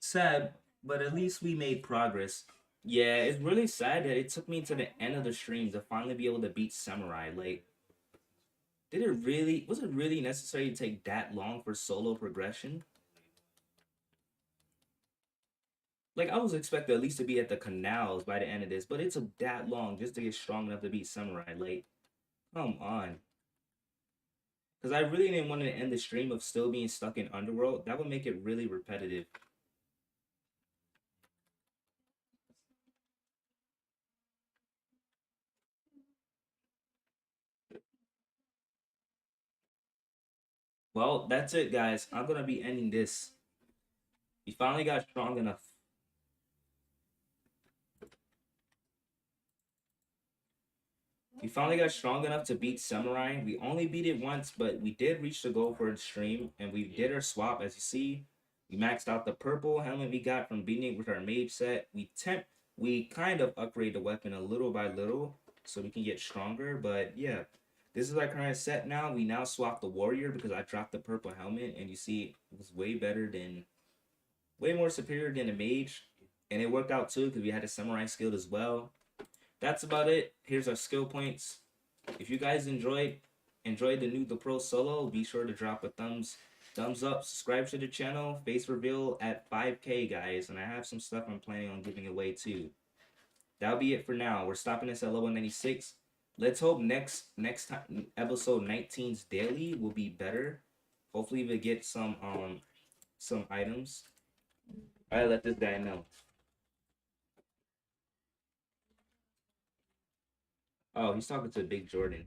Sad, but at least we made progress. Yeah, it's really sad that it took me to the end of the stream to finally be able to beat Samurai. Like, was it really necessary to take that long for solo progression? Like, I was expecting at least to be at the canals by the end of this, but it took that long just to get strong enough to beat Samurai. Like, come on. Because I really didn't want to end the stream of still being stuck in Underworld. That would make it really repetitive. Well, that's it, guys. I'm going to be ending this. We finally got strong enough. We finally got strong enough to beat Samurai. We only beat it once, but we did reach the goal for the stream, and we did our swap. As you see, we maxed out the purple helmet we got from beating it with our mage set. We kind of upgrade the weapon a little by little so we can get stronger. But yeah, this is our current set now. We now swap the warrior because I dropped the purple helmet, and you see it was way more superior than the mage, and it worked out too because we had a samurai skill as well. That's about it. Here's our skill points. If you guys enjoyed the Noob the Pro solo, be sure to drop a thumbs up, subscribe to the channel. Face reveal at 5K, guys, and I have some stuff I'm planning on giving away too. That'll be it for now. We're stopping this at level 96. Let's hope next time episode 19's daily will be better. Hopefully we get some items. Alright, let this guy know. Oh, he's talking to Big Jordan.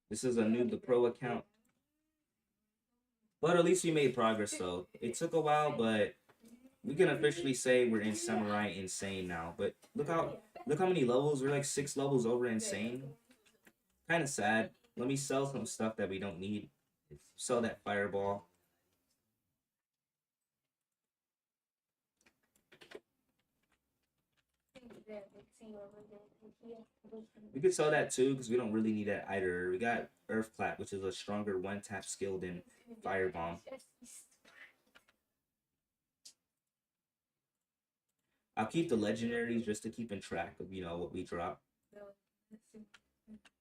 This is a Noob the Pro account. But at least we made progress though. It took a while, but we can officially say we're in Samurai Insane now. But look how many levels. We're like 6 levels over Insane. Kind of sad. Let me sell some stuff that we don't need. Sell that fireball. We could sell that too because we don't really need that either. We got Earth Clap, which is a stronger one-tap skill than Firebomb. I'll keep the legendaries just to keep in track of what we drop.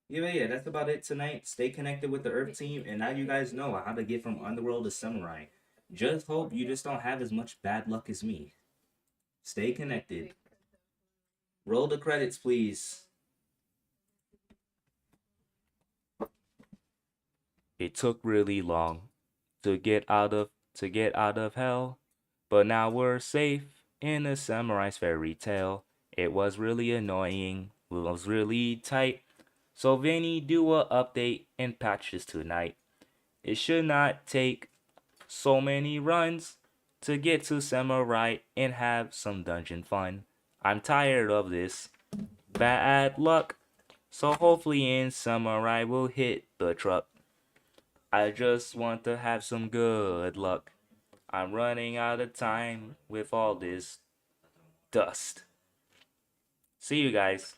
Yeah, that's about it tonight. Stay connected with the Earth team, and now you guys know how to get from Underworld to Samurai. Just hope you just don't have as much bad luck as me. Stay connected. Roll the credits, please. It took really long to get out of hell, but now we're safe in a samurai's fairy tale. It was really annoying, it was really tight. So Vinny, do a update and patch this tonight. It should not take so many runs to get to samurai and have some dungeon fun. I'm tired of this bad luck. So hopefully in samurai we'll hit the truck. I just want to have some good luck. I'm running out of time with all this dust. See you guys.